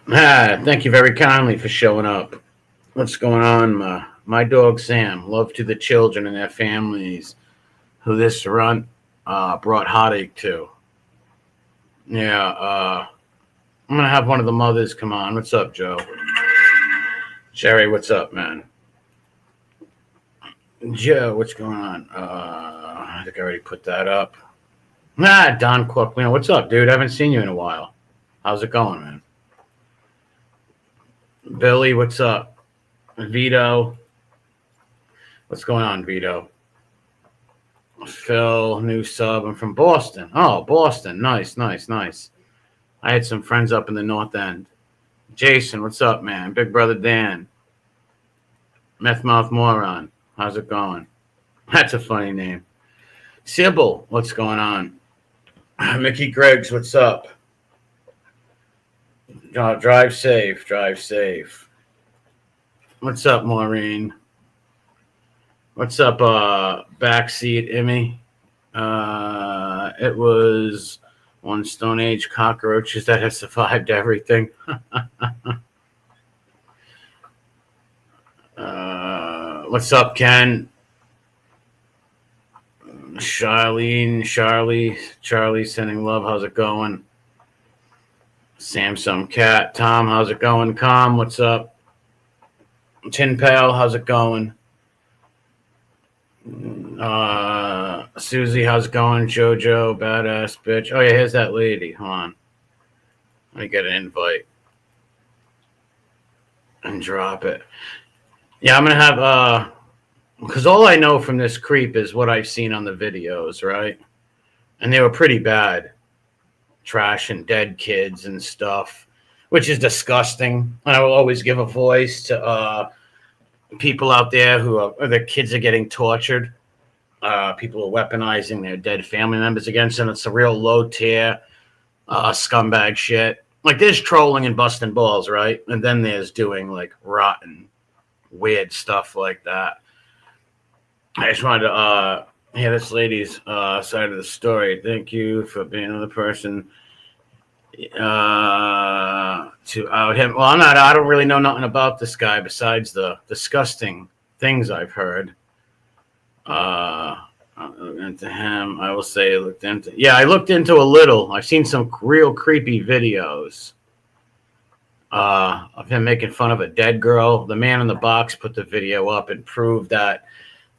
Thank you very kindly for showing up. What's going on? My dog Sam. Love to the children and their families who this run brought heartache to. Yeah, I'm gonna have one of the mothers come on. What's up, Joe? Sherry, what's up, man? Joe, what's going on? I think I already put that up. Don Cook, man, what's up, dude? I haven't seen you in a while. How's it going, man? Billy, what's up? Vito, what's going on, Vito? Phil, new sub. I'm from Boston. Oh, Boston. Nice, nice, nice. I had some friends up in the North End. Jason, what's up, man? Big brother Dan. Meth Mouth Moron. How's it going? That's a funny name. Sybil, what's going on? Mickey Greggs, what's up? Drive safe, drive safe. What's up, Maureen? What's up, backseat Emmy? It was one Stone Age cockroaches that have survived everything. What's up, Ken? Charlene, Charlie sending love. How's it going? Samsung Cat, Tom, how's it going? Com, what's up? Tin Pal, how's it going? Susie, how's it going? Jojo, badass bitch. Oh yeah, here's that lady. Hold on. Let me get an invite and drop it. Yeah, I'm gonna have because all I know from this creep is what I've seen on the videos, right? And they were pretty bad, trash and dead kids and stuff, which is disgusting. And I will always give a voice to people out there who are their kids are getting tortured. People are weaponizing their dead family members against them. It's a real low tier scumbag shit. Like there's trolling and busting balls, right? And then there's doing like rotten, weird stuff like that. I just wanted to hear this lady's side of the story. Thank you for being another person to out him. Well, I don't really know nothing about this guy besides the disgusting things I've heard. Into him, I will say I looked into. Yeah, I looked into a little. I've seen some real creepy videos of him making fun of a dead girl. The man in the box put the video up and proved that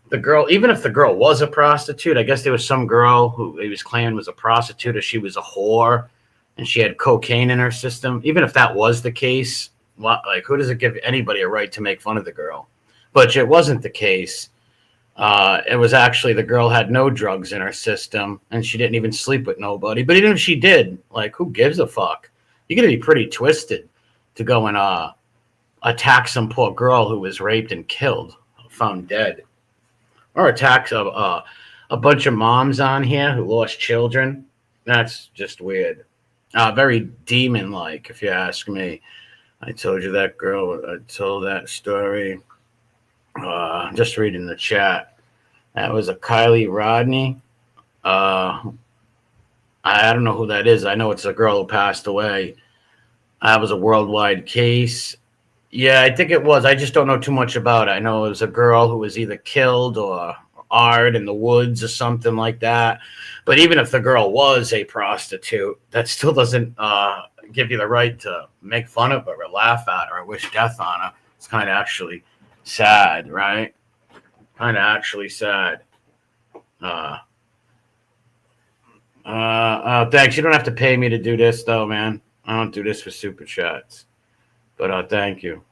the girl, even if the girl was a prostitute, I guess there was some girl who he was claiming was a prostitute or she was a whore and she had cocaine in her system. Even if that was the case, like who does it give anybody a right to make fun of the girl? But it wasn't the case. It was actually the girl had no drugs in her system and she didn't even sleep with nobody. But even if she did, like who gives a fuck? You're going to be pretty twisted to go and attack some poor girl who was raped and killed, found dead. Or attack a bunch of moms on here who lost children. That's just weird. Very demon-like, if you ask me. I told you that girl. I told that story. Just reading the chat. That was a Kylie Rodney. I don't know who that is. I know it's a girl who passed away. That was a worldwide case. Yeah, I think it was. I just don't know too much about it. I know it was a girl who was either killed or art in the woods or something like that. But even if the girl was a prostitute, that still doesn't give you the right to make fun of her or laugh at her or wish death on her. It's kind of actually sad, right? Kind of actually sad. Thanks. You don't have to pay me to do this, though, man. I don't do this for super chats. But thank you.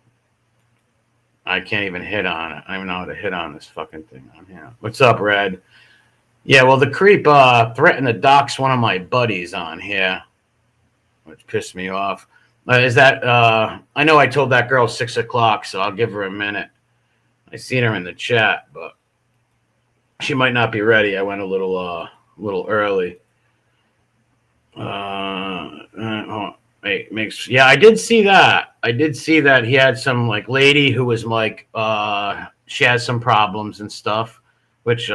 I can't even hit on it. I don't even know how to hit on this fucking thing on here. What's up, Red? Yeah, well, the creep threatened to dox one of my buddies on here, which pissed me off. Is that I know I told that girl 6 o'clock, so I'll give her a minute. I seen her in the chat, but she might not be ready. I went a little early. Yeah, I did see that. I did see that he had some like lady who was like she has some problems and stuff, which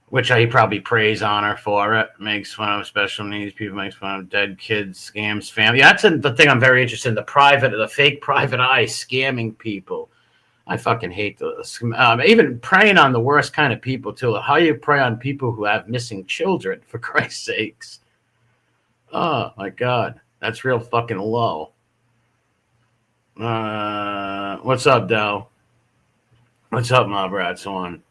which he probably prays on her for it. Makes fun of special needs people, makes fun of dead kids, scams family. That's the thing I'm very interested in, the fake private eye scamming people. I fucking hate those. Even preying on the worst kind of people, too. How you prey on people who have missing children, for Christ's sakes. Oh, my God. That's real fucking low. What's up, Dell? What's up, my Brad? So on.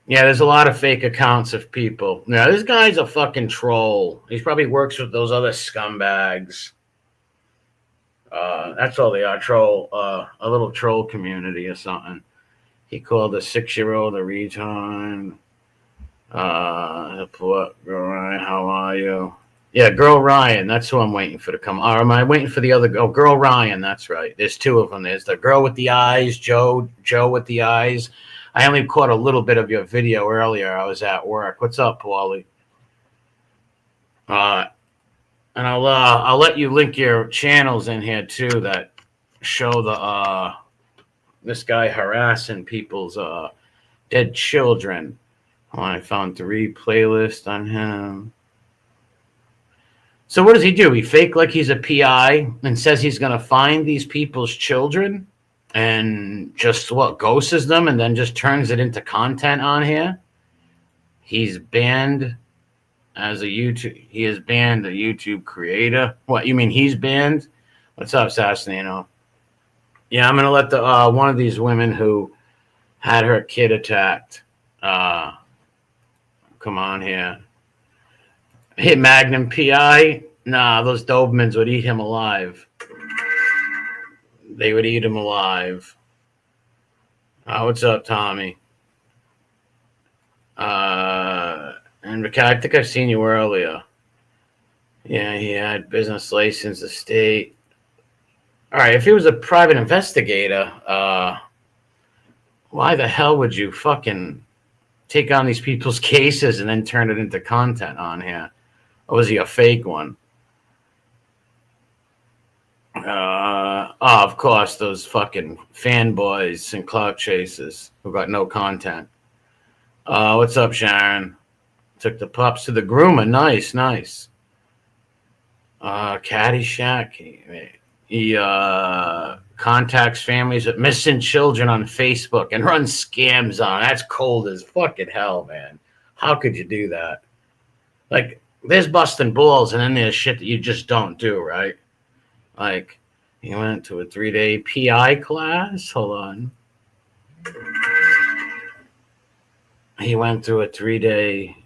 Yeah, there's a lot of fake accounts of people. Yeah, this guy's a fucking troll. He probably works with those other scumbags. That's all they are, troll. A little troll community or something. He called a 6-year-old a retard. GirlRyan, how are you? Yeah, GirlRyan. That's who I'm waiting for to come. Or am I waiting for the other? Oh, GirlRyan. That's right. There's two of them. There's the girl with the eyes, Joe with the eyes. I only caught a little bit of your video earlier. I was at work. What's up, Paulie? And I'll let you link your channels in here too that show the this guy harassing people's dead children. I found 3 playlists on him. So what does he do? He fake like he's a PI and says he's going to find these people's children and just ghosts them and then just turns it into content on here. He's banned as a YouTube. He is banned a YouTube creator. What, you mean he's banned? What's up, Sassanino? Yeah, I'm going to let the one of these women who had her kid attacked come on here. Hit Magnum PI? Nah, those Dobermans would eat him alive. They would eat him alive. What's up, Tommy? And Rick, I think I've seen you earlier. Yeah, he had business license, estate. All right, if he was a private investigator, why the hell would you fucking take on these people's cases and then turn it into content on here? Or was he a fake one? Of course, those fucking fanboys and clout chasers who got no content. What's up, Sharon? Took the pups to the groomer. Nice. Caddyshack. He contacts families with missing children on Facebook and runs scams on. That's cold as fucking hell, man. How could you do that? Like, there's busting balls, and then there's shit that you just don't do, right? Like, he went to a 3-day PI class. Hold on. He went through a 3-day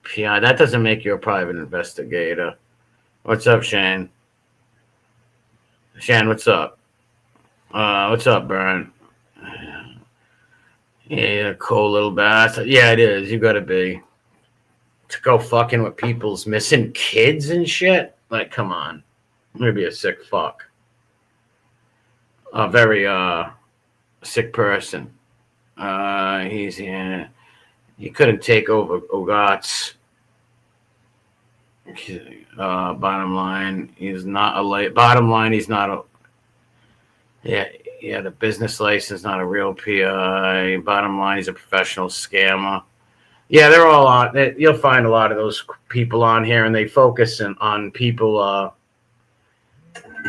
PI. That doesn't make you a private investigator. What's up, Shane? Shane, what's up? What's up, Bern? Yeah, cool little bastard. Yeah, it is. You gotta be. To go fucking with people's missing kids and shit? Like, come on. I'm gonna be a sick fuck. A very sick person. He's in. He couldn't take over Ogats. Bottom line, he's not a late. Bottom line, he's not a. Yeah, he had a business license, not a real PI. Bottom line, he's a professional scammer. Yeah, they're all on. You'll find a lot of those people on here, and they focus on people,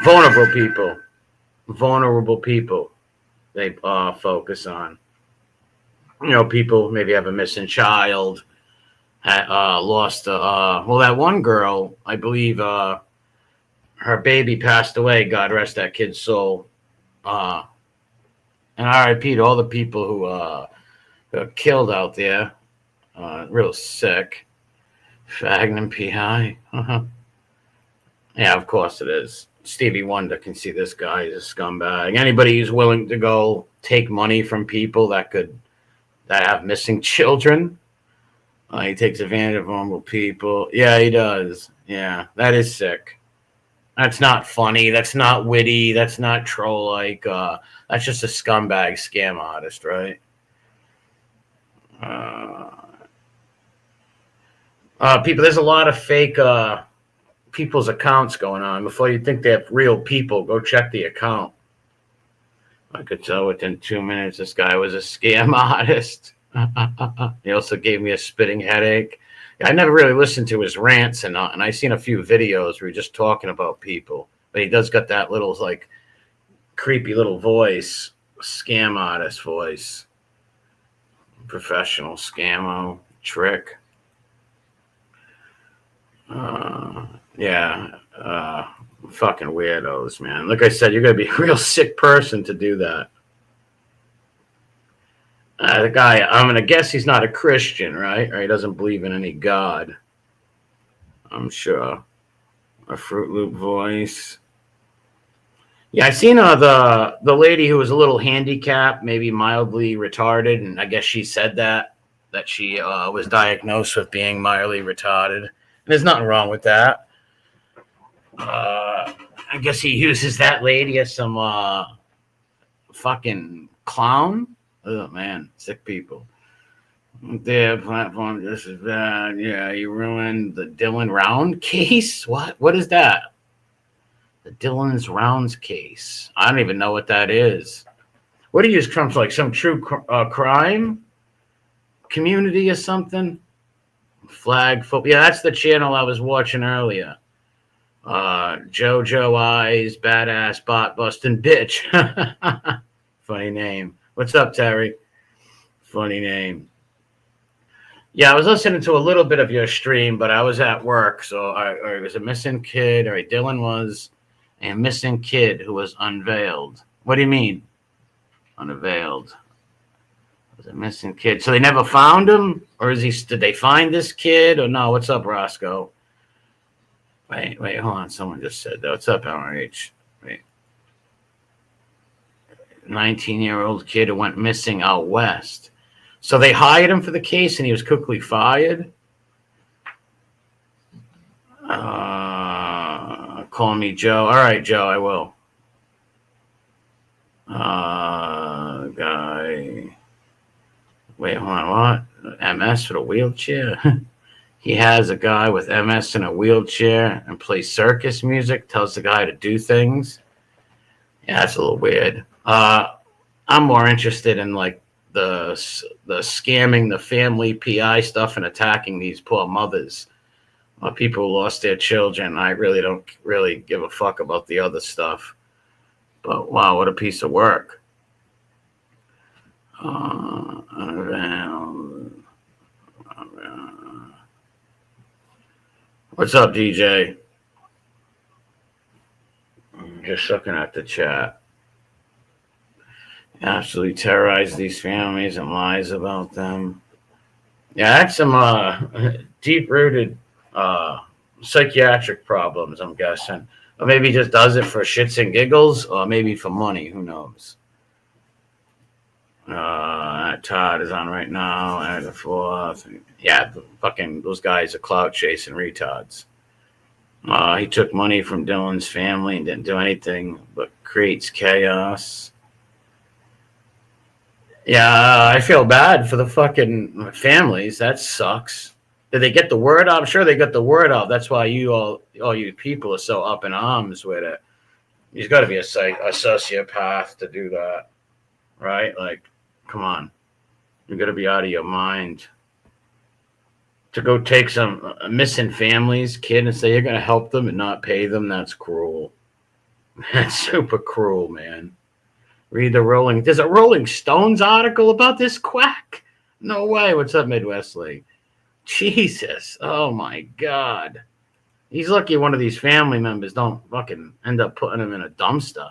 vulnerable people. They focus on. You know, people maybe have a missing child, lost. Well, that one girl, I believe, her baby passed away. God rest that kid's soul. And RIP to all the people who got killed out there. Real sick. Magnum PI. Yeah, of course it is. Stevie Wonder can see this guy is a scumbag. Anybody who's willing to go take money from people that have missing children. He takes advantage of vulnerable people. Yeah, he does. Yeah, that is sick. That's not funny. That's not witty. That's not troll-like. That's just a scumbag scam artist, right? People, there's a lot of fake people's accounts going on. Before you think they have real people, go check the account. I could tell within 2 minutes this guy was a scam artist. He also gave me a spitting headache. I never really listened to his rants and I seen a few videos where he's just talking about people, but he does got that little like creepy little voice, scam artist voice, professional scammo trick. Yeah, fucking weirdos, man. Like I said, you're gonna be a real sick person to do that. The guy, I'm gonna guess he's not a Christian, right? Or he doesn't believe in any God. I'm sure. A Fruit Loop voice. Yeah, I seen the lady who was a little handicapped, maybe mildly retarded, and I guess she said that she was diagnosed with being mildly retarded. And there's nothing wrong with that. I guess he uses that lady as some fucking clown. Oh man, sick people. Their platform just as bad. Yeah, you ruined the Dylan Round case. What is that? The Dylan's Rounds case. I don't even know what that is. What do you use Trump's like some true crime community or something? Flag football. Yeah, that's the channel I was watching earlier. JoJo Eyes, badass bot busting bitch. Funny name. What's up, Terry? Funny name. Yeah, I was listening to a little bit of your stream, but I was at work, so I was a missing kid, or Dylan was a missing kid who was unveiled. What do you mean? Unveiled. It was a missing kid. So they never found him? Or did they find this kid? Or no? What's up, Roscoe? Wait, hold on. Someone just said that. What's up, LRH? Wait. 19-year-old kid who went missing out west. So they hired him for the case and he was quickly fired? Call me Joe. All right, Joe, I will. Guy. Wait, hold on. What? MS for the wheelchair? He has a guy with MS in a wheelchair and plays circus music, tells the guy to do things. Yeah, that's a little weird. I'm more interested in like the scamming the family PI stuff and attacking these poor mothers. People who lost their children. I really don't really give a fuck about the other stuff. But wow, what a piece of work. What's up, DJ? Just looking at the chat. Absolutely terrorize these families and lies about them. Yeah, that's some deep-rooted psychiatric problems, I'm guessing. Or maybe he just does it for shits and giggles, or maybe for money. Who knows? Todd is on right now. And the fourth. Yeah, fucking those guys are clout chasing retards. He took money from Dylan's family and didn't do anything but creates chaos. Yeah, I feel bad for the fucking families. That sucks. Did they get the word out? I'm sure they got the word out. That's why all you people are so up in arms with it. He's got to be a sociopath to do that, right? Like, come on. You got to be out of your mind. To go take some missing families, kid, and say you're going to help them and not pay them, that's cruel. That's super cruel, man. Read the There's a Rolling Stones article about this quack? No way. What's up, Midwest League? Jesus. Oh, my God. He's lucky one of these family members don't fucking end up putting him in a dumpster.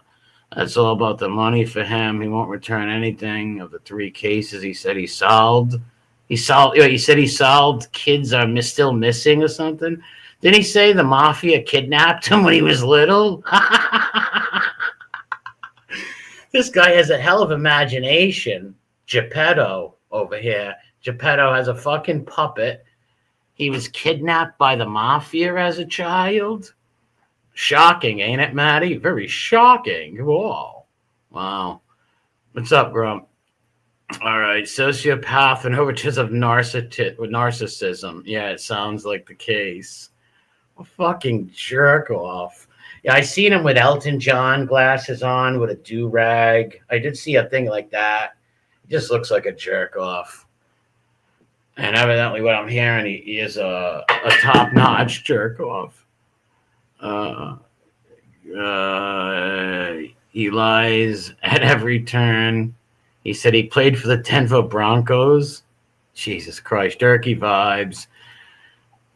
That's all about the money for him. He won't return anything of the 3 cases he said he solved. He said he solved kids are still missing or something. Didn't he say the mafia kidnapped him when he was little? This guy has a hell of imagination. Geppetto over here. Geppetto has a fucking puppet. He was kidnapped by the mafia as a child. Shocking, ain't it, Maddie? Very shocking. Whoa. Wow. What's up, Grump? All right. Sociopath and overtures of narcissism. Yeah, it sounds like the case. A fucking jerk off. Yeah, I seen him with Elton John glasses on with a do-rag. I did see a thing like that. He just looks like a jerk off. And evidently, what I'm hearing, he is a top-notch jerk off. He lies at every turn. He said he played for the Denver Broncos. Jesus Christ, jerky vibes.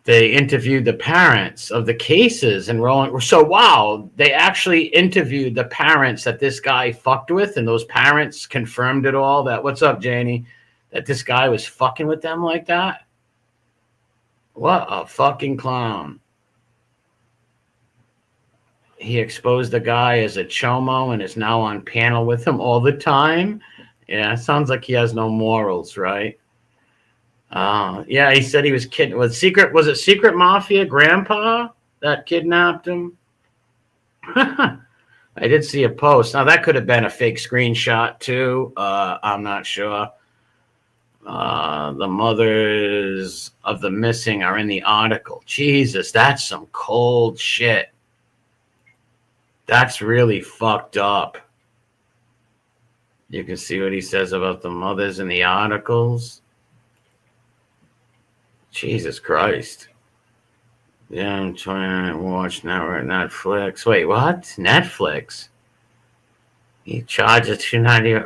They interviewed the parents of the cases enrolling. So, wow, they actually interviewed the parents that this guy fucked with, and those parents confirmed it all. That, what's up, Janie? That this guy was fucking with them like that? What a fucking clown. He exposed the guy as a chomo and is now on panel with him all the time. Yeah, sounds like he has no morals, right? Yeah, he said he was kid. Was it Secret Mafia Grandpa that kidnapped him? I did see a post. Now that could have been a fake screenshot too. I'm not sure. The mothers of the missing are in the article. Jesus, that's some cold shit. That's really fucked up. You can see what he says about the mothers in the articles. Jesus Christ. Yeah, I'm trying to watch Netflix. Wait, what? Netflix? He charges $2.90.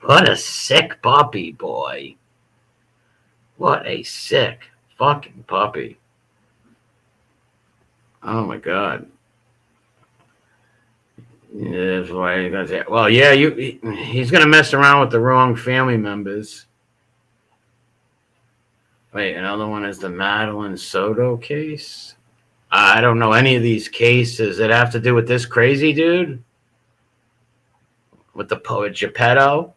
What a sick puppy, boy. What a sick fucking puppy. Oh my God. Yeah, that's why he's gonna say, well, yeah, he's gonna mess around with the wrong family members. Wait, another one is the Madeline Soto case. I don't know any of these cases that have to do with this crazy dude. With the poet Geppetto.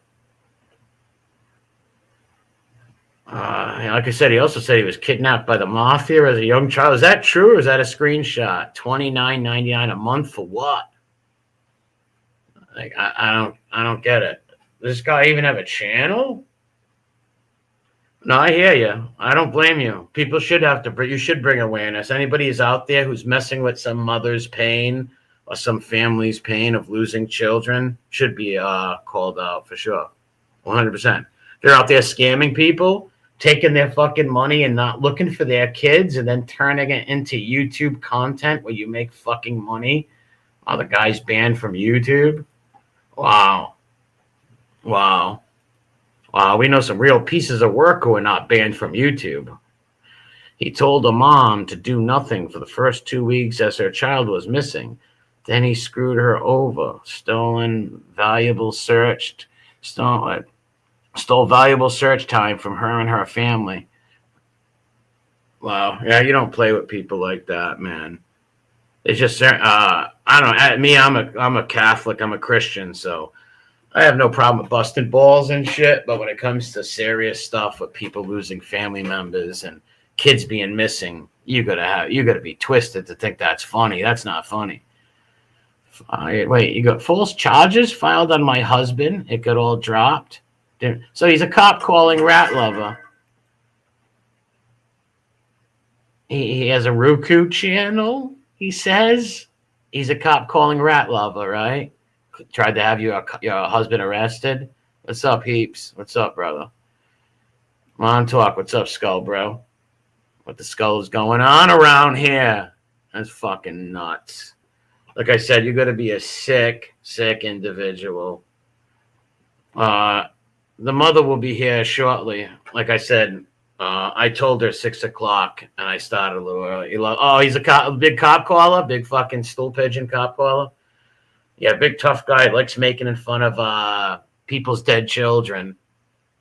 Like I said, he also said he was kidnapped by the mafia as a young child. Is that true, or is that a screenshot? $29.99 a month for what? Like, I don't get it. Does this guy even have a channel? No, I hear you. I don't blame you. People should you should bring awareness. Anybody who's out there who's messing with some mother's pain or some family's pain of losing children should be called out for sure. 100%. They're out there scamming people, taking their fucking money and not looking for their kids and then turning it into YouTube content where you make fucking money. Oh, the guy's banned from YouTube. Wow. We know some real pieces of work who are not banned from YouTube. He told a mom to do nothing for the first 2 weeks as her child was missing. Then he screwed her over, stole valuable search time from her and her family. Wow. Yeah, you don't play with people like that, man. It's just, I don't know. At me, I'm a Catholic. I'm a Christian, so I have no problem with busting balls and shit. But when it comes to serious stuff with people losing family members and kids being missing, you gotta be twisted to think that's funny. That's not funny. Wait, you got false charges filed on my husband. It got all dropped. So he's a cop calling rat lover. He has a Roku channel. He says he's a cop calling rat lover, right? Tried to have your husband arrested. What's up, Heaps? What's up, brother? Come on, talk. What's up, Skull, bro? What the skull is going on around here? That's fucking nuts. Like I said, you got to be a sick individual. The mother will be here shortly. Like I said, I told her 6 o'clock, and I started a little early. Oh, he's a big cop caller, big fucking stool pigeon cop caller. Yeah, big tough guy, likes making fun of people's dead children,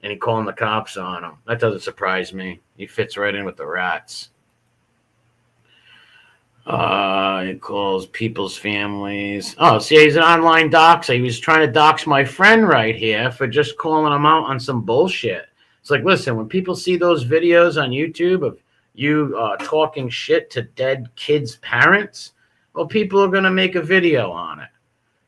and he calling the cops on them. That doesn't surprise me. He fits right in with the rats. He calls people's families. Oh, see, he's an online doxer. He was trying to dox my friend right here for just calling him out on some bullshit. It's like, listen, when people see those videos on YouTube of you talking shit to dead kids' parents, well, people are going to make a video on it.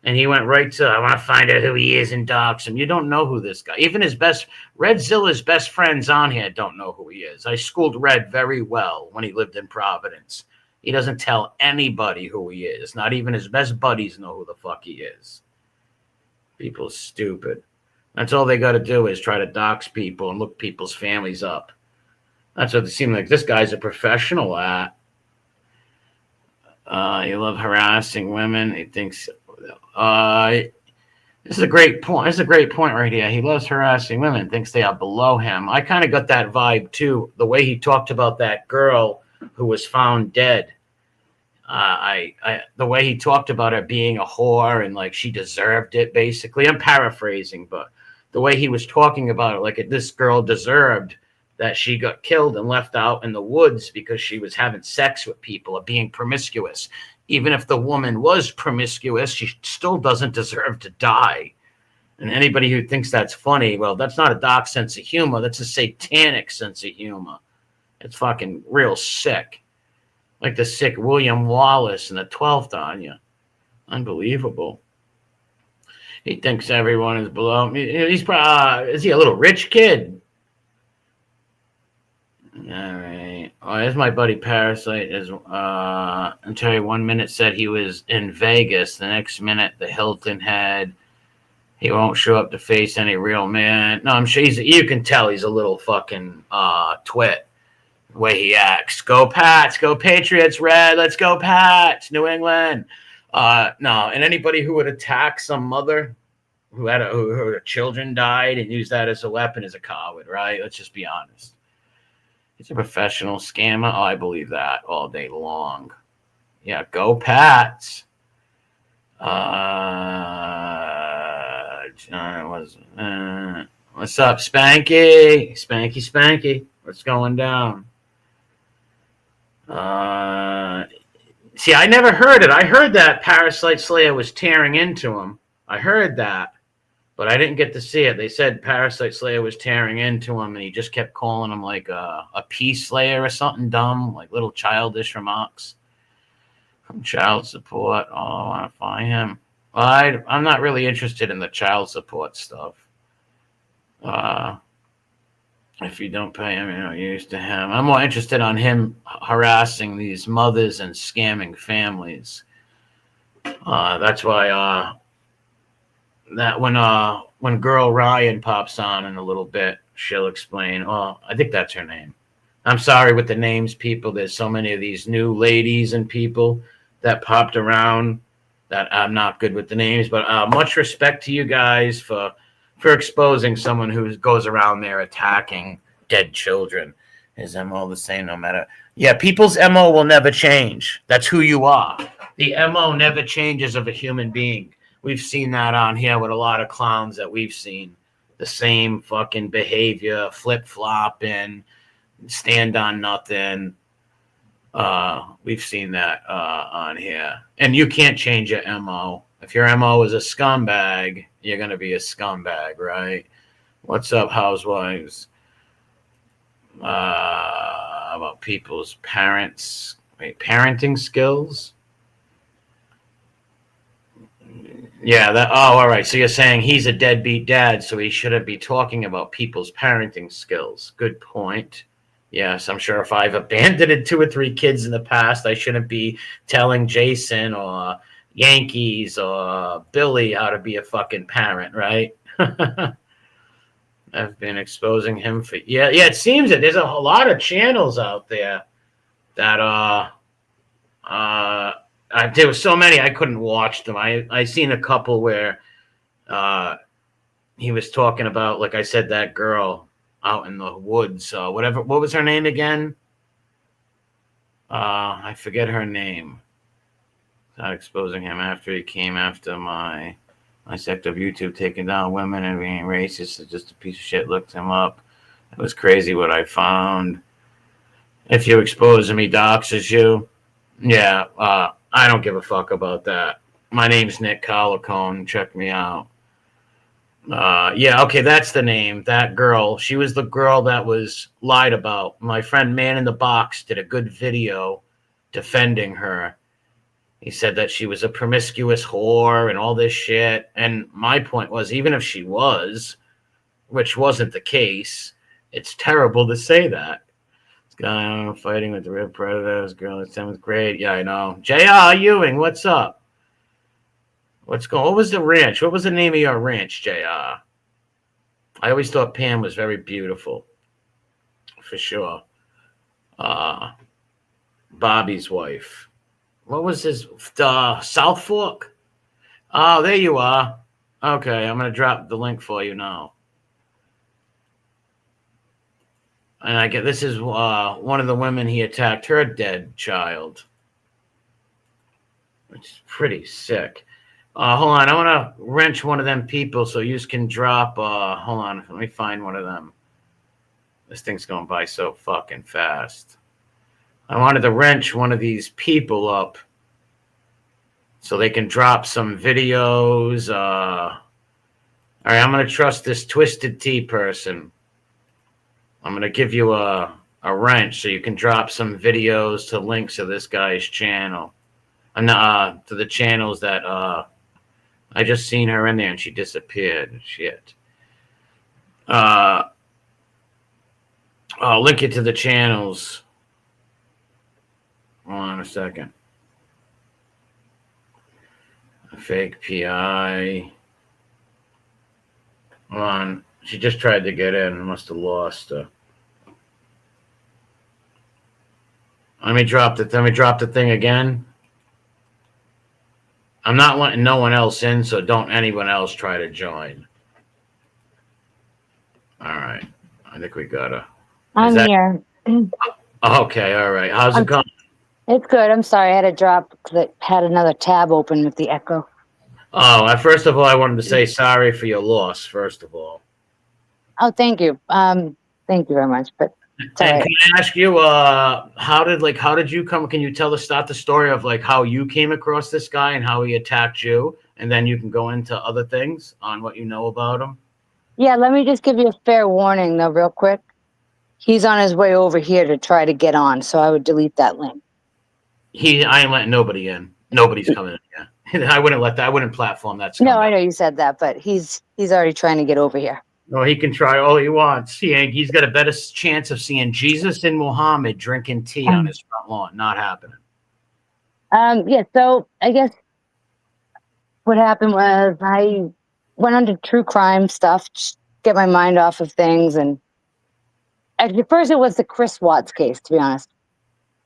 And he went right to, I want to find out who he is and dox him. You don't know who this guy, even Redzilla's best friends on here don't know who he is. I schooled Red very well when he lived in Providence. He doesn't tell anybody who he is. Not even his best buddies know who the fuck he is. People stupid. That's all they got to do is try to dox people and look people's families up. That's what it seems like this guy's a professional at. You love harassing women. He thinks this is a great point. This is a great point right here. He loves harassing women, thinks they are below him. I kind of got that vibe too. The way he talked about that girl who was found dead. The way he talked about her being a whore and like she deserved it. Basically, I'm paraphrasing, but the way he was talking about it, like this girl deserved that she got killed and left out in the woods because she was having sex with people or being promiscuous. Even if the woman was promiscuous, she still doesn't deserve to die. And anybody who thinks that's funny, well, that's not a dark sense of humor. That's a satanic sense of humor. It's fucking real sick. Like the sick William Wallace in the 12th on you. Unbelievable. He thinks everyone is below him. He's probably, is he a little rich kid? All right. Oh, there's my buddy Parasite. Until 1 minute said he was in Vegas. The next minute, the Hilton head. He won't show up to face any real man. No, I'm sure you can tell he's a little fucking twit. The way he acts. Go Pats. Go Patriots. Red. Let's go Pats. New England. No, and anybody who would attack some mother who had her children died and use that as a weapon is a coward, right? Let's just be honest. He's a professional scammer. Oh, I believe that all day long. Yeah, go Pats. What's up, Spanky? Spanky. What's going down? See, I never heard it. I heard that Parasite Slayer was tearing into him. I heard that. But I didn't get to see it. They said Parasite Slayer was tearing into him, and he just kept calling him like a peace slayer or something dumb, like little childish remarks. From child support. Oh, I want to find him. Well, I'm not really interested in the child support stuff. If you don't pay him, you're used to him. I'm more interested on him harassing these mothers and scamming families. That's why... that when GirlRyan pops on in a little bit, she'll explain. Oh, I think that's her name. I'm sorry with the names, people. There's so many of these new ladies and people that popped around that I'm not good with the names. But much respect to you guys for exposing someone who goes around there attacking dead children. His MO the same no matter. Yeah, people's MO will never change. That's who you are. The MO never changes of a human being. We've seen that on here with a lot of clowns that we've seen. The same fucking behavior, flip-flopping, stand on nothing. We've seen that on here. And you can't change your MO. If your MO is a scumbag, you're going to be a scumbag, right? What's up, housewives? About people's parenting skills? Yeah, all right. So you're saying he's a deadbeat dad, so he shouldn't be talking about people's parenting skills. Good point. Yes, I'm sure if I've abandoned 2 or 3 kids in the past, I shouldn't be telling Jason or Yankees or Billy how to be a fucking parent, right? I've been exposing him for... Yeah, it seems that there's a lot of channels out there that there were so many I couldn't watch them. I seen a couple where he was talking about, like I said, that girl out in the woods. Whatever. What was her name again? I forget her name. Not exposing him after he came after my sect of YouTube, taking down women and being racist. It's just a piece of shit. Looked him up. It was crazy what I found. If you expose him, he doxes you. Yeah. I don't give a fuck about that. My name's Nick Collicone. Check me out. Yeah, okay, that's the name. That girl. She was the girl that was lied about. My friend Man in the Box did a good video defending her. He said that she was a promiscuous whore and all this shit. And my point was, even if she was, which wasn't the case, it's terrible to say that. Guy fighting with the real predators, girl in 7th grade. Yeah, I know. J.R. Ewing, what's up? What was the ranch? What was the name of your ranch, J.R.? I always thought Pam was very beautiful, for sure. Uh, Bobby's wife. What was his South Fork? Oh, there you are. Okay, I'm gonna drop the link for you now. And I get this is one of the women he attacked her dead child, which is pretty sick. Hold on, I want to wrench one of them people so you can drop. Hold on, let me find one of them. This thing's going by so fucking fast. I wanted to wrench one of these people up so they can drop some videos. All right, I'm going to trust this Twisted Tea person. I'm going to give you a wrench so you can drop some videos to links to this guy's channel. And to the channels that I just seen her in there and she disappeared. Shit. I'll link it to the channels. Hold on a second. Fake PI. Hold on. She just tried to get in. Must have lost her. Let me drop the thing again. I'm not letting no one else in, so don't anyone else try to join. All right. I think we got to. I'm here. Okay, all right. How's it going? It's good. I'm sorry. I had to drop because I had another tab open with the echo. Oh, first of all, I wanted to say sorry for your loss, first of all. Oh, thank you. Thank you very much. But and can I ask you, how did you come? Can you start the story of like how you came across this guy and how he attacked you, and then you can go into other things on what you know about him? Yeah, let me just give you a fair warning though, real quick. He's on his way over here to try to get on, so I would delete that link. I ain't letting nobody in. Nobody's coming in. Yeah, I wouldn't let that. I wouldn't platform that. No, I know you said that, but he's already trying to get over here. No, he can try all he wants. He's got a better chance of seeing Jesus and Muhammad drinking tea on his front lawn. Not happening. Yeah. So I guess what happened was I went under true crime stuff, just get my mind off of things, and actually, first it was the Chris Watts case, to be honest.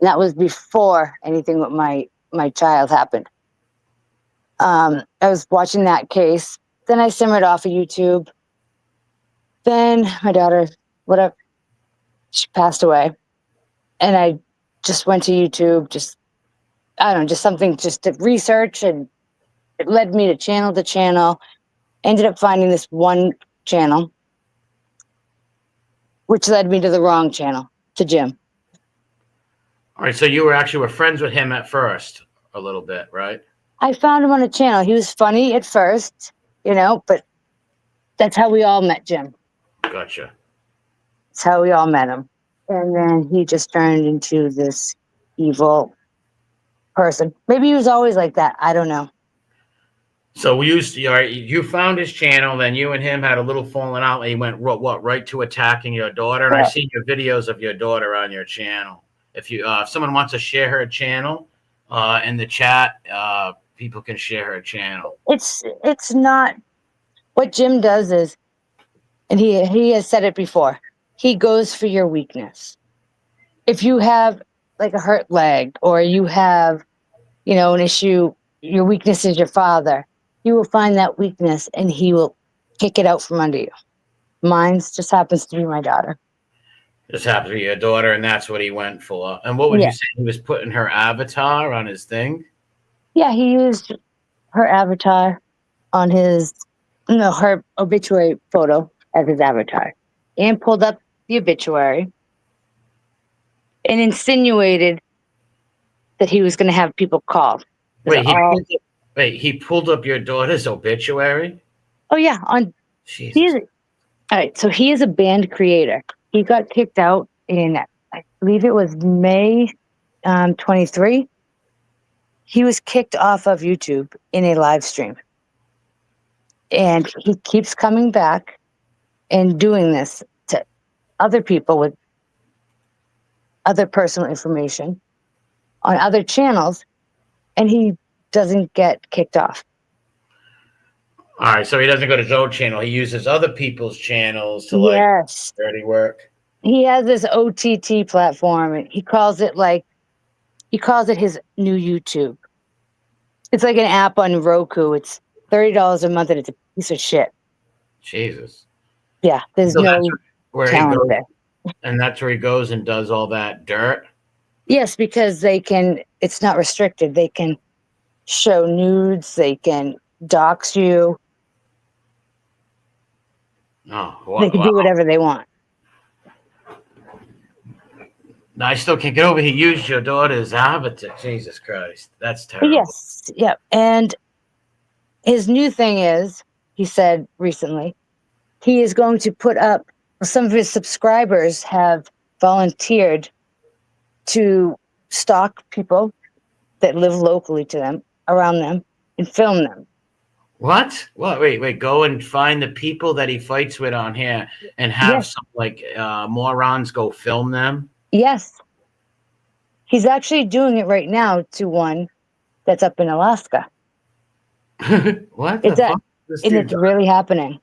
And that was before anything with my child happened. I was watching that case. Then I simmered off of YouTube. Then my daughter, she passed away. And I just went to YouTube, just something just to research. And it led me to channel. Ended up finding this one channel, which led me to the wrong channel, to Jim. All right, so you were friends with him at first, a little bit, right? I found him on a channel. He was funny at first, but that's how we all met Jim. Gotcha. That's how we all met him. And then he just turned into this evil person. Maybe he was always like that. I don't know. So you found his channel, then you and him had a little falling out, and he went right to attacking your daughter. And I've seen your videos of your daughter on your channel. If someone wants to share her channel in the chat, people can share her channel. It's not what Jim does is, and he has said it before. He goes for your weakness. If you have like a hurt leg, or you have, an issue, your weakness is your father. You will find that weakness, and he will kick it out from under you. Mine just happens to be my daughter. Just happened to be your daughter, and that's what he went for. And what would you say? He was putting her avatar on his thing? Yeah, he used her avatar on her obituary photo as his avatar, and pulled up the obituary and insinuated that he was going to have people called. He pulled up your daughter's obituary? Oh, yeah. Jesus. All right, so he is a band creator. He got kicked out in, I believe it was May 23. He was kicked off of YouTube in a live stream. And he keeps coming back and doing this to other people with other personal information on other channels, and he doesn't get kicked off. All right, so he doesn't go to his own channel. He uses other people's channels to like Yes. dirty work. He has this OTT platform and he calls it his new YouTube. It's like an app on Roku. It's $30 a month and it's a piece of shit. Jesus. Yeah, there's So that's no where he talent goes, there. and that's where he goes and does all that dirt. Yes, because it's not restricted. They can show nudes, they can dox you, Oh, they can wow. do whatever they want. I still can't get over he used your daughter's avatar. Jesus Christ. That's But terrible. yes, yeah. And his new thing is, he said recently, he is going to put up, some of his subscribers have volunteered to stalk people that live locally to them, around them, and film them. What? What? Wait. Go and find the people that he fights with on here and have Yes. some like morons go film them. Yes. He's actually doing it right now to one that's up in Alaska. What the fuck? And it's really happening.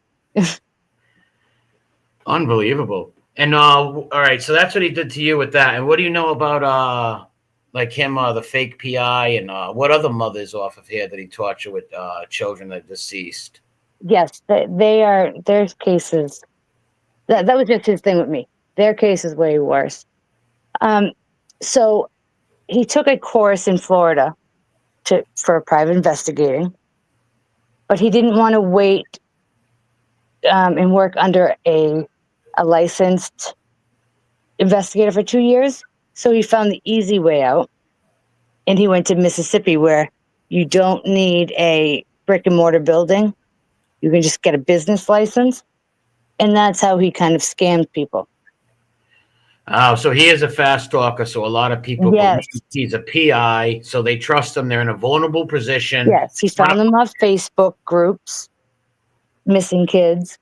Unbelievable. And all right, so that's what he did to you with that. And what do you know about like him, the fake PI, and what other mothers off of here that he tortured with children that are deceased? Yes, there's cases. That was just his thing with me. Their case is way worse. So he took a course in Florida for private investigating, but he didn't want to wait and work under a licensed investigator for 2 years. So he found the easy way out, and he went to Mississippi, where you don't need a brick and mortar building. You can just get a business license. And that's how he kind of scammed people. Oh, so he is a fast talker. So a lot of people believe he's a PI. So they trust him. They're in a vulnerable position. Yes, he found them off Facebook groups, missing kids.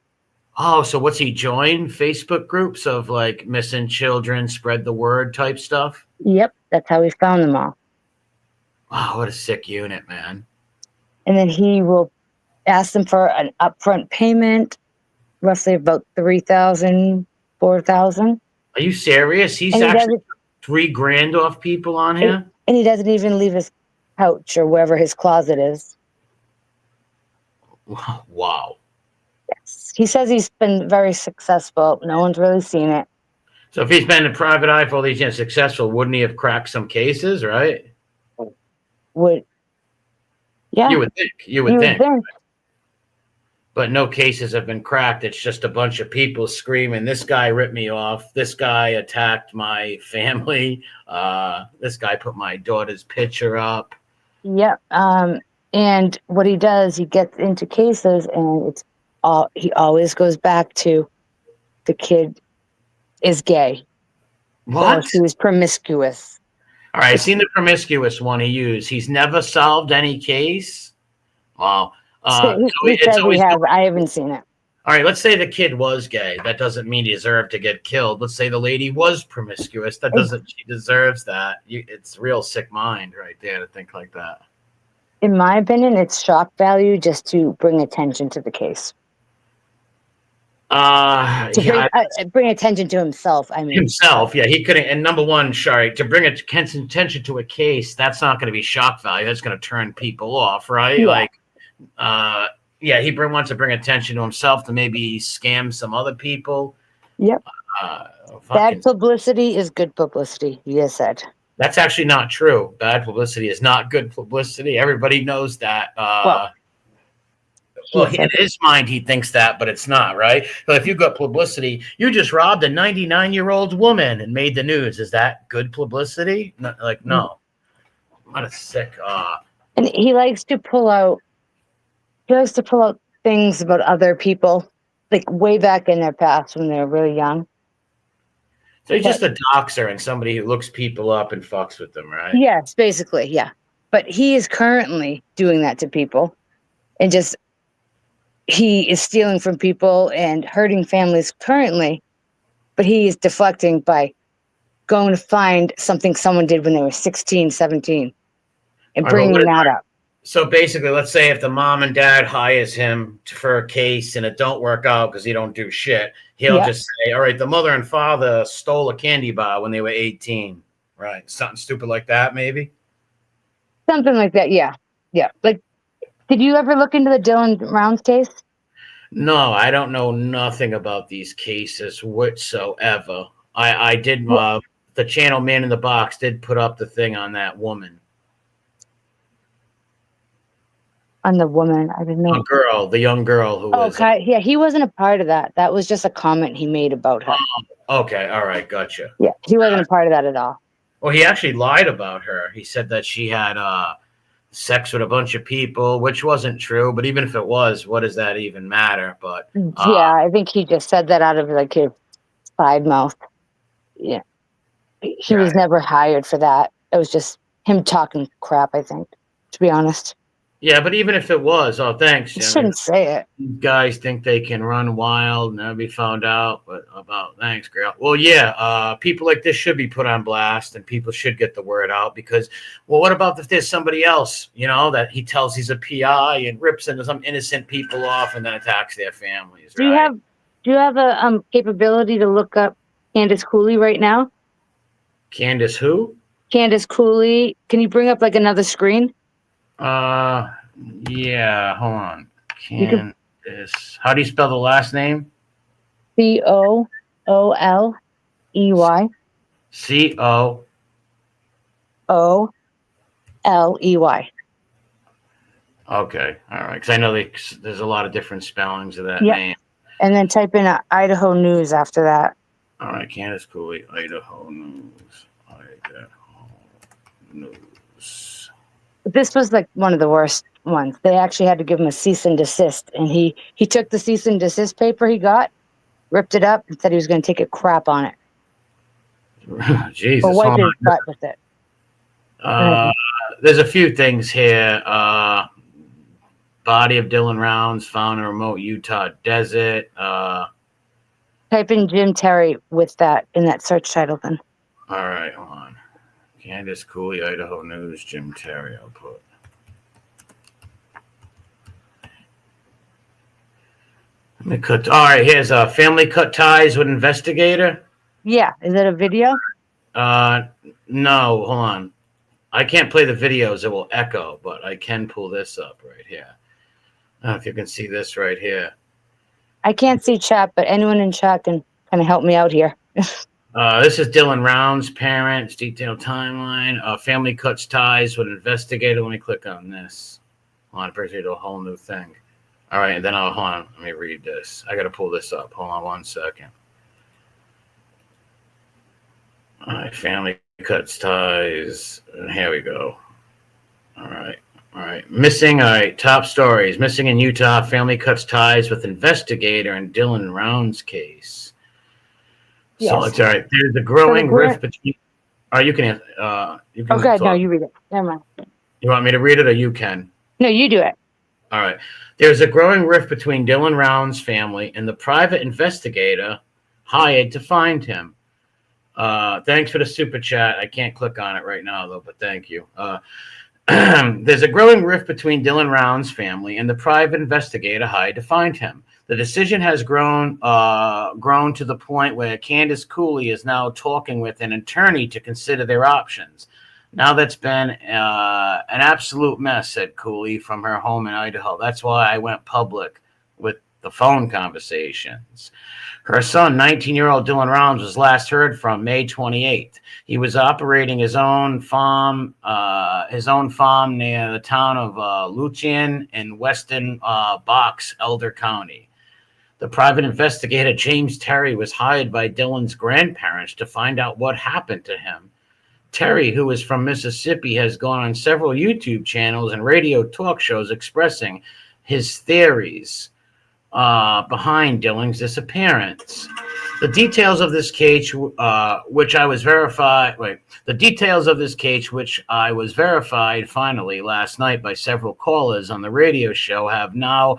Oh, so what's he joined? Facebook groups of like missing children, spread the word type stuff? Yep, that's how he found them all. Wow, what a sick unit, man. And then he will ask them for an upfront payment, roughly about $3,000, $4,000. Are you serious? He's actually $3,000 off people on here? And he doesn't even leave his couch or wherever his closet is. Wow. Yes. He says he's been very successful. No one's really seen it. So if he's been a private eye for all these years successful, wouldn't he have cracked some cases, right? Yeah. You would think. You would think. But no cases have been cracked. It's just a bunch of people screaming, this guy ripped me off. This guy attacked my family. This guy put my daughter's picture up. Yep. And what he does, he gets into cases, and he always goes back to the kid is gay. What? Or he was promiscuous. All right, I've seen the promiscuous one he used. He's never solved any case. Wow. I haven't seen it. All right, let's say the kid was gay. That doesn't mean he deserved to get killed. Let's say the lady was promiscuous. That doesn't she deserves that. It's real sick mind right there to think like that. In my opinion, it's shock value just to bring attention to the case. Bring attention to himself. I mean, himself. Yeah, he couldn't. And number one, Shari, to bring attention to a case, that's not going to be shock value. That's going to turn people off, right? Yeah. He wants to bring attention to himself to maybe scam some other people. Yep. Bad publicity is good publicity, he has said. That's actually not true. Bad publicity is not good publicity. Everybody knows that. In his mind, he thinks that, but it's not, right? So if you got publicity, you just robbed a 99-year-old woman and made the news. Is that good publicity? No. What a sick. And he likes to pull out things about other people, like way back in their past when they were really young. So he's just a doxer and somebody who looks people up and fucks with them, right? Yes, basically, yeah. But he is currently doing that to people, and he is stealing from people and hurting families currently, but he is deflecting by going to find something someone did when they were 16, 17 and bringing that up. So basically, let's say if the mom and dad hires him for a case and it don't work out because he don't do shit, he'll Yeah. just say, "All right, the mother and father stole a candy bar when they were 18." Right? Something stupid like that, maybe. Something like that. Yeah. Yeah. Like, did you ever look into the Dylan Rounds case? No, I don't know nothing about these cases whatsoever. I did. Well, The channel Man in the Box did put up the thing on that woman, on the woman, I didn't know. the young girl who Oh, was. okay. Yeah, he wasn't a part of that. That was just a comment he made about her. Okay, all right, gotcha. Yeah, he wasn't a part of that at all. Well, he actually lied about her. He said that she had sex with a bunch of people, which wasn't true. But even if it was, what does that even matter? But Yeah, I think he just said that out of like his side mouth. Yeah, he was never hired for that. It was just him talking crap, I think, to be honest. yeah, but even if it was, oh, thanks, You Jimmy. shouldn't say it. These guys think they can run wild and never be found out. But about thanks, girl. Well, yeah, people like this should be put on blast, and people should get the word out because, well, what about if there's somebody else, that he tells he's a PI and rips into some innocent people off and then attacks their families? Do you have a capability to look up Candace Cooley right now? Candace who? Candace Cooley. Can you bring up like another screen? Yeah, hold on. Candace. How do you spell the last name? COOLEY. COOLEY. Okay, all right. Because I know there's a lot of different spellings of that name. And then type in Idaho News after that. All right, Candace Cooley, Idaho News. Idaho News. This was like one of the worst ones. They actually had to give him a cease and desist, and he took the cease and desist paper he got, ripped it up, and said he was going to take a crap on it. Jesus. Or wipe his butt with it. There's a few things here. Body of Dylan Rounds found in a remote Utah desert. Type in Jim Terry with that in that search title then. All right, hold on. Candace Cooley, Idaho News, Jim Terry, I'll put. Let me cut. All right, here's a family cut ties with investigator. Yeah, is it a video? No, hold on. I can't play the videos; it will echo. But I can pull this up right here. I don't know if you can see this right here. I can't see chat, but anyone in chat can kind of help me out here. This is Dylan Rounds' parents, detailed timeline. Family cuts ties with investigator. Let me click on this. Hold on, it brings me to a whole new thing. All right, and then hold on. Let me read this. I got to pull this up. Hold on 1 second. All right, family cuts ties. Here we go. All right. Missing. All right, top stories. Missing in Utah. Family cuts ties with investigator in Dylan Rounds case. Yes. So it's all right. There's a growing rift between. You can. You can. Okay, no, you read it. Never mind. You want me to read it, or you can? No, you do it. All right. There's a growing rift between Dylan Rounds' family and the private investigator hired to find him. Thanks for the super chat. I can't click on it right now, though, but thank you. There's a growing rift between Dylan Rounds' family and the private investigator hired to find him. The decision has grown to the point where Candace Cooley is now talking with an attorney to consider their options. Now that's been an absolute mess, said Cooley from her home in Idaho. That's why I went public with the phone conversations. Her son, 19-year-old Dylan Rounds, was last heard from May 28th. He was operating his own farm near the town of Lucian in western Box Elder County. The private investigator, James Terry, was hired by Dylan's grandparents to find out what happened to him. Terry, who is from Mississippi, has gone on several YouTube channels and radio talk shows expressing his theories behind Dylan's disappearance. The details of this case, which I was verified finally last night by several callers on the radio show, have now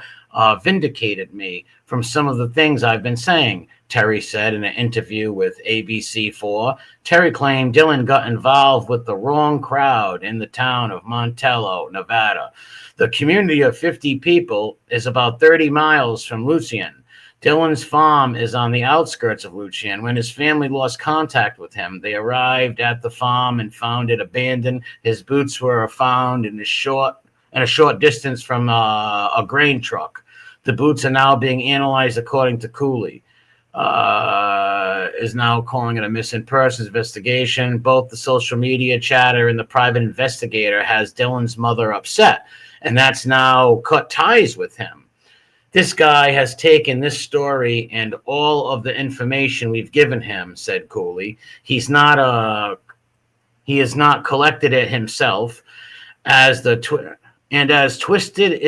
vindicated me from some of the things I've been saying. Terry said in an interview with ABC4. Terry claimed Dylan got involved with the wrong crowd in the town of Montello, Nevada. The community of 50 people is about 30 miles from Lucien. Dylan's farm is on the outskirts of Lucien. When his family lost contact with him, they arrived at the farm and found it abandoned. His boots were found in a short distance from a grain truck. The boots are now being analyzed according to Cooley. Is now calling it a missing persons investigation. Both the social media chatter and the private investigator has Dylan's mother upset, and that's now cut ties with him. This guy has taken this story and all of the information we've given him, said Cooley. He has not collected it himself as twisted it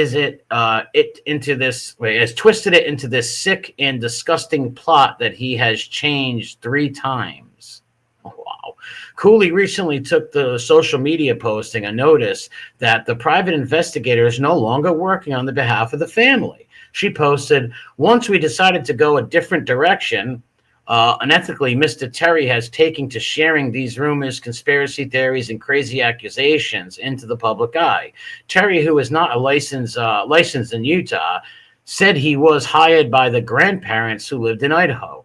into this sick and disgusting plot that he has changed 3 times. Oh, wow. Cooley recently took the social media posting a notice that the private investigator is no longer working on the behalf of the family. She posted, once we decided to go a different direction, unethically, Mr. Terry has taken to sharing these rumors, conspiracy theories, and crazy accusations into the public eye. Terry, who is not licensed in Utah, said he was hired by the grandparents who lived in Idaho.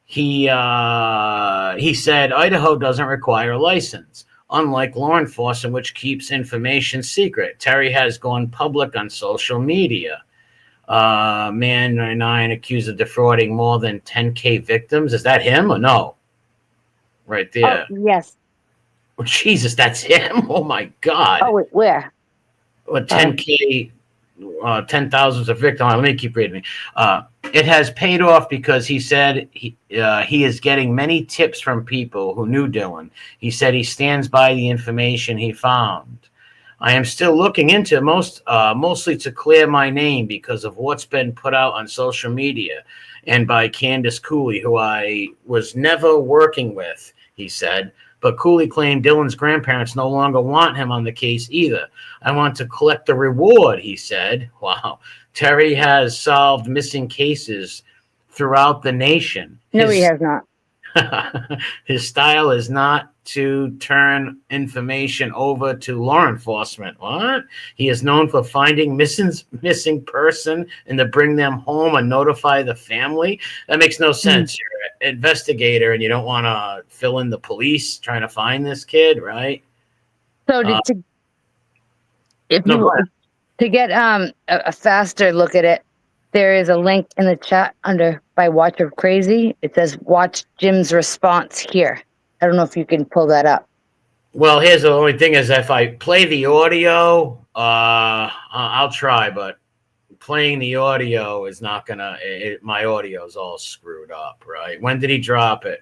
He said Idaho doesn't require a license, unlike law enforcement, which keeps information secret. Terry has gone public on social media. Man 99 accused of defrauding more than 10K victims. Is that him or no? Right there. Oh, yes. Oh, Jesus, that's him. Oh my God. Oh, wait, where? 10K, 10,000s of victims. Let me keep reading. It has paid off because he said he is getting many tips from people who knew Dylan. He said he stands by the information he found. I am still looking into mostly to clear my name because of what's been put out on social media and by Candace Cooley, who I was never working with, he said. But Cooley claimed Dylan's grandparents no longer want him on the case either. I want to collect the reward, he said. Wow. Terry has solved missing cases throughout the nation. No, he has not. His style is not to turn information over to law enforcement. What? He is known for finding missing person and to bring them home and notify the family. That makes no sense. You're an investigator and you don't want to fill in the police trying to find this kid, right? So to get a faster look at it, there is a link in the chat under by Watch of Crazy. It says watch Jim's response here. I don't know if you can pull that up. Well, here's the only thing is if I play the audio, I'll try, but playing the audio is not going to, my audio is all screwed up, right? When did he drop it?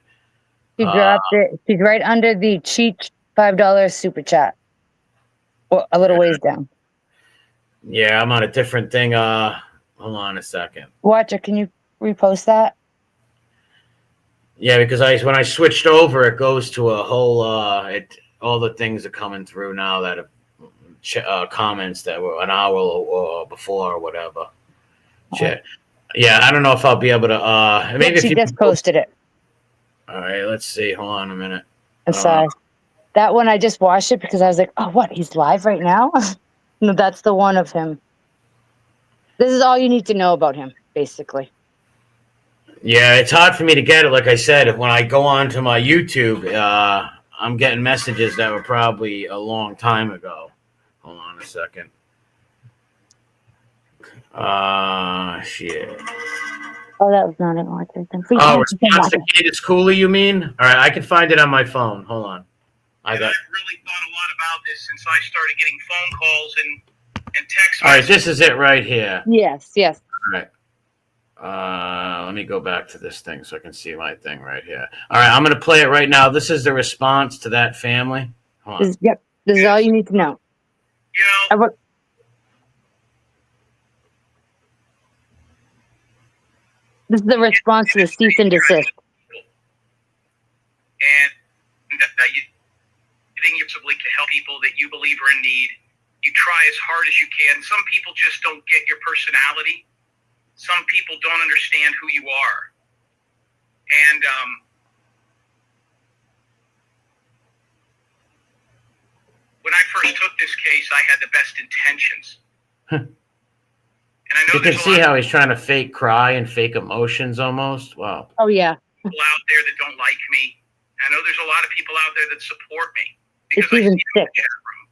He dropped it. She's right under the Cheech $5 super chat. Or a little ways down. Yeah, I'm on a different thing. Hold on a second. Watcher, can you repost that? Yeah, because when I switched over, it goes to a whole. All the things are coming through now that are comments that were an hour or before or whatever. Okay. Yeah, I don't know if I'll be able to. Maybe she just posted it. All right, let's see. Hold on a minute. I'm sorry. That one I just watched it because I was like, oh, what? He's live right now? No, that's the one of him. This is all you need to know about him, basically. Yeah, it's hard for me to get it. Like I said, when I go on to my YouTube, I'm getting messages that were probably a long time ago. Hold on a second. Shit. Oh, that was not an watcher. Response to Candace Cooley, you mean? All right, I can find it on my phone. Hold on. I've really thought a lot about this since I started getting phone calls and text messages. All right, this is it right here. Yes. All right. Let me go back to this thing so I can see my thing right here. All right, I'm going to play it right now. This is the response to that family. Hold on. This is all you need to know. You know, this is the response to the cease and desist. And you to help people that you believe are in need. You try as hard as you can. Some people just don't get your personality. Some people don't understand who you are. And when I first took this case, I had the best intentions. And I know You can there's see a lot how he's trying to fake cry and fake emotions almost. Wow. Oh yeah. of people out there that don't like me. I know there's a lot of people out there that support me It's because I see even them in sick. the chat room.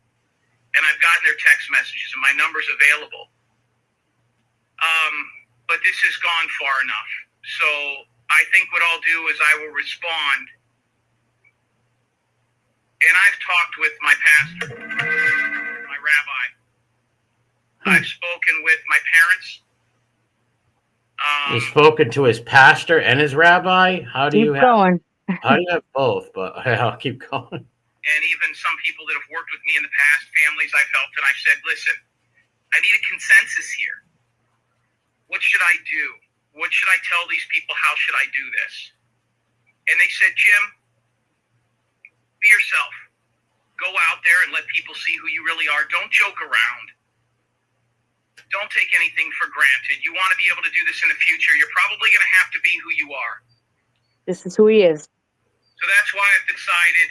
And I've gotten their text messages and my number's available. But this has gone far enough. So I think what I'll do is I will respond. And I've talked with my pastor, my rabbi. I've spoken with my parents. He's spoken to his pastor and his rabbi. How do you Keep going. have both? But I'll keep going. And even some people that have worked with me in the past, families I've helped, and I've said, listen, I need a consensus here. What should I do? What should I tell these people? How should I do this? And they said, Jim, be yourself. Go out there and let people see who you really are. Don't joke around. Don't take anything for granted. You want to be able to do this in the future. You're probably going to have to be who you are. This is who he is. So that's why I've decided,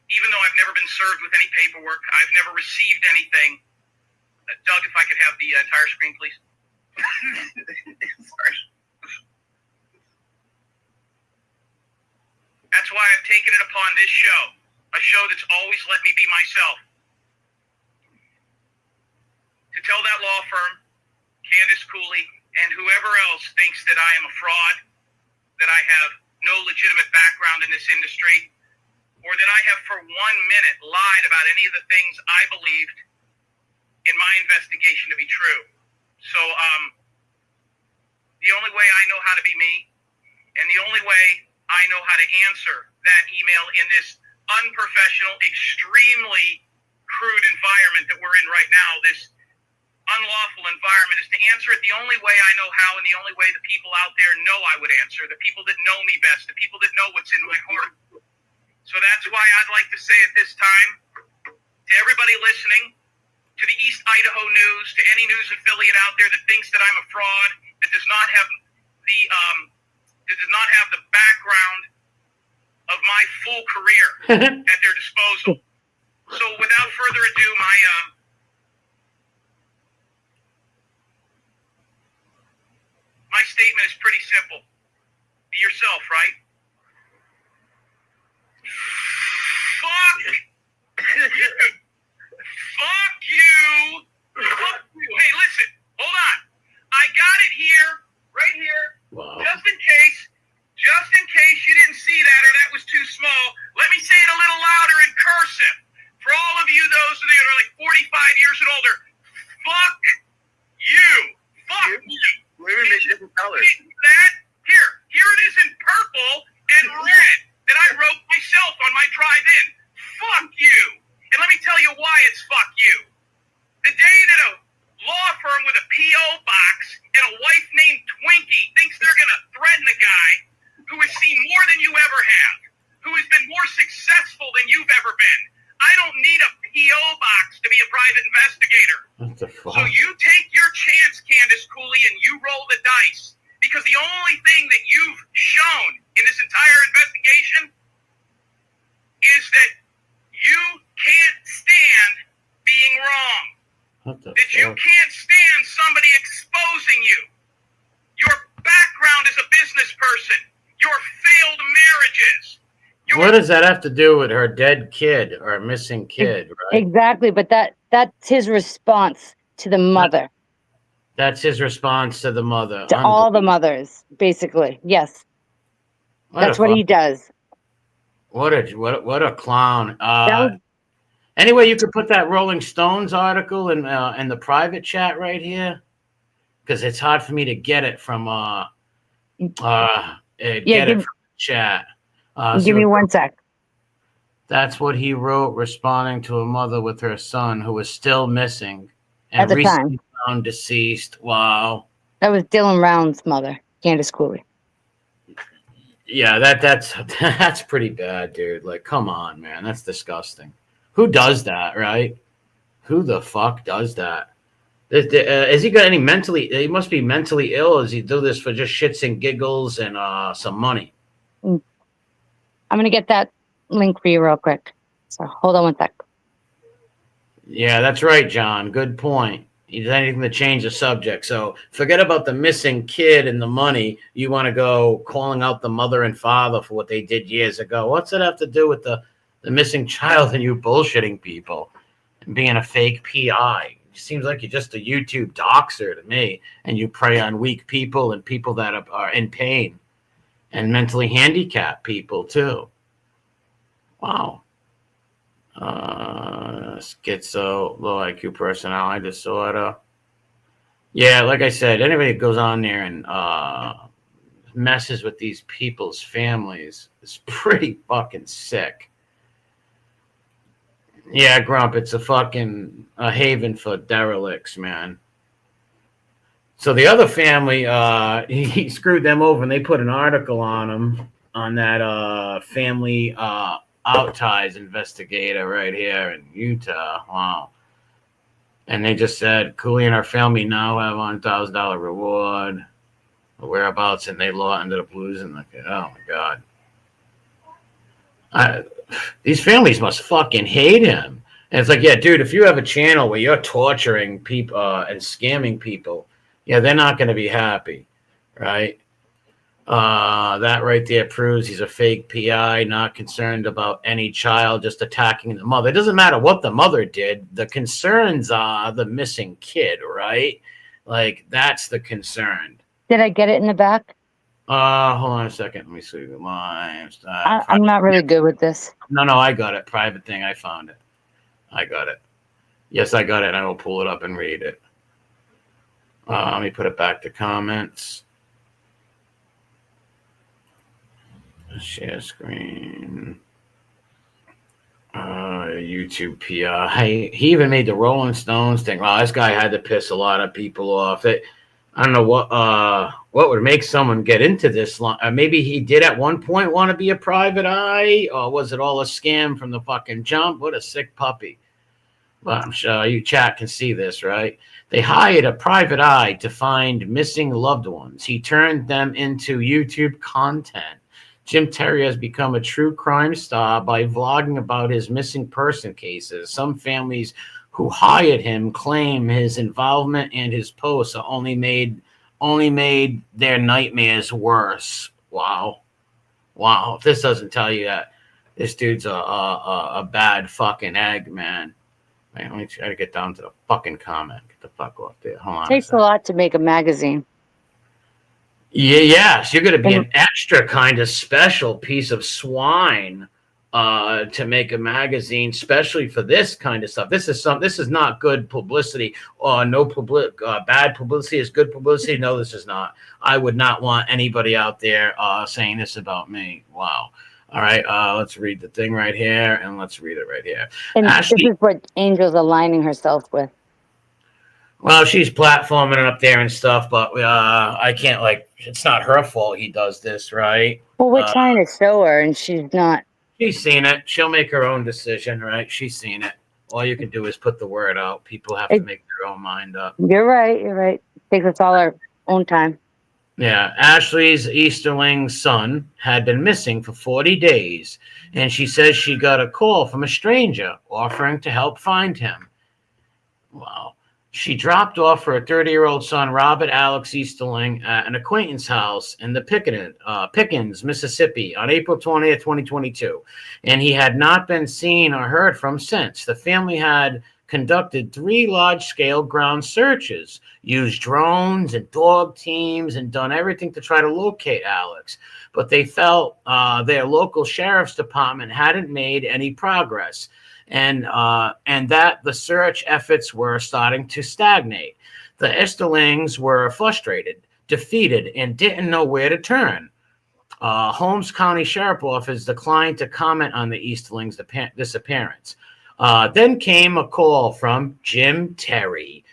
even though I've never been served with any paperwork, I've never received anything. Doug, if I could have the entire screen, please. Sorry. That's why I've taken it upon this show, a show that's always let me be myself, to tell that law firm, Candace Cooley, and whoever else thinks that I am a fraud, that I have no legitimate background in this industry, or that I have for 1 minute lied about any of the things I believed in my investigation to be true. So the only way I know how to be me, and the only way I know how to answer that email in this unprofessional, extremely crude environment that we're in right now, this unlawful environment, is to answer it the only way I know how, and the only way the people out there know I would answer, the people that know me best, the people that know what's in my heart. So that's why I'd like to say at this time to everybody listening, to the East Idaho News, to any news affiliate out there that thinks that I'm a fraud, that does not have the background of my full career at their disposal. So without further ado, my statement is pretty simple. Be yourself, right? Fuck you. Fuck you. Hey, listen. Hold on. I got it here, right here. Wow. Just in case you didn't see that or that was too small. Let me say it a little louder in cursive. For all of you, those that are like 45 years and older, fuck you. Fuck you. Maybe make different colors. That? Here it is in purple and red that I wrote myself on my drive-in. Fuck you. And let me tell you why it's fuck you. The day that a law firm with a P.O. box and a wife named Twinkie thinks they're going to threaten a guy who has seen more than you ever have, who has been more successful than you've ever been. I don't need a P.O. box to be a private investigator. What the fuck? So you take your chance, Candace Cooley, and you roll the dice. Because the only thing that you've shown in this entire investigation is that you can't stand being wrong. What the That you fuck? can't stand somebody exposing you. Your background as a business person. Your failed marriages. What does that have to do with her dead kid or missing kid, right? Exactly, but that's his response to the mother, That's his response to the mother. to all the mothers, basically. Yes, that's what he does. What a clown. That was- Anyway, you could put that Rolling Stones article in the private chat right here, because it's hard for me to get it from give- from the chat. Give me 1 sec. That's what he wrote, responding to a mother with her son who was still missing At and the recently found deceased. Wow. That was Dylan Round's mother, Candace Cooley. Yeah, that's pretty bad, dude. Like, come on, man. That's disgusting. Who does that, right? Who the fuck does that? Is he got any mentally? He must be mentally ill. Does he do this for just shits and giggles and some money? I'm gonna get that link for you real quick. So hold on one sec. Yeah, that's right, John. Good point. He's anything to change the subject. So forget about the missing kid and the money. You want to go calling out the mother and father for what they did years ago. What's it have to do with the missing child and you bullshitting people and being a fake PI? It seems like you're just a YouTube doxer to me, and you prey on weak people and people that are in pain and mentally handicapped people too. Wow. Schizo, low IQ personality disorder. Yeah, like I said, anybody that goes on there and messes with these people's families is pretty fucking sick. Yeah, Grump, it's a haven for derelicts, man. So the other family, he screwed them over, and they put an article on him on that family out ties investigator right here in Utah. Wow. And they just said, Cooley and our family now have $1,000 reward, whereabouts, and they ended up losing the kid. Oh my God. These families must fucking hate him. And it's like, yeah, dude, if you have a channel where you're torturing people and scamming people, yeah, they're not going to be happy, right? That right there proves he's a fake PI, not concerned about any child, just attacking the mother. It doesn't matter what the mother did. The concerns are the missing kid, right? Like, that's the concern. Did I get it in the back? Hold on a second. Let me see the lines. I'm not really good with this. No, I got it. Private thing. I found it. I got it. Yes, I got it. I will pull it up and read it. Let me put it back to comments. Share screen. YouTube PI. He even made the Rolling Stones thing. Wow, this guy had to piss a lot of people off. I don't know what would make someone get into this. Maybe he did at one point want to be a private eye, or was it all a scam from the fucking jump? What a sick puppy. But I'm sure you chat can see this, right? They hired a private eye to find missing loved ones. He turned them into YouTube content. Jim Terry has become a true crime star by vlogging about his missing person cases. Some families who hired him claim his involvement and his posts only made their nightmares worse. Wow. If this doesn't tell you that this dude's a bad fucking egg, man. Wait, let me try to get down to the fucking comment. Get the fuck off there. Hold on. It takes a lot to make a magazine. Yeah, so you're going to be an extra kind of special piece of swine to make a magazine, especially for this kind of stuff. This is not good publicity. Bad publicity is good publicity. No, this is not. I would not want anybody out there saying this about me. Wow. All right, let's read the thing right here, and let's read it right here. And Ashley, this is what Angel's aligning herself with. well, she's platforming it up there and stuff, but I can't, it's not her fault he does this, right? Well, we're trying to show her, and she's not. She's seen it. She'll make her own decision, right? She's seen it. All you can do is put the word out. People have to make their own mind up. You're right. It takes us all our own time. Yeah, Ashley's Easterling son had been missing for 40 days, and she says she got a call from a stranger offering to help find him. Wow. She dropped off her 30-year-old son, Robert Alex Easterling, at an acquaintance house in the Pickens, Mississippi, on April 20th, 2022, and he had not been seen or heard from since. The family had conducted 3 large-scale ground searches, used drones and dog teams, and done everything to try to locate Alex. But they felt their local sheriff's department hadn't made any progress, and that the search efforts were starting to stagnate. The Easterlings were frustrated, defeated, and didn't know where to turn. Holmes County Sheriff Office declined to comment on the Easterlings' disappearance. Then came a call from Jim Terry,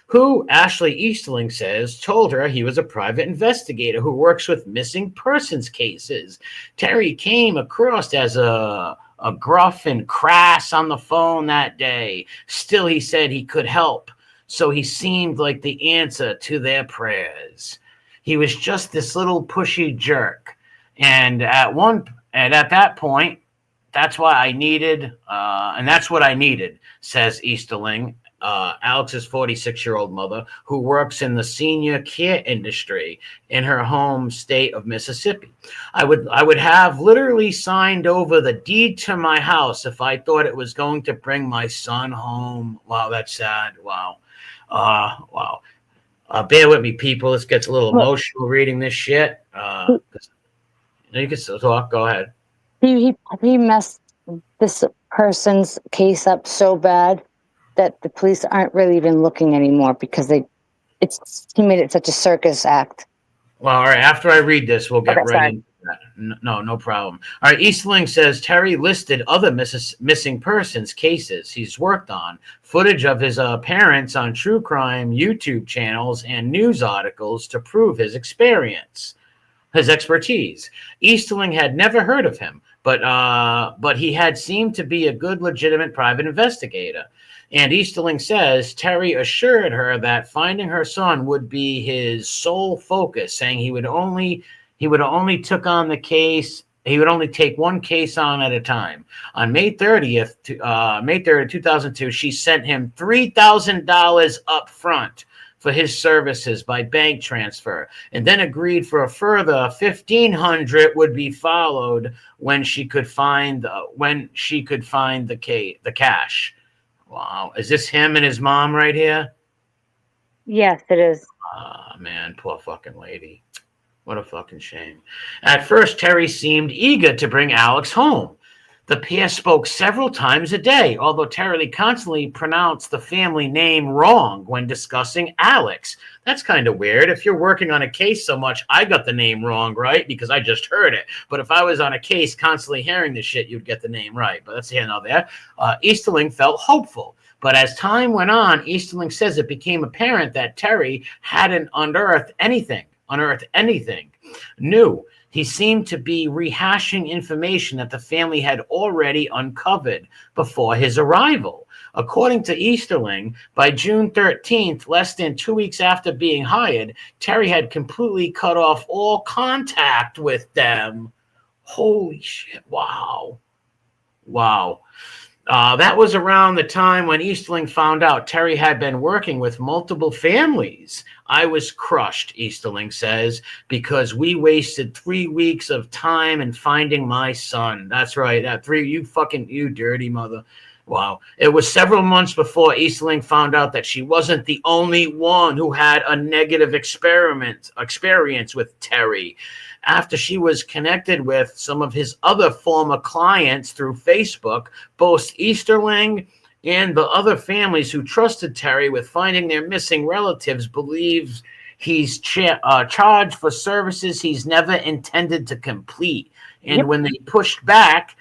who Ashley Easterling says told her he was a private investigator who works with missing persons cases. Terry came across as a gruff and crass on the phone that day. Still, he said he could help. so he seemed like the answer to their prayers. He was just this little pushy jerk. And at that point, that's why I needed, and that's what I needed, says Easterling, Alex's 46-year-old mother, who works in the senior care industry in her home state of Mississippi. I would have literally signed over the deed to my house if I thought it was going to bring my son home. Wow, that's sad. Wow. Wow. Bear with me, people. This gets a little emotional reading this shit. You can still talk. Go ahead. He messed this person's case up so bad that the police aren't really even looking anymore because he made it such a circus act. Well, all right. After I read this, we'll get right into that. No problem. All right. Eastling says Terry listed other missing persons cases he's worked on, footage of his parents on true crime YouTube channels, and news articles to prove his expertise. Easterling had never heard of him, but he had seemed to be a good, legitimate private investigator. And Easterling says Terry assured her that finding her son would be his sole focus, saying he would only took on the case. He would only take one case on at a time. On May 30th, 2002, she sent him $3,000 up front for his services by bank transfer, and then agreed for a further $1,500 would be followed when she could find the cash. Wow, is this him and his mom right here? Yes, it is. Ah, man, poor fucking lady. What a fucking shame. At first, Terry seemed eager to bring Alex home. The pair spoke several times a day, although Terry constantly pronounced the family name wrong when discussing Alex. That's kind of weird. If you're working on a case so much, I got the name wrong, right? Because I just heard it. But if I was on a case constantly hearing this shit, you'd get the name right. But that's here and there. Easterling felt hopeful. But as time went on, Easterling says it became apparent that Terry hadn't unearthed anything new. He seemed to be rehashing information that the family had already uncovered before his arrival. According to Easterling, by June 13th, less than 2 weeks after being hired, Terry had completely cut off all contact with them. Holy shit. Wow. That was around the time when Easterling found out Terry had been working with multiple families. I was crushed, Easterling says, because we wasted 3 weeks of time in finding my son. That's right. You dirty mother. Wow. It was several months before Easterling found out that she wasn't the only one who had a negative experience with Terry. After she was connected with some of his other former clients through Facebook, both Easterling and the other families who trusted Terry with finding their missing relatives believe he's charged for services he's never intended to complete. And when they pushed back,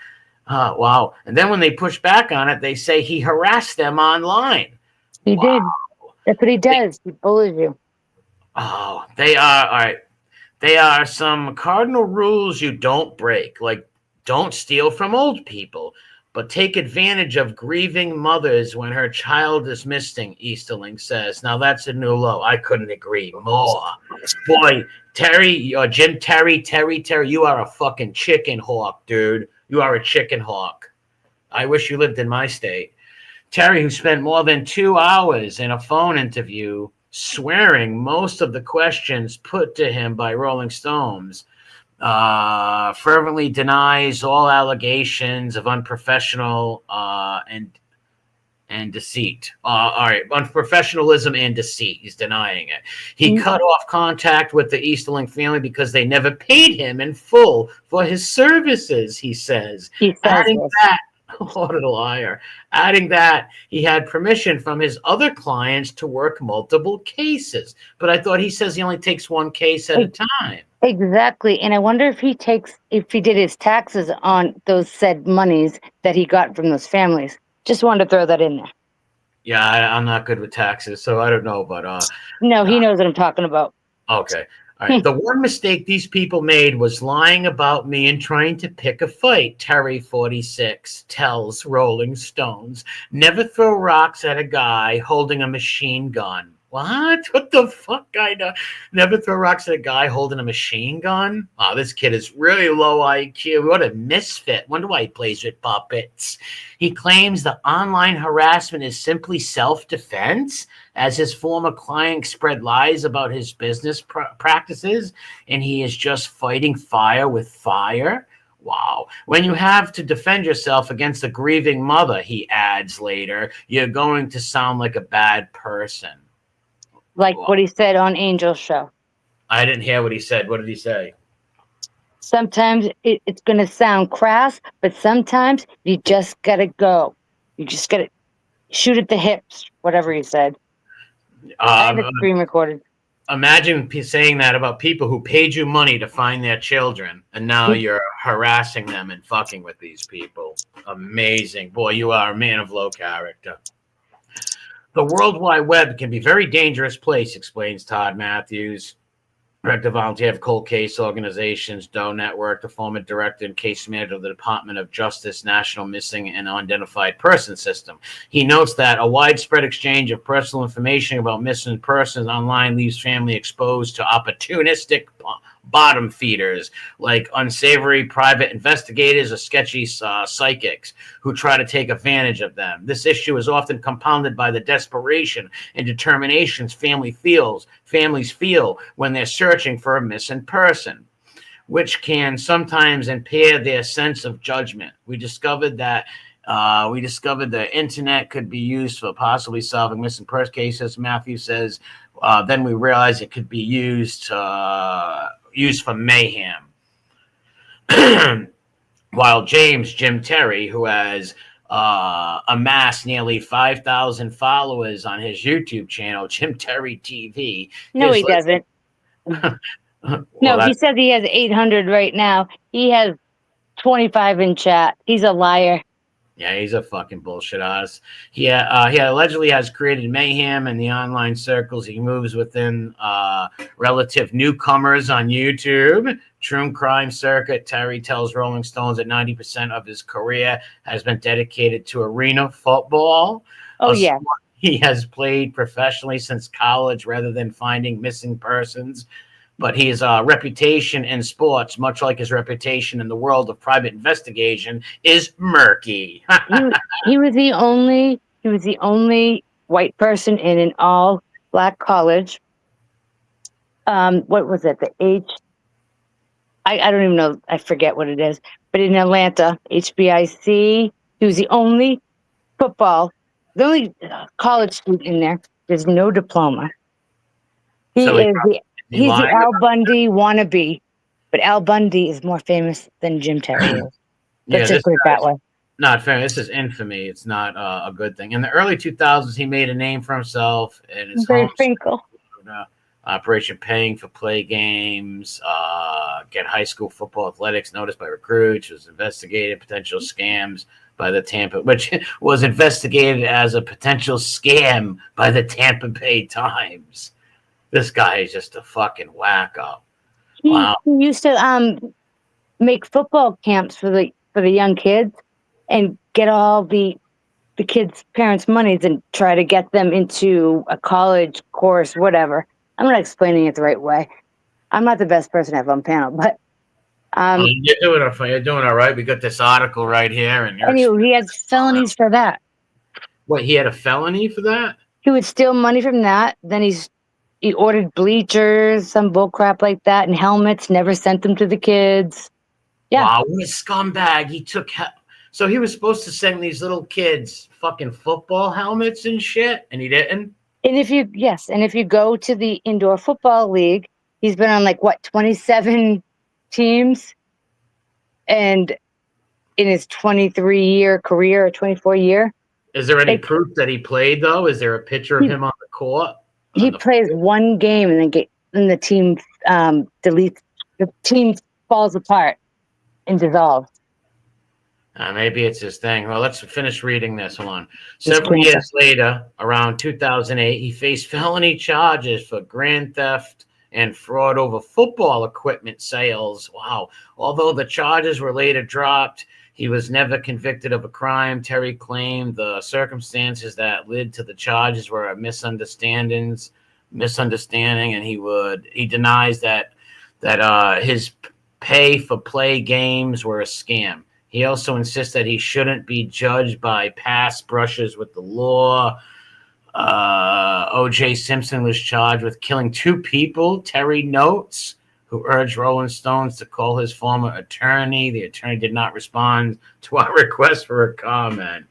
and then when they pushed back on it, they say he harassed them online. He did. That's what he does. He bullies you. Oh, they are. All right. They are some cardinal rules you don't break, like don't steal from old people, but take advantage of grieving mothers when her child is missing, Easterling says. Now, that's a new low. I couldn't agree more. Boy, Terry, you are a fucking chicken hawk, dude. You are a chicken hawk. I wish you lived in my state. Terry, who spent more than 2 hours in a phone interview swearing most of the questions put to him by Rolling Stones, fervently denies all allegations of unprofessional and deceit. All right, unprofessionalism and deceit. He's denying it. He cut off contact with the Easterling family because they never paid him in full for his services, he says. Adding that, what a liar. Adding that he had permission from his other clients to work multiple cases. But I thought he says he only takes one case at a time. Exactly. And I wonder if he did his taxes on those said monies that he got from those families. Just wanted to throw that in there. Yeah, I'm not good with taxes, so I don't know. But no, he knows what I'm talking about. Okay. All right. The one mistake these people made was lying about me and trying to pick a fight. Terry, 46, tells Rolling Stones. Never throw rocks at a guy holding a machine gun. What? What the fuck? I know. Never throw rocks at a guy holding a machine gun? Oh, this kid is really low IQ. What a misfit. Wonder why he plays with puppets. He claims the online harassment is simply self-defense, as his former client spread lies about his business practices, and he is just fighting fire with fire. Wow. When you have to defend yourself against a grieving mother, he adds later, you're going to sound like a bad person. Like what he said on Angel's show. I didn't hear what he said. What did he say? Sometimes it's going to sound crass, but sometimes you just got to go. You just got to shoot at the hips, whatever he said. I have a screen recorded. Imagine saying that about people who paid you money to find their children, and now you're harassing them and fucking with these people. Amazing. Boy, you are a man of low character. The World Wide Web can be a very dangerous place, explains Todd Matthews, director volunteer of Cold Case Organizations, Doe Network, the former director and case manager of the Department of Justice National Missing and Unidentified Person System. He notes that a widespread exchange of personal information about missing persons online leaves family exposed to opportunistic bottom feeders like unsavory private investigators or sketchy psychics who try to take advantage of them. This issue is often compounded by the desperation and determination families feel when they're searching for a missing person, which can sometimes impair their sense of judgment. We discovered the internet could be used for possibly solving missing person cases. Matthew says, then we realized it could be used for mayhem. While Jim Terry, who has amassed nearly 5,000 followers on his YouTube channel, Jim Terry TV. No, he doesn't. He says he has 800 right now. He has 25 in chat. He's a liar. Yeah, he's a fucking bullshit ass. He allegedly has created mayhem in the online circles he moves within relative newcomers on YouTube. True crime circuit. Terry tells Rolling Stones that 90% of his career has been dedicated to arena football. Oh, yeah. He has played professionally since college rather than finding missing persons. But his reputation in sports, much like his reputation in the world of private investigation, is murky. he was the only white person in an all black college. What was it? I don't even know. I forget what it is. But in Atlanta, HBIC, he was the only college student in there. There's no diploma. He's the Al Bundy wannabe, but Al Bundy is more famous than Jim Terry is. Let's just put it that way. Not fair. This is infamy. It's not a good thing. In the early 2000s, he made a name for himself in his home. Finkel. Operation Paying for Play Games, get high school football athletics noticed by recruits, was investigated potential scams by the which was investigated as a potential scam by the Tampa Bay Times. This guy is just a fucking wacko. Wow. He used to make football camps for the young kids and get all the kids' parents' monies and try to get them into a college course, whatever. I'm not explaining it the right way. I'm not the best person to have on panel, but you're doing all right. We got this article right here, and he has felonies for that. What, he had a felony for that? He would steal money from that. Then he ordered bleachers, some bull crap like that, and helmets. Never sent them to the kids. Yeah. Wow, what a scumbag! So he was supposed to send these little kids fucking football helmets and shit, and he didn't. And if you go to the indoor football league, he's been on 27 teams, and in his 23-year career or 24-year. Is there any proof that he played though? Is there a picture of him on the court? He plays one game and then the team deletes. The team falls apart and dissolves. Maybe it's his thing. Well, let's finish reading this. Hold on. Several years later, around 2008, he faced felony charges for grand theft and fraud over football equipment sales. Wow. Although the charges were later dropped, he was never convicted of a crime. Terry claimed the circumstances that led to the charges were a misunderstanding, and he denies that his pay for play games were a scam. He also insists that he shouldn't be judged by past brushes with the law. O.J. Simpson was charged with killing 2 people, Terry notes, who urged Rolling Stones to call his former attorney. The attorney did not respond to our request for a comment.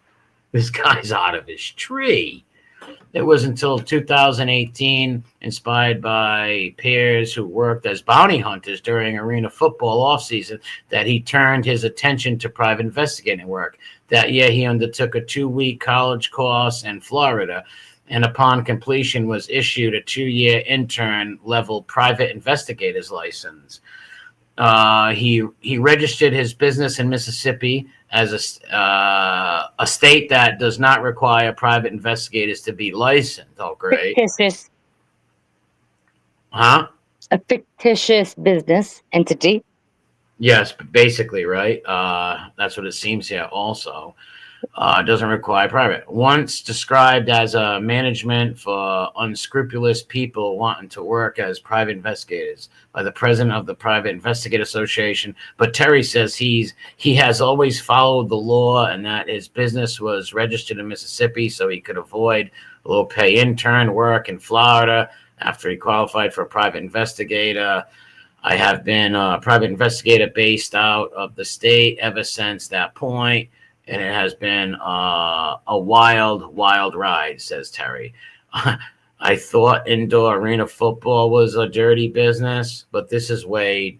This guy's out of his tree. It was until 2018, inspired by peers who worked as bounty hunters during arena football offseason, that he turned his attention to private investigating work. That year, he undertook a 2-week college course in Florida, and upon completion was issued a 2-year intern-level private investigator's license. He registered his business in Mississippi as a state that does not require private investigators to be licensed. Oh, great. Fictitious. Huh? A fictitious business entity. Yes, basically, right? That's what it seems here also. Doesn't require private. Once described as a management for unscrupulous people wanting to work as private investigators by the president of the Private Investigator Association. But Terry says he has always followed the law and that his business was registered in Mississippi so he could avoid low pay intern work in Florida after he qualified for a private investigator. I have been a private investigator based out of the state ever since that point. And it has been a wild, wild ride, says Terry. I thought indoor arena football was a dirty business, but this is way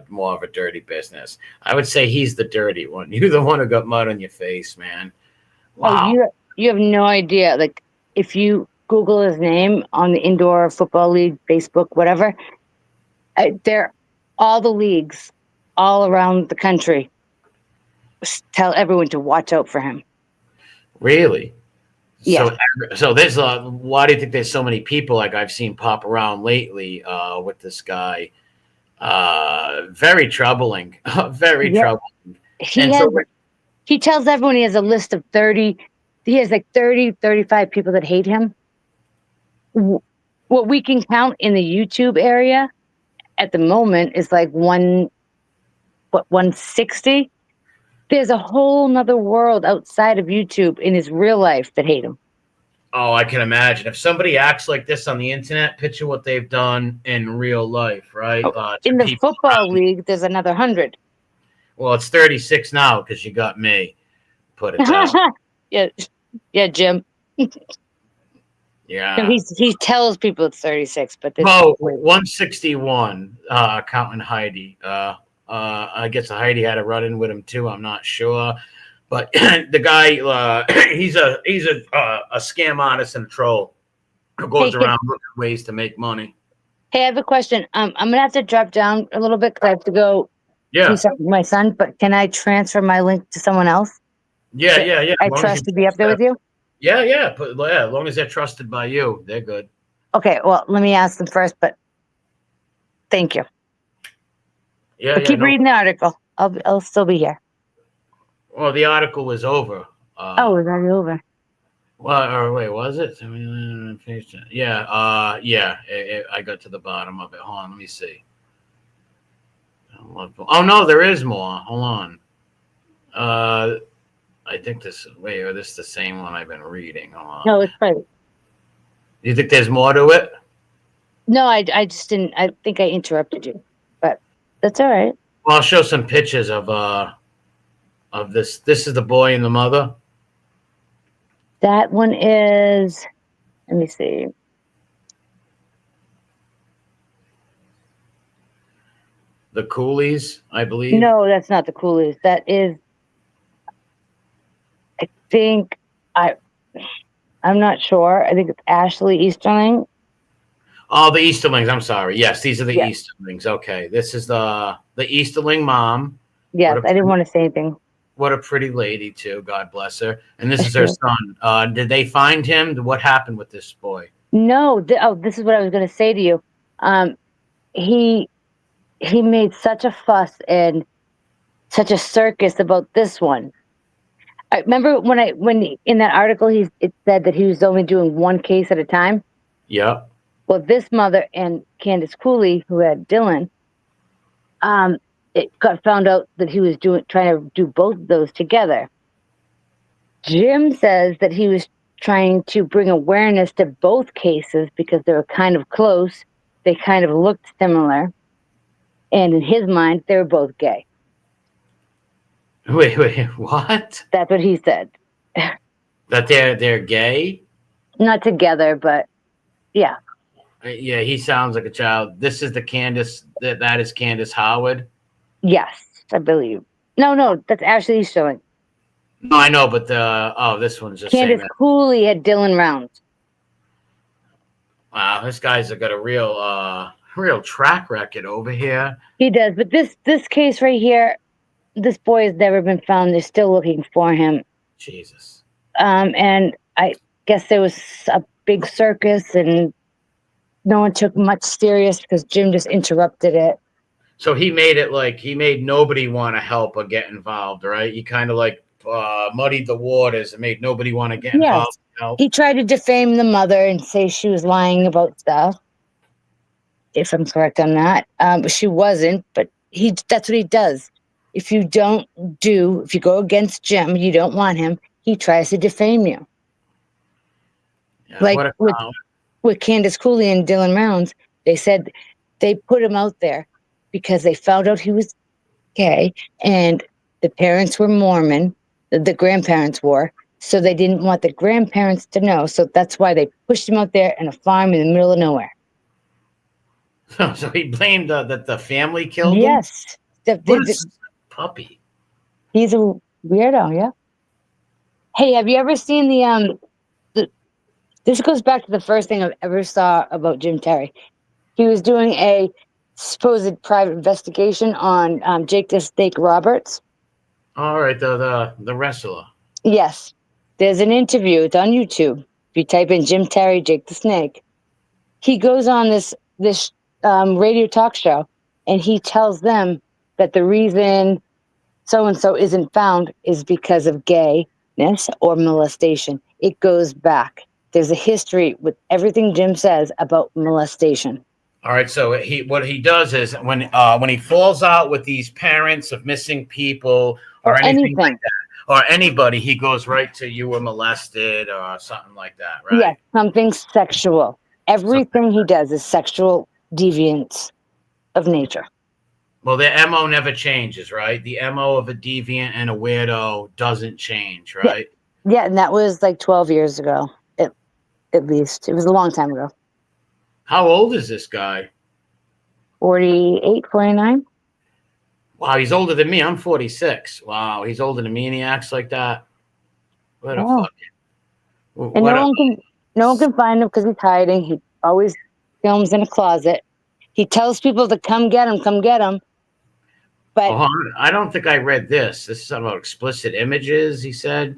more of a dirty business. I would say he's the dirty one. You're the one who got mud on your face, man. Wow. Oh, you have no idea. Like, if you Google his name on the Indoor Football League, Facebook, whatever, they're all the leagues all around the country tell everyone to watch out for him. Really? Yeah. So there's why do you think there's so many people like I've seen pop around lately with this guy? Very troubling. Very troubling. He tells everyone he has a list of 30. He has like 30, 35 people that hate him. What we can count in the YouTube area at the moment is like 160. There's a whole nother world outside of YouTube in his real life that hate him. Oh, I can imagine. If somebody acts like this on the internet, picture what they've done in real life, right? In the football league, there's another 100. Well, it's 36 now because you got me. Put it down. Yeah, Jim. Yeah. So he tells people it's 36, but 161. Accountant Heidi. I guess Heidi had a run-in with him too. I'm not sure, but the guy, he's a scam artist and a troll who goes around looking for ways to make money. Hey, I have a question. I'm gonna have to drop down a little bit because I have to go do something with my son. But can I transfer my link to someone else? Yeah. I trust to be up there with you. Yeah. But as long as they're trusted by you, they're good. Okay. Well, let me ask them first. But thank you. Yeah, keep reading the article. I'll still be here. Well, the article was over. It was already over. Well, or wait, was it? Yeah. I got to the bottom of it. Hold on, let me see. Oh no, there is more. Hold on. I think this is the same one I've been reading. Hold on. No, it's private. Do you think there's more to it? No, I just didn't. I think I interrupted you. That's all right. Well, I'll show some pictures of this. This is the boy and the mother. That one is. Let me see. The Coolies, I believe. No, that's not the Coolies. That is. I think I'm not sure. I think it's Ashley Easterling. Oh, the Easterlings. I'm sorry. Yes, these are the Easterlings. Okay, this is the Easterling mom. Yes, I didn't want to say anything. What a pretty lady, too. God bless her. And this is her son. Did they find him? What happened with this boy? No. This is what I was going to say to you. he made such a fuss and such a circus about this one. I remember when in that article it said that he was only doing one case at a time. Yep. Well, this mother and Candace Cooley, who had Dylan, it got found out that he was trying to do both of those together. Jim says that he was trying to bring awareness to both cases because they were kind of close. They kind of looked similar. And in his mind, they were both gay. Wait, what? That's what he said. That they're gay? Not together, but yeah. Yeah, he sounds like a child. This is the Candace, that is Candace Howard? Yes, I believe. No, that's Ashley showing. No, I know, but this one's just Candace Cooley had Dylan Rounds. Wow, this guy's got a real track record over here. He does, but this case right here, this boy has never been found. They're still looking for him. Jesus. And I guess there was a big circus, and no one took much serious because Jim just interrupted it. So he made nobody want to help or get involved, right? He kind of muddied the waters and made nobody want to get involved. Yes. He tried to defame the mother and say she was lying about stuff, if I'm correct on that. But she wasn't, but that's what he does. If you go against Jim, you don't want him, he tries to defame you. Yeah, like with Candace Cooley and Dylan Rounds, they said they put him out there because they found out he was gay and the parents were Mormon, the grandparents were, so they didn't want the grandparents to know. So that's why they pushed him out there in a farm in the middle of nowhere. So he blamed that the family killed him? Yes. What is puppy? He's a weirdo, yeah. Hey, have you ever seen this goes back to the first thing I ever saw about Jim Terry. He was doing a supposed private investigation on Jake the Snake Roberts. All right, the wrestler. Yes. There's an interview. It's on YouTube. If you type in Jim Terry, Jake the Snake, he goes on this radio talk show, and he tells them that the reason so-and-so isn't found is because of gayness or molestation. It goes back. There's a history with everything Jim says about molestation. All right, so what he does is when he falls out with these parents of missing people or anything like that, or anybody, he goes right to you were molested or something like that, right? Yes, something sexual. Everything he does is sexual deviance of nature. Well, the MO never changes, right? The MO of a deviant and a weirdo doesn't change, right? Yeah, and that was like 12 years ago, at least. It was a long time ago. How old is this guy? 48, 49. Wow, he's older than me. I'm 46. Wow, he's older than me and he acts like that. What a fucking... And no one can find him because he's hiding. He always films in a closet. He tells people to come get him. But I don't think I read this. This is about explicit images, he said.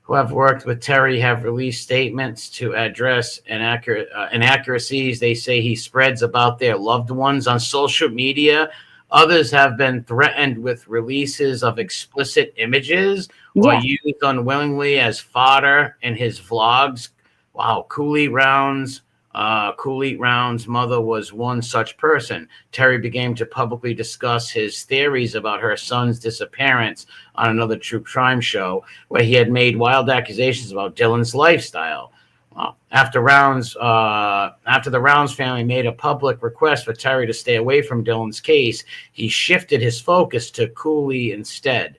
Who have worked with Terry have released statements to address inaccuracies they say he spreads about their loved ones on social media. Others have been threatened with releases of explicit images or used unwillingly as fodder in his vlogs. Wow, Cooley Rounds' mother was one such person. Terry began to publicly discuss his theories about her son's disappearance on another true crime show where he had made wild accusations about Dylan's lifestyle. After the Rounds family made a public request for Terry to stay away from Dylan's case, he shifted his focus to Cooley instead.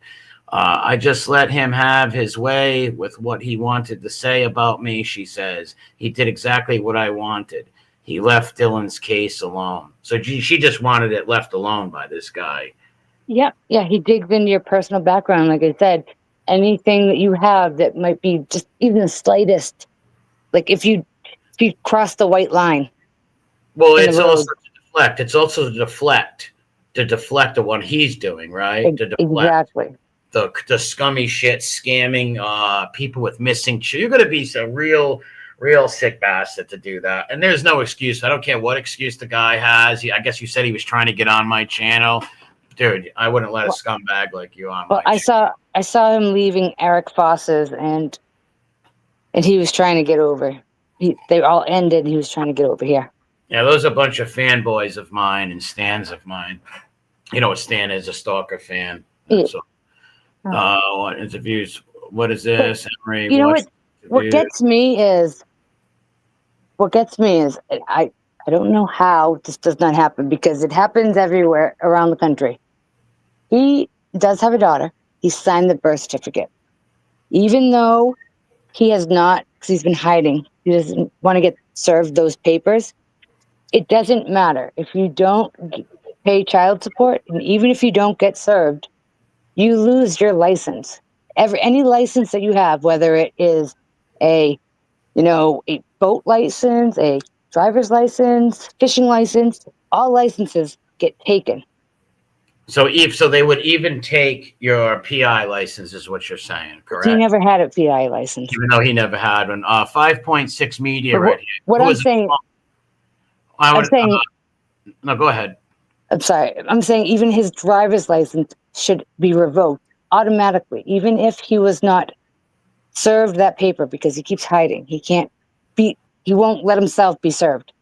I just let him have his way with what he wanted to say about me, she says. He did exactly what I wanted. He left Dylan's case alone. So she just wanted it left alone by this guy. Yeah. He digs into your personal background. Like I said, anything that you have that might be just even the slightest, like if you cross the white line. Well, it's also to deflect. It's also to deflect of what he's doing, right? To deflect. Exactly. The scummy shit, scamming people with missing children. You're going to be a real Real sick bastard to do that. And there's no excuse. I don't care what excuse the guy has. I guess you said he was trying to get on my channel. Dude, I wouldn't let a scumbag like you on my channel. I saw him leaving Eric Foss's and he was trying to get over. They all ended. He was trying to get over here. Yeah, those are a bunch of fanboys of mine and stans of mine. You know what Stan is, a stalker fan. So, what interviews? What is this, Henry? You know what gets me is I don't know how this does not happen because it happens everywhere around the country. He does have a daughter. He signed the birth certificate. Even though he has not, because he's been hiding, he doesn't want to get served those papers. It doesn't matter. If you don't pay child support, and even if you don't get served, you lose your license. Any license that you have, whether it is a boat license, a driver's license, fishing license, all licenses get taken. So they would even take your PI license, is what you're saying, correct? He never had a PI license, even though he never had one. 5.6 Media, right here. What I'm saying, no, go ahead. I'm sorry. I'm saying even his driver's license should be revoked automatically, even if he was not served that paper, because he keeps hiding. He won't let himself be served.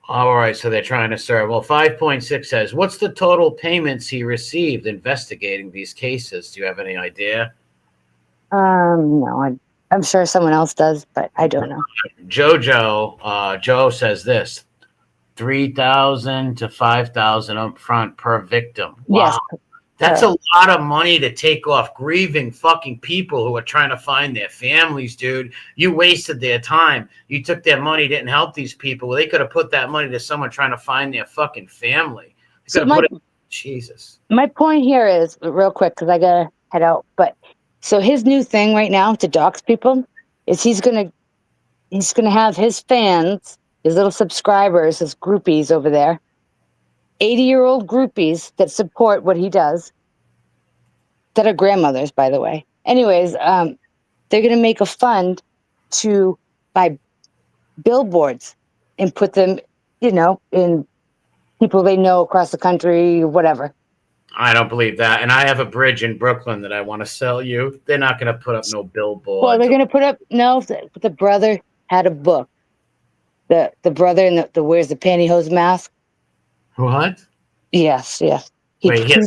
All right, so they're trying to serve. Well, 5.6 says, what's the total payments he received investigating these cases? Do you have any idea? No, I'm sure someone else does, but I don't know. Joe says this, 3,000 to 5,000 up front per victim. Wow. Yes. That's a lot of money to take off grieving fucking people who are trying to find their families, dude. You wasted their time. You took their money, didn't help these people. Well, they could have put that money to someone trying to find their fucking family. Jesus. My point here is, real quick, because I got to head out, but so his new thing right now to dox people is he's gonna have his fans, his little subscribers, his groupies over there, 80-year-old groupies that support what he does, that are grandmothers, by the way. Anyways, they're going to make a fund to buy billboards and put them, in people they know across the country, whatever. I don't believe that. And I have a bridge in Brooklyn that I want to sell you. They're not going to put up no billboards. Well, they're going to put up, the brother had a book. The brother in the wears the pantyhose mask. What? Yes. He has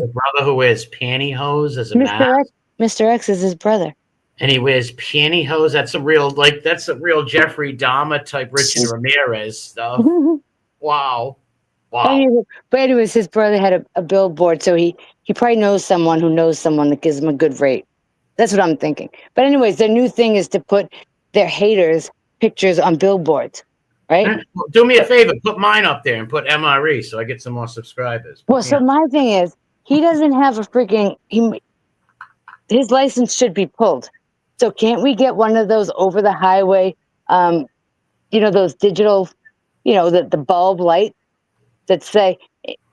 a brother who wears pantyhose as a mask? Mr. X is his brother. And he wears pantyhose? That's a real Jeffrey Dahmer type Richard Ramirez stuff. Wow. But anyways, his brother had a billboard, so he probably knows someone who knows someone that gives him a good rate. That's what I'm thinking. But anyways, their new thing is to put their haters' pictures on billboards. Right? Well, do me a favor, put mine up there and put MRE so I get some more subscribers. So my thing is, he doesn't have a freaking, his license should be pulled. So can't we get one of those over the highway, those digital, the bulb light that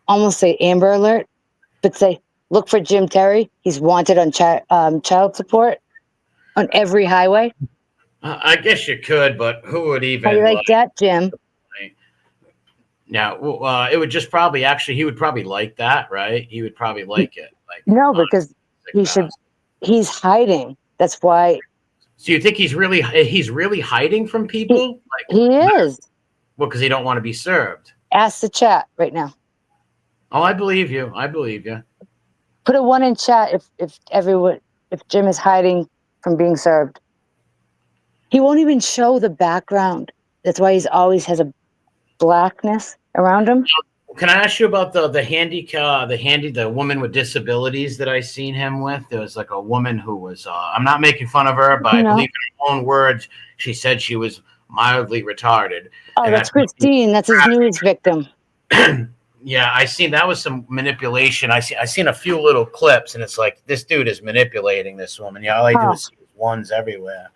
almost say Amber Alert, but say, look for Jim Terry. He's wanted on child support on every highway. I guess you could, but who would even? How you like that, Jim? Yeah, it would just he would probably like that, right? He would probably like it. Because he's hiding. That's why. So you think he's really hiding from people? He is. Well, because he don't want to be served. Ask the chat right now. Oh, I believe you. Put a 1 in chat if Jim is hiding from being served. He won't even show the background. That's why he's always has a blackness around him. Can I ask you about the woman with disabilities that I seen him with? There was a woman who was, I'm not making fun of her, but I believe in her own words, she said she was mildly retarded. Oh, that's Christine. That's his newest victim. Yeah, I seen that was some manipulation. I seen a few little clips, and it's like this dude is manipulating this woman. Yeah, all I do is see ones everywhere.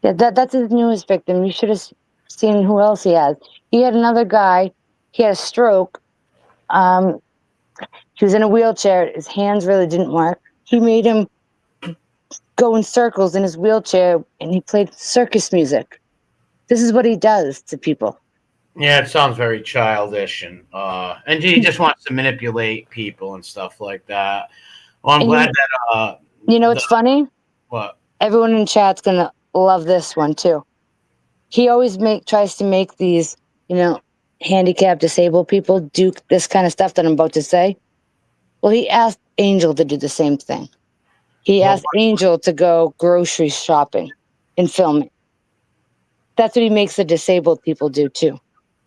Yeah, that's his newest victim. You should have seen who else he has. He had another guy. He had a stroke. He was in a wheelchair. His hands really didn't work. He made him go in circles in his wheelchair, and he played circus music. This is what he does to people. Yeah, it sounds very childish, and he just wants to manipulate people and stuff like that. Well, I'm And glad that you know what's funny? what? Everyone in chat's gonna love this one too. He always tries to make these, handicapped, disabled people do this kind of stuff that I'm about to say. Well, he asked Angel to do the same thing. He Well, asked Angel to go grocery shopping and film it. That's what he makes the disabled people do too.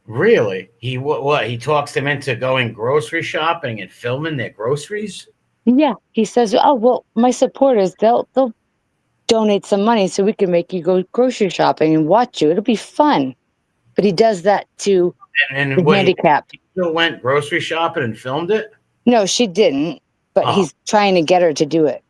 really? He what? He talks them into going grocery shopping and filming their groceries? Yeah, he says, "Oh well, my supporters they'll donate some money so we can make you go grocery shopping and watch you. It'll be fun." But he does that to And the what handicapped. he still went grocery shopping and filmed it? No, she didn't. But Oh. he's trying to get her to do it.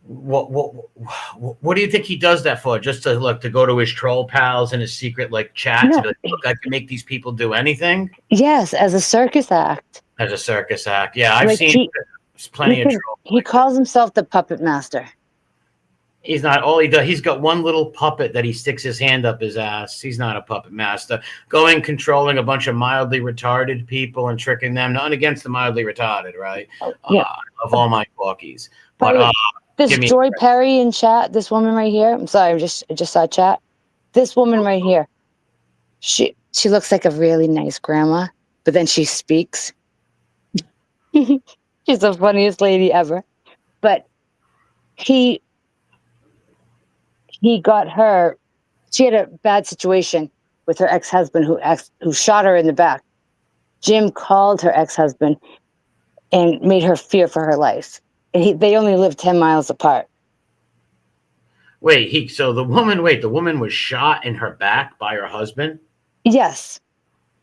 What do you think he does that for? Just to go to his troll pals and his secret chats No. and be like, look, I can make these people do anything Yes, as a circus act. as a circus act. Yeah, I've Like, seen there's plenty of trolls. He calls himself the puppet master. He's not all he does. He's got one little puppet that he sticks his hand up his ass. He's not a puppet master. Going controlling a bunch of mildly retarded people and tricking them. Nothing against the mildly retarded, right? Yeah. Of all my talkies. By the But way, this Joy Perry in chat, this woman right here. I'm sorry, I just saw chat. This woman right here. She looks like a really nice grandma, but then she speaks. She's the funniest lady ever. But he got her. She had a bad situation with her ex-husband who shot her in the back. Jim called her ex-husband and made her fear for her life. And they only lived 10 miles apart. The woman was shot in her back by her husband? Yes.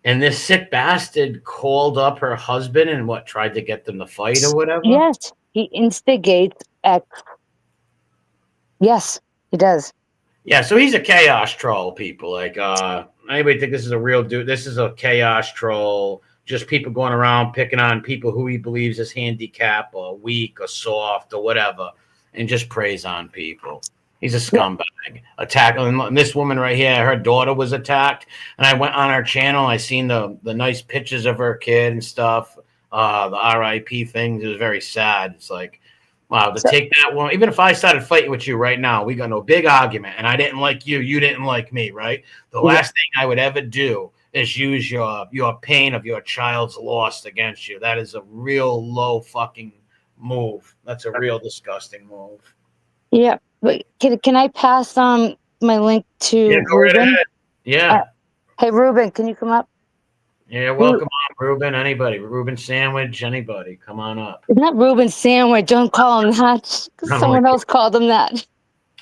And this sick bastard called up her husband and tried to get them to fight or whatever? Yes. He instigates ex. Yes, he does. Yeah, so he's a chaos troll, people. Anybody think this is a real dude? This is a chaos troll. Just people going around picking on people who he believes is handicapped or weak or soft or whatever, and just preys on people. He's a scumbag. And this woman right here, her daughter was attacked, and I went on her channel. I seen the nice pictures of her kid and stuff. The RIP things. It was very sad. It's like, wow, take that one. Even if I started fighting with you right now, we got no big argument, and I didn't like you, you didn't like me, right? The last thing I would ever do is use your pain of your child's loss against you. That is a real low fucking move. That's a real disgusting move. Yeah. But can I pass my link to go right ahead. Yeah. Hey, Ruben, can you come up? Yeah, welcome on, Ruben. Anybody. Ruben Sandwich, anybody. Come on up. It's not Ruben Sandwich. Don't call him that. Someone else called him that.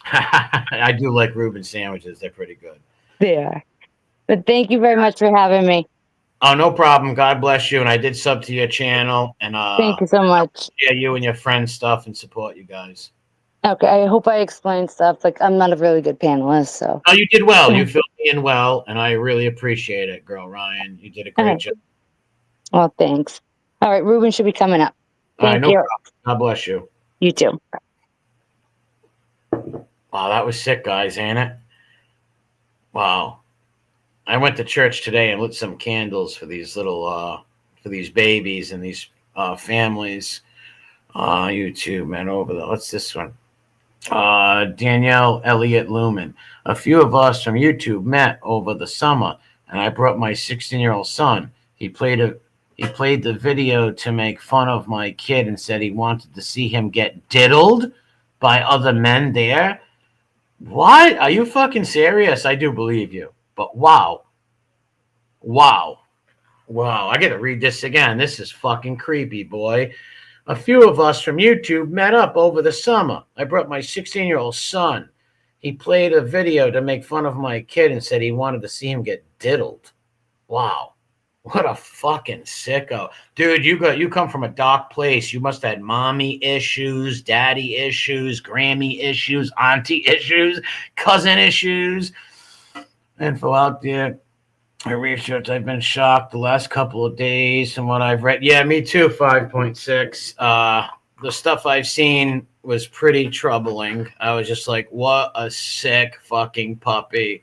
I do like Ruben sandwiches. They're pretty good. They are. But thank you very much for having me. Oh, no problem. God bless you. And I did sub to your channel. And thank you so much. Yeah, you and your friends' stuff and support you guys. Okay, I hope I explained stuff. I'm not a really good panelist, so. Oh, you did well. You filled me in well, and I really appreciate it, GirlRyan. You did a great job. Well, thanks. All right, Ruben should be coming up. Thank you. God bless you. You too. Wow, that was sick, guys, ain't it? Wow. I went to church today and lit some candles for these little, for these babies and these families. YouTube, man, over there. What's this one? Danielle Elliott Lumen. A few of us from YouTube met over the summer, and I brought my 16-year-old son. He played the video to make fun of my kid and said he wanted to see him get diddled by other men there. What? Are you fucking serious? I do believe you. But wow. I got to read this again. This is fucking creepy, boy. A few of us from YouTube met up over the summer. I brought my 16-year-old son. He played a video to make fun of my kid and said he wanted to see him get diddled. Wow. What a fucking sicko. Dude, you come from a dark place. You must have had mommy issues, daddy issues, Grammy issues, auntie issues, cousin issues. Info out there. My research, I've been shocked the last couple of days from what I've read. Yeah, me too, 5.6. The stuff I've seen was pretty troubling. I was just like, what a sick fucking puppy.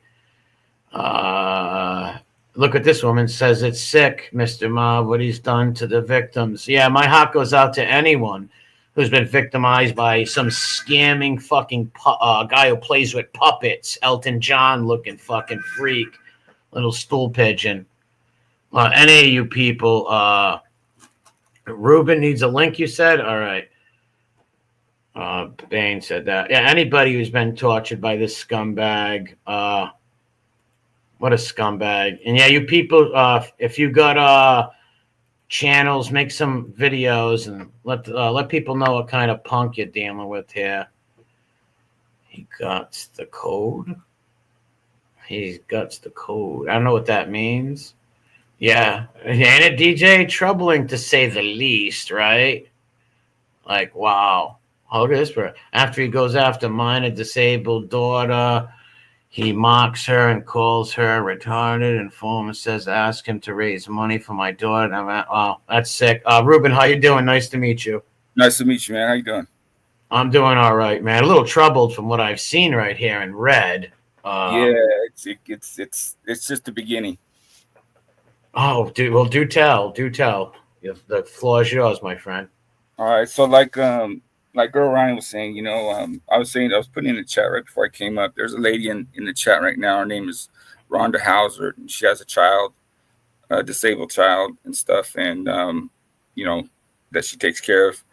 Look what this woman says. It's sick, Mr. Mob, what he's done to the victims. Yeah, my heart goes out to anyone who's been victimized by some scamming fucking guy who plays with puppets, Elton John looking fucking freak, little stool pigeon. Any of you people, Ruben needs a link, you said? All right. Bain said that. Yeah, anybody who's been tortured by this scumbag, what a scumbag. And yeah, you people, if you got channels, make some videos and let people know what kind of punk you're dealing with here. He got the code. He got the code. I don't know what that means. Yeah. Ain't it, DJ? Troubling to say the least, right? Like, wow. Look at this. After he goes after mine, a disabled daughter, he mocks her and calls her retarded. Informant says, ask him to raise money for my daughter. Oh, that's sick. Ruben, how you doing? Nice to meet you. Nice to meet you, man. How you doing? I'm doing all right, man. A little troubled from what I've seen right here and read. Yeah, it's just the beginning. Oh, dude. Well, do tell. The floor is yours, my friend. All right. So like GirlRyan was saying, I was putting in the chat right before I came up. There's a lady in the chat right now. Her name is Rhonda Hauser, and she has a child, a disabled child and stuff, and that she takes care of.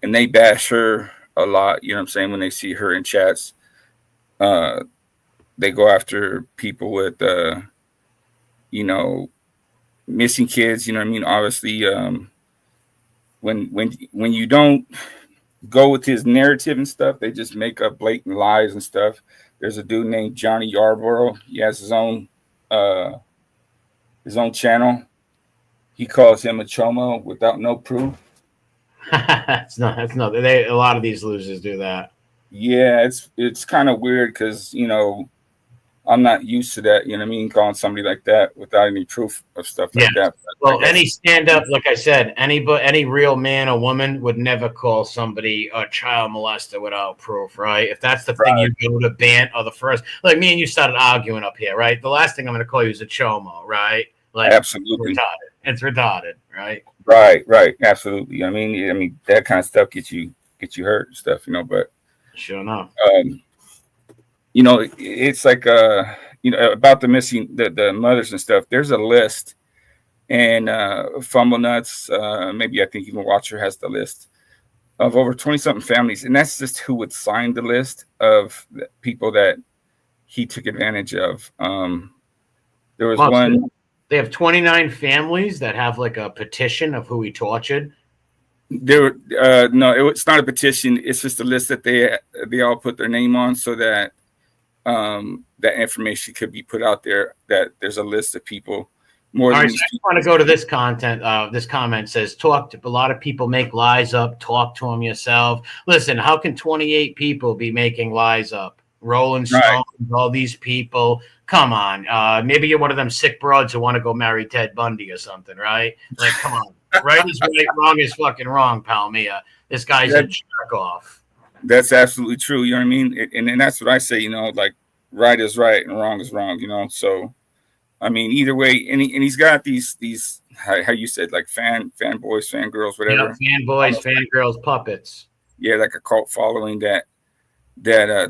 And they bash her a lot, you know what I'm saying, when they see her in chats. They go after people with missing kids, you know what I mean? Obviously, when you don't go with his narrative and stuff, they just make up blatant lies and stuff. There's a dude named Johnny Yarborough. He has his own channel. He calls him a chomo without no proof. That's not. A lot of these losers do that. Yeah, it's kind of weird because I'm not used to that, you know what I mean? Calling somebody like that without any proof of stuff like that. Well, any stand-up, like I said, any real man or woman would never call somebody a child molester without proof, right? If that's the thing you go to ban, or the first, like me and you started arguing up here, right? The last thing I'm going to call you is a chomo, right? Like, absolutely. It's retarded, right? Right. Absolutely. I mean, that kind of stuff gets you hurt and stuff, but. Sure enough. It's like about the missing the mothers and stuff. There's a list, and Fumble Nuts, maybe I think even Watcher has the list of over 20-something families, and that's just who would sign the list of the people that he took advantage of. There was one. So they have 29 families that have like a petition of who he tortured. No, it's not a petition. It's just a list that they all put their name on, so that that information could be put out there, that there's a list of people. All right, so I just want to go to this content. This comment says, a lot of people make lies up. Talk to them yourself. Listen, how can 28 people be making lies up? Rolling Stones, all these people. Come on. Maybe you're one of them sick broads who want to go marry Ted Bundy or something, right? Like, come on. Right is right, wrong is fucking wrong, Palmia. This guy's a jerk off. That's absolutely true. You know what I mean? And that's what I say, like right is right and wrong is wrong, So, I mean, either way, and he's got these how you said, like fanboys, fangirls, whatever. Yeah, fanboys, fangirls, puppets. Yeah, like a cult following that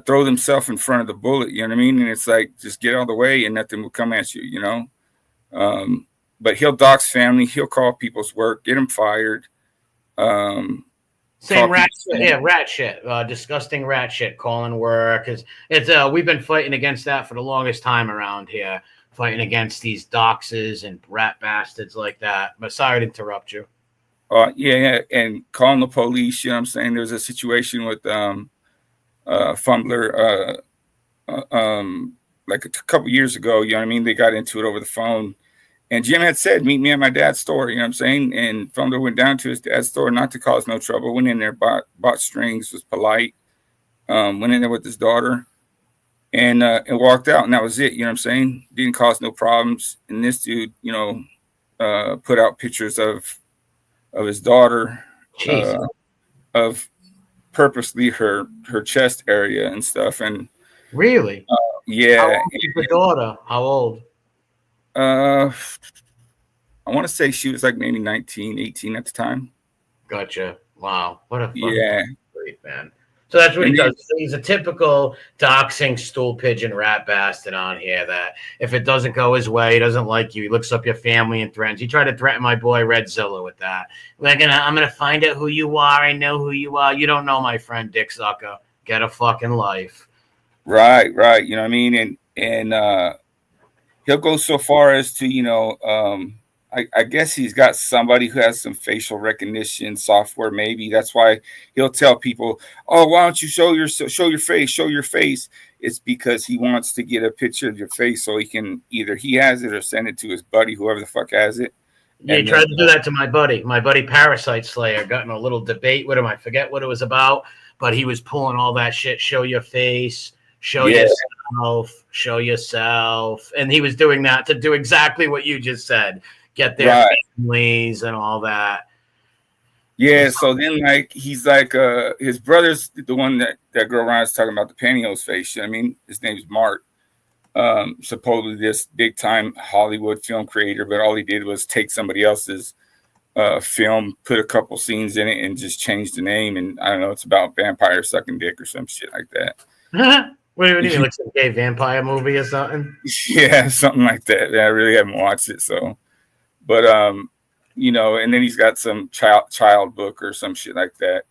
throw themselves in front of the bullet, you know what I mean? And it's like, just get out of the way and nothing will come at you, But he'll dox family, he'll call people's work, get them fired. Same rat shit. Yeah, rat shit. Disgusting rat shit. Calling work. It's we've been fighting against that for the longest time around here. Fighting against these doxes and rat bastards like that. But sorry to interrupt you. Yeah, and calling the police. You know what I'm saying? There's a situation with Fumbler. Like a couple years ago. You know what I mean? They got into it over the phone. And Jim had said, meet me at my dad's store, you know what I'm saying? And Fumbler went down to his dad's store, not to cause no trouble. Went in there, bought strings, was polite. Went in there with his daughter and walked out. And that was it, you know what I'm saying? Didn't cause no problems. And this dude, put out pictures of his daughter, of purposely her chest area and stuff. And really? How Yeah. old is the daughter? How old? I want to say she was like maybe 19, 18 at the time. Gotcha. Wow. What a fucking Yeah. great man. So that's what he And then, does. So he's a typical doxing stool pigeon rat bastard on here that if it doesn't go his way, he doesn't like you. He looks up your family and threatens. He tried to threaten my boy Redzilla with that. I'm gonna find out who you are. I know who you are. You don't know my friend Dick Sucker. Get a fucking life. right. You know what I mean? And he'll go so far as to, I guess he's got somebody who has some facial recognition software. Maybe that's why he'll tell people, "Oh, why don't you show your face? Show your face." It's because he wants to get a picture of your face so he can either he has it or send it to his buddy, whoever the fuck has it. Yeah, he And tried then, to do that to my buddy. My buddy Parasite Slayer got in a little debate with him. I forget what it was about, but he was pulling all that shit. Show your face. Show Yeah. yourself. Show yourself. And he was doing that to do exactly what you just said. Get their Right. families and all that. Yeah, so then like he's like his brother's the one that GirlRyan's talking about, the pantyhose face. I mean, his name's Mark. Supposedly this big time Hollywood film creator, but all he did was take somebody else's film, put a couple scenes in it, and just change the name. And I don't know, it's about vampire sucking dick or some shit like that. What do you mean? Looks like a gay vampire movie or something? Yeah, something like that. I really haven't watched it, so. But and then he's got some child book or some shit like that.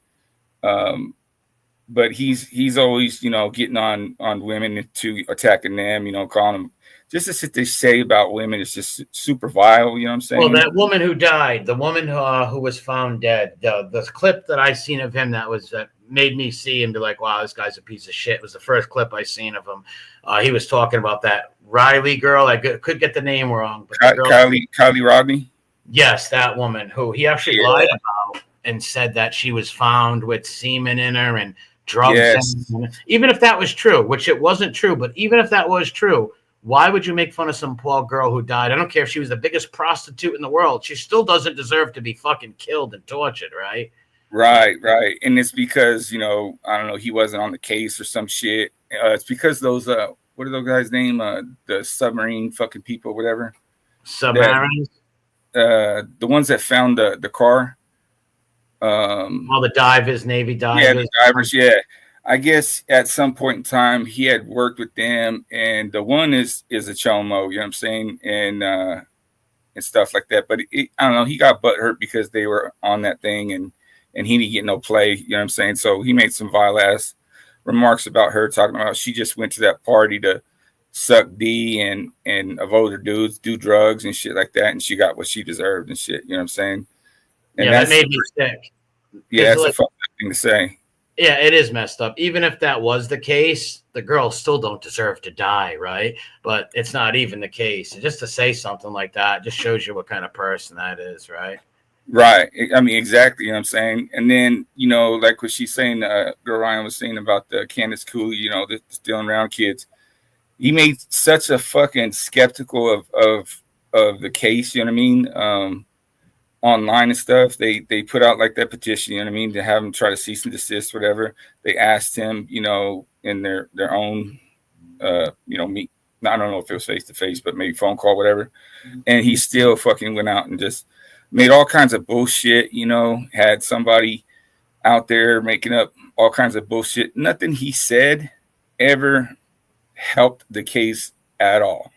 But he's always, getting on women to attacking them, calling them just the shit they say about women is just super vile. You know what I'm saying? Well, that woman who died, the woman who was found dead, the clip that I seen of him that made me see him be like, wow, this guy's a piece of shit. It was the first clip I seen of him. He was talking about that Riley girl. I could get the name wrong, but Kylie Rodney. Yes, that woman who he actually lied about and said that she was found with semen in her and drugs. Yes. Even if that was true, which it wasn't true, but even if that was true, why would you make fun of some poor girl who died? I don't care if she was the biggest prostitute in the world. She still doesn't deserve to be fucking killed and tortured, right? Right. And it's because, I don't know, he wasn't on the case or some shit. It's because those, what are those guys' name? The submarine fucking people, whatever. Submarines? The ones that found the car. All the divers, Navy divers. Yeah, the divers, yeah. I guess at some point in time he had worked with them, and the one is a chomo, you know what I'm saying, and stuff like that. But I don't know, he got butthurt because they were on that thing, and he didn't get no play, you know what I'm saying. So he made some vile ass remarks about her, talking about she just went to that party to suck D and of older dudes, do drugs and shit like that, and she got what she deserved and shit, you know what I'm saying. And yeah, that made me sick. Yeah, that's a fucked up thing to say. Yeah, it is messed up. Even if that was the case, the girls still don't deserve to die, right? But it's not even the case. Just to say something like that just shows you what kind of person that is, right? Right. I mean, exactly. You know what I'm saying? And then, like what she's saying, GirlRyan was saying about the Candace Cooley, the stealing around kids. He made such a fucking skeptical of the case, you know what I mean? Online and stuff, they put out like that petition, you know what I mean, to have him try to cease and desist, whatever. They asked him, in their own, meet. I don't know if it was face to face, but maybe phone call, whatever. And he still fucking went out and just made all kinds of bullshit. Had somebody out there making up all kinds of bullshit. Nothing he said ever helped the case at all.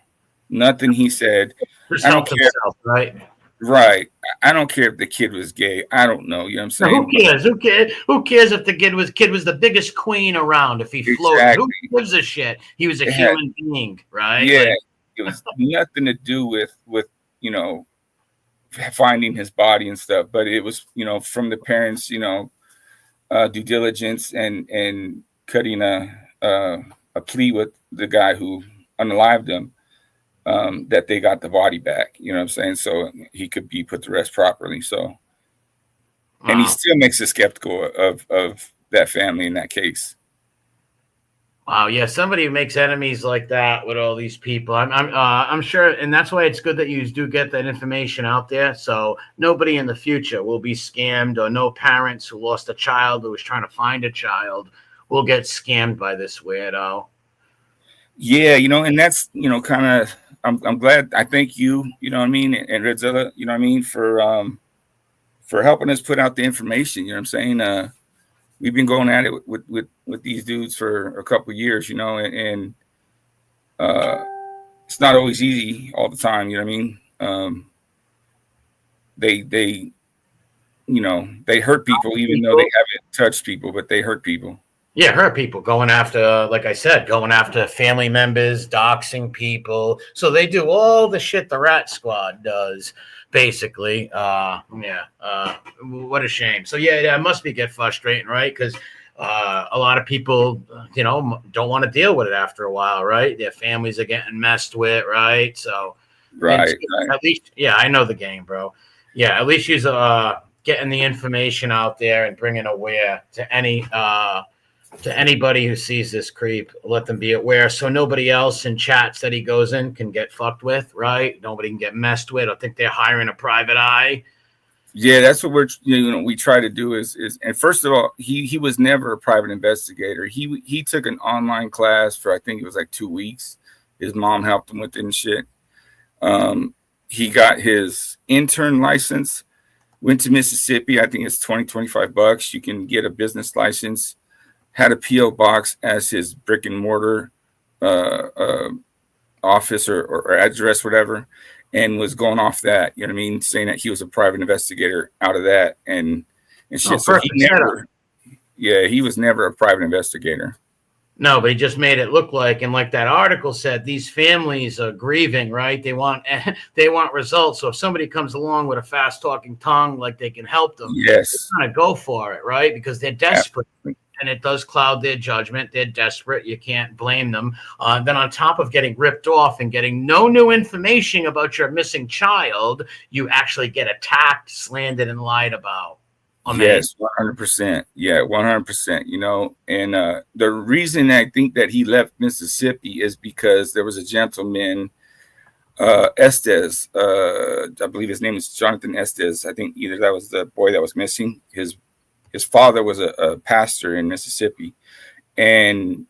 Nothing he said. Just helped himself, right? Right. I don't care if the kid was gay. I don't know. You know what I'm saying? Now, who cares? Who cares if the kid was the biggest queen around? If he floated, Exactly. Who gives a shit? He was a human being, right? Yeah. It was nothing to do with finding his body and stuff, but it was from the parents due diligence and cutting a plea with the guy who unalived him. That they got the body back, you know what I'm saying? So he could be put to rest properly. So, and he still makes us skeptical of that family in that case. Wow, yeah, somebody who makes enemies like that with all these people. I'm sure, and that's why it's good that you do get that information out there. So nobody in the future will be scammed, or no parents who lost a child who was trying to find a child will get scammed by this weirdo. Yeah, and that's, kind of, I'm glad. I thank you, you know what I mean, and Redzilla, you know what I mean, for helping us put out the information. You know what I'm saying? We've been going at it with these dudes for a couple of years, and it's not always easy all the time. You know what I mean? They they hurt people, even though they haven't touched people, but they hurt people. Yeah, hurt people going after, like I said, going after family members, doxing people. So they do all the shit the Rat Squad does, basically. What a shame. So yeah, it must be get frustrating, right? Because a lot of people, don't want to deal with it after a while, right? Their families are getting messed with, right? So, right. At least, yeah, I know the game, bro. Yeah, at least you're getting the information out there and bringing aware to anybody who sees this creep. Let them be aware, so nobody else in chats that he goes in can get fucked with, right? Nobody can get messed with or think they're hiring a private eye. Yeah, that's what we try to do is and first of all, he was never a private investigator. He took an online class for, I think it was like 2 weeks. His mom helped him with it and shit. He got his intern license, went to Mississippi. I think it's $25. You can get a business license. Had a P.O. box as his brick and mortar office or address, whatever, and was going off that, you know what I mean, saying that he was a private investigator out of that and shit. So he was never a private investigator. No, but he just made it look like, and like that article said, these families are grieving, right? They want results. So if somebody comes along with a fast talking tongue, like they can help them, yes, they're gonna go for it, right? Because they're desperate. Absolutely. And it does cloud their judgment. They're desperate. You can't blame them. Then on top of getting ripped off and getting no new information about your missing child, you actually get attacked, slandered, and lied about. Yes, 100%. Yeah, 100%. And the reason I think that he left Mississippi is because there was a gentleman, Estes. I believe his name is Jonathan Estes. I think either that was the boy that was missing. His father was a pastor in Mississippi, and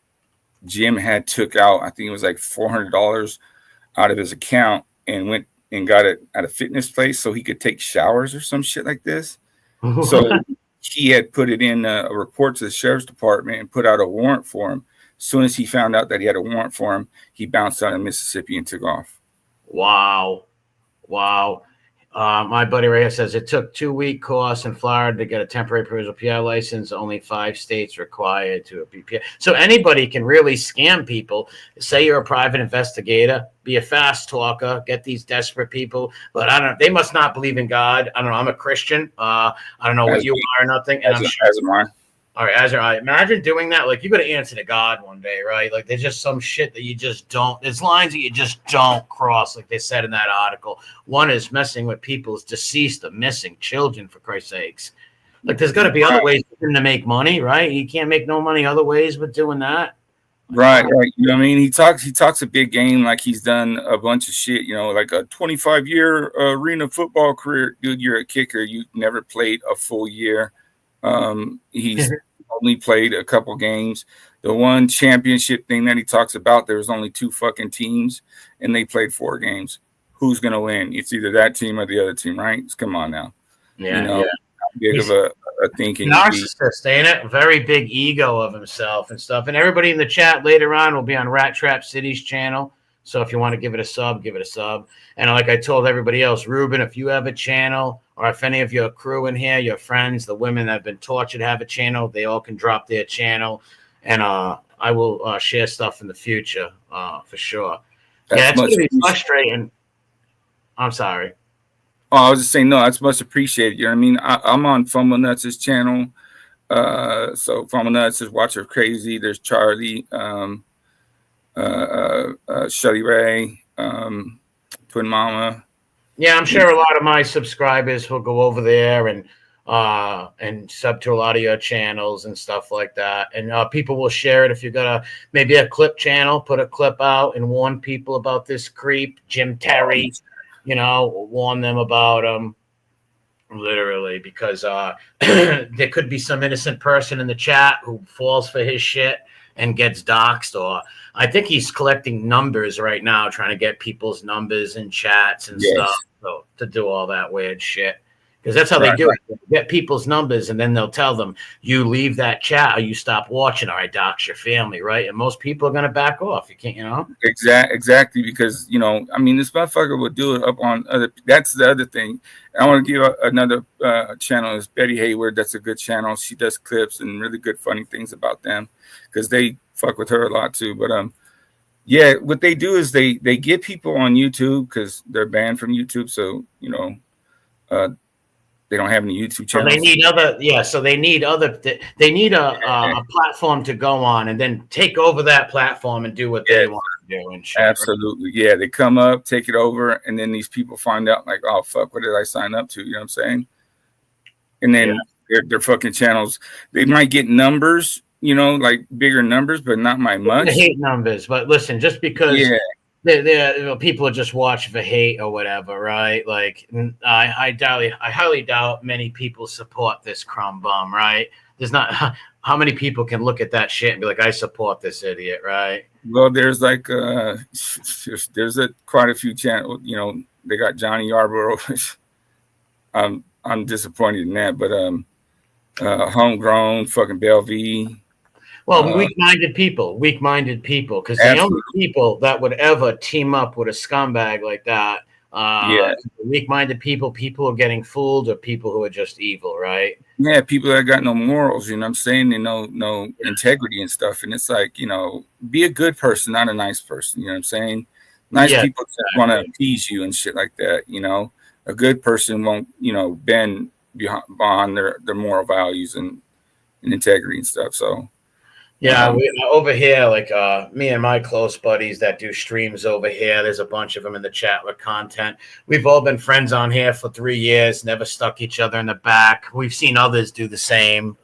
Jim had took out, I think it was like $400 out of his account and went and got it at a fitness place so he could take showers or some shit like this. So he had put it in a report to the sheriff's department and put out a warrant for him. As soon as he found out that he had a warrant for him, he bounced out of Mississippi and took off. Wow. My buddy right here says it took 2-week course in Florida to get a temporary provisional PI license. Only 5 states required to a PPI. So anybody can really scam people. Say you're a private investigator, be a fast talker, get these desperate people. But they must not believe in God. I don't know. I'm a Christian. I don't know what you are or nothing. And I'm sure. As am I. All right, Azure, imagine doing that. Like, you got to answer to God one day, right? Like, there's just some shit that you just don't. There's lines that you just don't cross, like they said in that article. One is messing with people's deceased or missing children, for Christ's sakes. Like, there's got to be other ways for him to make money, right? You can't make no money other ways but doing that. Right. You know what I mean? He talks a big game, like he's done a bunch of shit, like a 25-year arena football career. Dude, you're a kicker. You never played a full year. He's only played a couple games. The one championship thing that he talks about, there was only 2 fucking teams and they played 4 games. Who's going to win? It's either that team or the other team, right? Come on now. Yeah. How big of a thinking. Narcissist, ain't it? Very big ego of himself and stuff. And everybody in the chat later on will be on Rat Trap City's channel. So if you want to give it a sub, give it a sub. And like I told everybody else, Ruben, if you have a channel, or if any of your crew in here, your friends, the women that have been tortured have a channel, they all can drop their channel. And I will share stuff in the future for sure. It's going to be frustrating. I'm sorry. Oh, I was just saying, no, that's much appreciated. You know what I mean? I'm on Fumble Nuts' channel. So Fumble Nuts is Watcher Crazy. There's Charlie, Shelly Ray, Twin Mama. Yeah, I'm sure a lot of my subscribers will go over there and sub to a lot of your channels and stuff like that. And people will share it if you got maybe a clip channel, put a clip out and warn people about this creep, Jim Terry. Warn them about literally, because there could be some innocent person in the chat who falls for his shit and gets doxxed, or I think he's collecting numbers right now, trying to get people's numbers and chats and stuff, so to do all that weird shit. Because that's how they do it. They get people's numbers, and then they'll tell them, you leave that chat or you stop watching, or I dox your family, right? And most people are going to back off. You can't, you know? Exactly, because, you know, I mean, this motherfucker would do it up on other. That's the other thing. I want to give another channel is Betty Hayward. That's a good channel. She does clips and really good, funny things about them because they fuck with her a lot too. But yeah, what they do is they get people on YouTube because they're banned from YouTube. So, you know, they don't have any YouTube channels. So they need other, so they need other. They need a platform to go on and then take over that platform and do what they want to do and shit. Absolutely, right? Yeah. They come up, take it over, and then these people find out like, oh fuck, what did I sign up to? You know what I'm saying? And then their fucking channels, they might get numbers, you know, like bigger numbers, but not by much. I hate numbers, but listen, just because. People just watch for hate or whatever, right? Like, I highly doubt many people support this crumb bum, right? There's not how many people can look at that shit and be like, I support this idiot, right? Well, there's like there's quite a few channels. You know, they got Johnny Yarborough. I'm disappointed in that, but homegrown fucking Bellevue. Well, weak-minded people, because the only people that would ever team up with a scumbag like that, weak-minded people who are getting fooled, or people who are just evil, right? Yeah, people that got no morals, you know what I'm saying? And no integrity and stuff. And it's like, you know, be a good person, not a nice person, you know what I'm saying? Nice people just want to appease you and shit like that, you know? A good person won't, you know, bend behind their moral values and integrity and stuff, so... Yeah, over here, like me and my close buddies that do streams over here, there's a bunch of them in the chat with content. We've all been friends on here for 3 years, never stuck each other in the back. We've seen others do the same,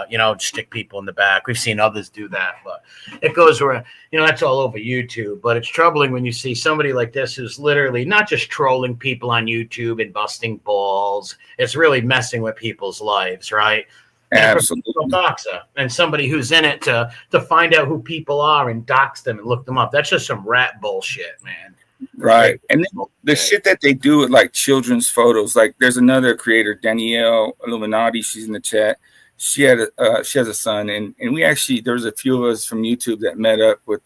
you know, stick people in the back. We've seen others do that, but it goes where, you know, that's all over YouTube. But it's troubling when you see somebody like this who's literally not just trolling people on YouTube and busting balls. It's really messing with people's lives, right? Absolutely. Doxer and somebody who's in it to find out who people are and dox them and look them up. That's just some rat bullshit, man. Right. And the shit that they do with like children's photos, like there's another creator, Danielle Illuminati, she's in the chat. She has a son, and we actually, there was a few of us from YouTube that met up with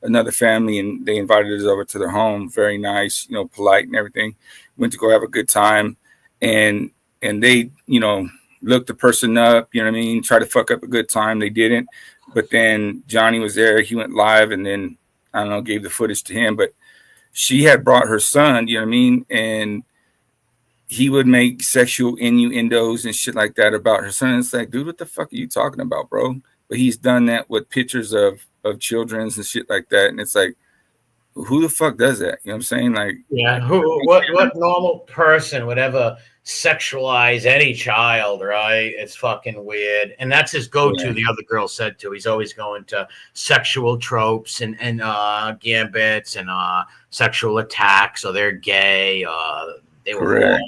another family, and they invited us over to their home. Very nice, you know, polite and everything. Went to go have a good time, and they, you know, looked the person up, you know what I mean? Try to fuck up a good time. They didn't. But then Johnny was there. He went live and then, I don't know, gave the footage to him. But she had brought her son, you know what I mean? And he would make sexual innuendos and shit like that about her son. It's like, dude, what the fuck are you talking about, bro? But he's done that with pictures of children's and shit like that. And it's like, who the fuck does that? You know what I'm saying? Like, yeah, what normal person would ever sexualize any child, right? It's fucking weird. And that's his go-to. The other girl said too. He's always going to sexual tropes and gambits and sexual attacks, or they're gay, they were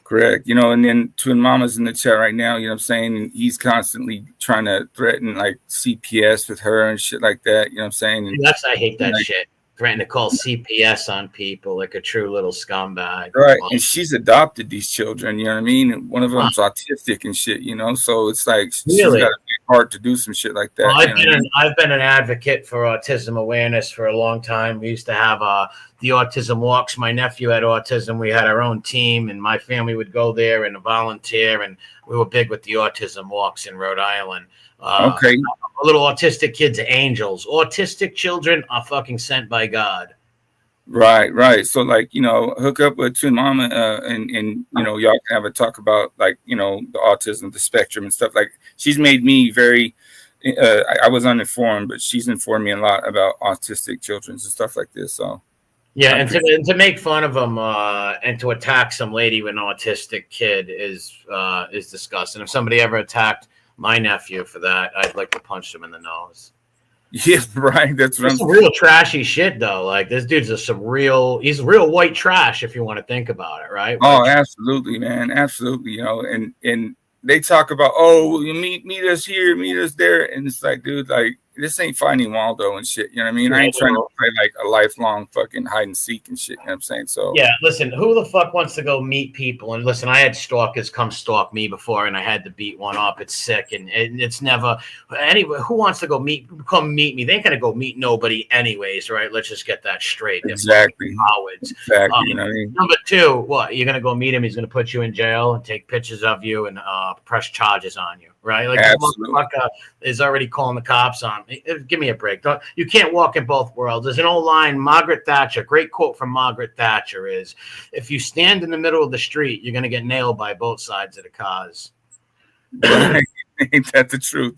correct. You know, and then Twin Mama's in the chat right now, you know what I'm saying? And he's constantly trying to threaten like CPS with her and shit like that, you know what I'm saying? And I hate that shit. Threatening to call CPS on people like a true little scumbag. Right. And she's adopted these children, you know what I mean? And one of them's autistic and shit, you know? So it's like she's got a big heart to do some shit like that. Well, I've been an advocate for autism awareness for a long time. We used to have the autism walks. My nephew had autism. We had our own team, and my family would go there and volunteer, and we were big with the autism walks in Rhode Island. Okay. Little autistic kids are angels. Autistic children are fucking sent by God. Right. So, like, you know, hook up with Twin Mama and you know, y'all can have a talk about, like, you know, the autism, the spectrum and stuff. Like, she's made me very, I was uninformed, but she's informed me a lot about autistic children and stuff like this. So, yeah, and to make fun of them and to attack some lady with an autistic kid is disgusting. If somebody ever attacked my nephew for that, I'd like to punch him in the nose. Yeah, right. That's what some real trashy shit, though. Like, this dude's he's real white trash if you want to think about it, right? Oh, absolutely, man. Absolutely. You know, and they talk about, oh, you meet us here, meet us there. And it's like, dude, like, this ain't Finding Waldo and shit. You know what I mean? I ain't trying to play like a lifelong fucking hide and seek and shit. You know what I'm saying? So yeah, listen, who the fuck wants to go meet people? And listen, I had stalkers come stalk me before, and I had to beat one up. It's sick, and it's never anyway. Who wants to come meet me? They ain't gonna go meet nobody anyways, right? Let's just get that straight. exactly, cowards. exactly. You know what I mean? Number two, what you're gonna go meet him? He's gonna put you in jail and take pictures of you and press charges on you, right? Like the motherfucker is already calling the cops on me. Give me a break. You can't walk in both worlds. There's an old line, Margaret Thatcher, great quote from Margaret Thatcher is, if you stand in the middle of the street, you're gonna get nailed by both sides of the cars. Ain't that the truth?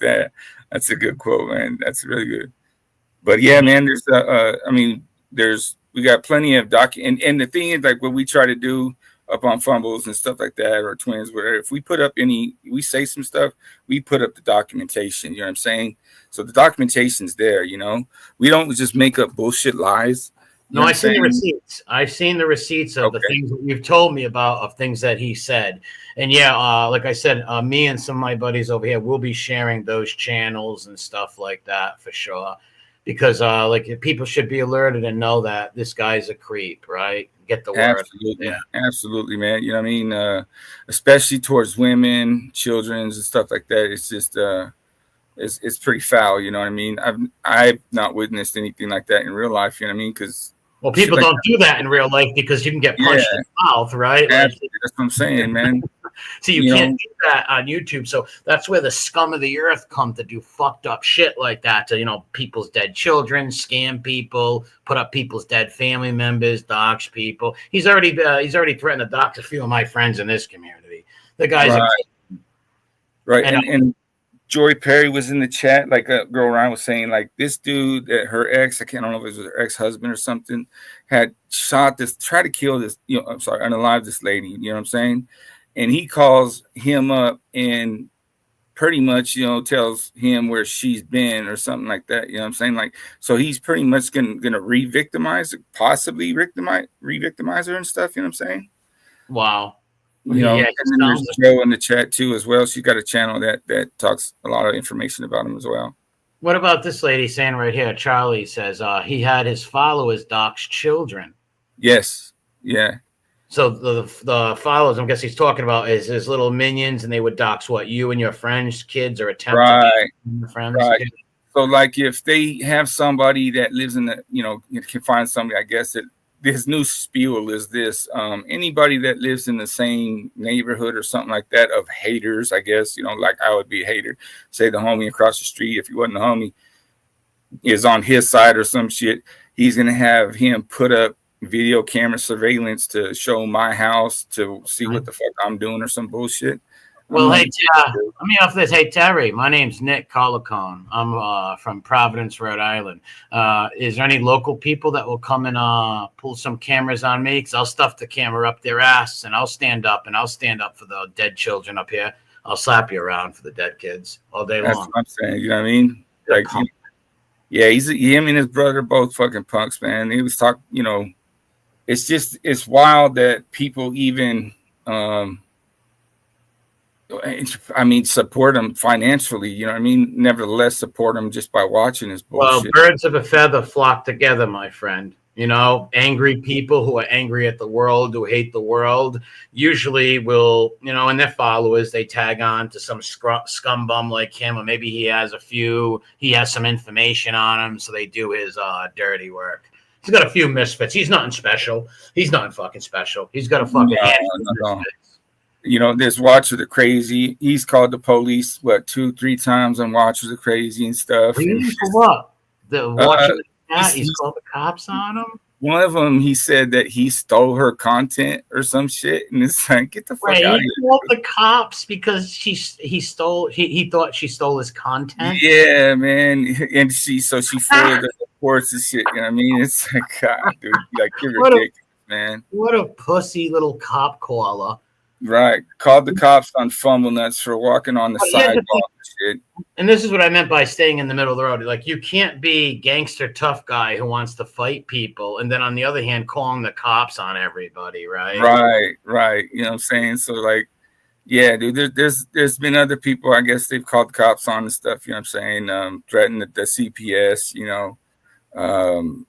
That's a good quote, man. That's really good. But yeah, man, there's I mean, we got plenty of and the thing is, like, what we try to do up on Fumbles and stuff like that, or Twins, where if we put up we say some stuff, we put up the documentation. You know what I'm saying? So the documentation's there. You know, we don't just make up bullshit lies. No, I've seen the receipts. I've seen the receipts of the things that you've told me about, of things that he said. And yeah, like I said, me and some of my buddies over here will be sharing those channels and stuff like that for sure. Because like, people should be alerted and know that this guy's a creep, right? Get the word. Absolutely, absolutely, man. You know what I mean? Especially towards women, children, and stuff like that. It's just it's pretty foul. You know what I mean? I've not witnessed anything like that in real life. You know what I mean? Because people don't do that in real life because you can get punched in the mouth, right? Like, that's what I'm saying, man. So you can't do that on YouTube. So that's where the scum of the earth come to do fucked up shit like that to, you know, people's dead children, scam people, put up people's dead family members, dox people. He's already threatened to dox a few of my friends in this community. The guy's right. And Joy Perry was in the chat, like GirlRyan was saying, like, this dude that her ex, I don't know if it was her ex-husband or something, had tried to kill this, unalive this lady, you know what I'm saying? And he calls him up and pretty much, tells him where she's been or something like that, you know what I'm saying? Like, so he's pretty much gonna possibly re-victimize her and stuff, you know what I'm saying? Wow. And then there's Joe in the chat too as well. She's got a channel that talks a lot of information about him as well. What about this lady saying right here? Charlie says he had his followers dox children. Yes. Yeah. So the followers, I guess he's talking about, is his little minions, and they would dox what, you and your friends' kids, or attempt to be your friends' kids. So like, if they have somebody that lives in the, can find somebody, I guess that. This new spiel is this: anybody that lives in the same neighborhood or something like that of haters, I guess, like I would be a hater. Say the homie across the street, if he wasn't a homie, is on his side or some shit, he's gonna have him put up video camera surveillance to show my house to see what the fuck I'm doing or some bullshit. Well, hey, let me off this. Hey, Terry, my name's Nick Collicone. I'm from Providence, Rhode Island. Is there any local people that will come and pull some cameras on me? Because I'll stuff the camera up their ass, and I'll stand up for the dead children up here. I'll slap you around for the dead kids all day long. That's what I'm saying. You know what I mean? Like, yeah, him and his brother both fucking punks, man. He was talking, it's wild that people even, support him financially, you know what I mean? Nevertheless, support him just by watching his bullshit. Well, birds of a feather flock together, my friend. Angry people who are angry at the world, who hate the world, usually will, and their followers, they tag on to some scum bum like him, or maybe he has some information on him, so they do his dirty work. He's got a few misfits. He's nothing special. He's not fucking special. He's got a fucking no. This Watchers Are Crazy. He's called the police, 2-3 times on Watchers Are Crazy and stuff. For what? The Watchers he's called the cops on him? One of them, he said that he stole her content or some shit. And it's like, get the fuck out of here. He called the cops because he thought she stole his content? Yeah, man. And she forwarded the reports and shit. You know what I mean? It's like, God, dude. Like, you're ridiculous, man. What a pussy little cop caller. Right. Called the cops on Fumble Nuts for walking on the sidewalk and shit. And this is what I meant by staying in the middle of the road. Like, you can't be gangster tough guy who wants to fight people, and then on the other hand, calling the cops on everybody, right? Right. You know what I'm saying? So, like, Yeah, dude. There's been other people. I guess they've called the cops on and stuff. You know what I'm saying? Threatened the CPS. You know,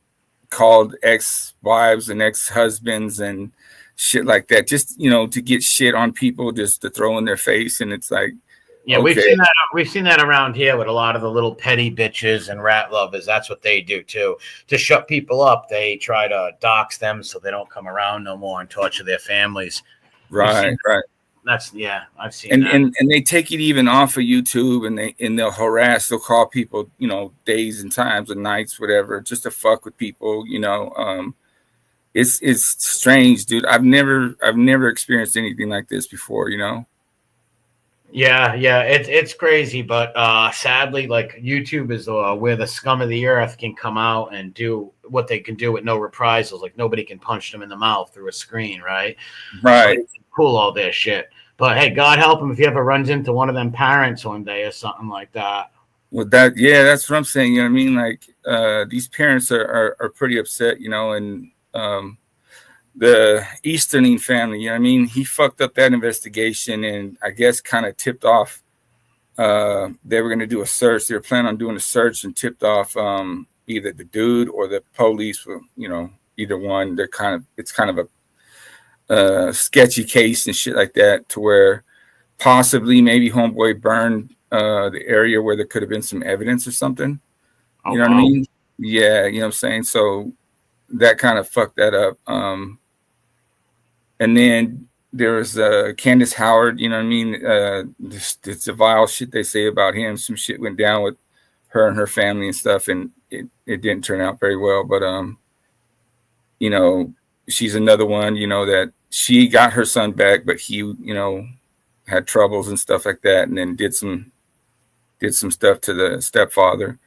called ex-wives and ex-husbands and shit like that. Just to get shit on people, just to throw in their face. And it's like, yeah, okay. we've seen that around here with a lot of the little petty bitches and rat lovers. That's what they do too. To shut people up, they try to dox them so they don't come around no more and torture their families. Right. I've seen And, that. and they take it even off of YouTube, and they'll harass. They'll call people, days and times and nights, whatever, just to fuck with people. It's strange, dude. I've never experienced anything like this before. Yeah, it's crazy, but sadly, like YouTube is where the scum of the earth can come out and do what they can do with no reprisals. Like nobody can punch them in the mouth through a screen, right? Right. So cool all this shit. But hey, God help him if he ever runs into one of them parents one day or something like that. Well, that's what I'm saying. You know what I mean? Like these parents are pretty upset, and the Easterning family, you know what I mean? He fucked up that investigation and I guess kind of tipped off. They were going to do a search. They were planning on doing a search and tipped off either the dude or the police. Either one. It's kind of a sketchy case and shit like that, to where possibly maybe homeboy burned the area where there could have been some evidence or something. You know what I mean? Yeah, you know what I'm saying? So that kind of fucked that up. And then there was Candace Howard, you know what I mean? It's a vile shit they say about him. Some shit went down with her and her family and stuff, and it didn't turn out very well. But she's another one, that she got her son back, but he, had troubles and stuff like that, and then did some stuff to the stepfather.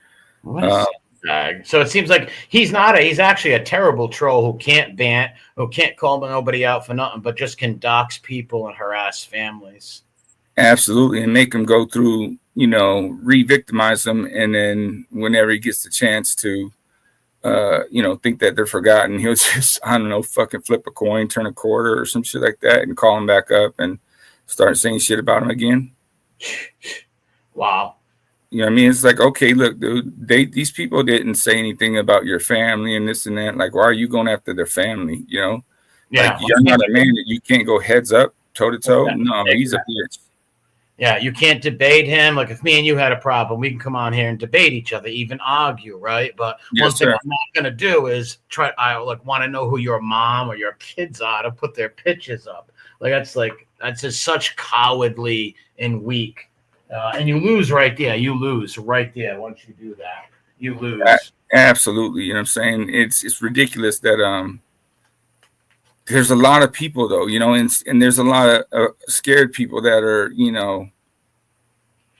So it seems like he's actually a terrible troll who can't bant, who can't call nobody out for nothing, but just can dox people and harass families. Absolutely. And make them go through, re-victimize them. And then whenever he gets the chance to, think that they're forgotten, he'll just, I don't know, fucking flip a coin, turn a quarter or some shit like that, and call them back up and start saying shit about them again. Wow. You know what I mean? It's like, okay, look, dude, these people didn't say anything about your family and this and that. Like, why are you going after their family? Yeah. Like, you're not a man that you can't go heads up, toe to toe. No, exactly. He's a bitch. Yeah, you can't debate him. Like, if me and you had a problem, we can come on here and debate each other, even argue, right? But one thing I'm not going to do is I want to know who your mom or your kids are to put their pictures up. That's just such cowardly and weak. And you lose right there. You lose right there once you do that. You lose. Absolutely. You know what I'm saying? It's ridiculous that there's a lot of people though, and there's a lot of scared people that are,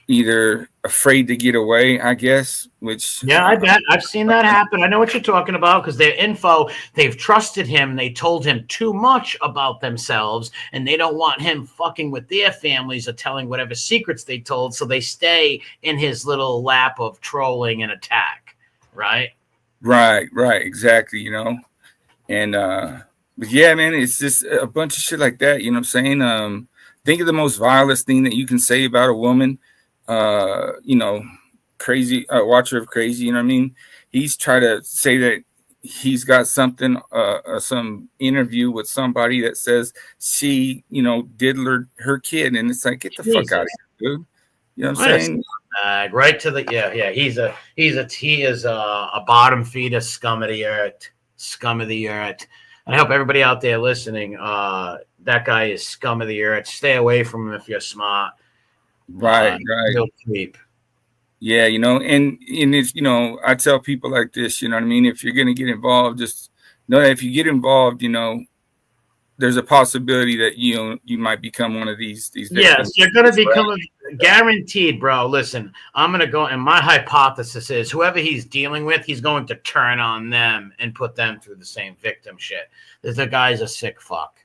either afraid to get away, I guess, which... Yeah, I bet. I've seen that happen. I know what you're talking about, because their info, they've trusted him. They told him too much about themselves, and they don't want him fucking with their families or telling whatever secrets they told, so they stay in his little lap of trolling and attack, right? Right, exactly, And, but yeah, man, it's just a bunch of shit like that, you know what I'm saying? Think of the most vilest thing that you can say about a woman. Crazy, watcher of crazy, you know what I mean? He's trying to say that he's got something, some interview with somebody that says she, did her kid, and it's like, get the fuck out of here, dude. You know what I'm saying? Right to the he is a bottom feeder, scum of the earth. I hope everybody out there listening, that guy is scum of the earth. Stay away from him if you're smart. Right. Real creep. Yeah, and it's, I tell people like this, you know what I mean? If you're going to get involved, just know that if you get involved, there's a possibility that, you might become one of these victims. Yes, you're going to become guaranteed, bro. Listen, I'm going to go, and my hypothesis is whoever he's dealing with, he's going to turn on them and put them through the same victim shit. The guy's a sick fuck.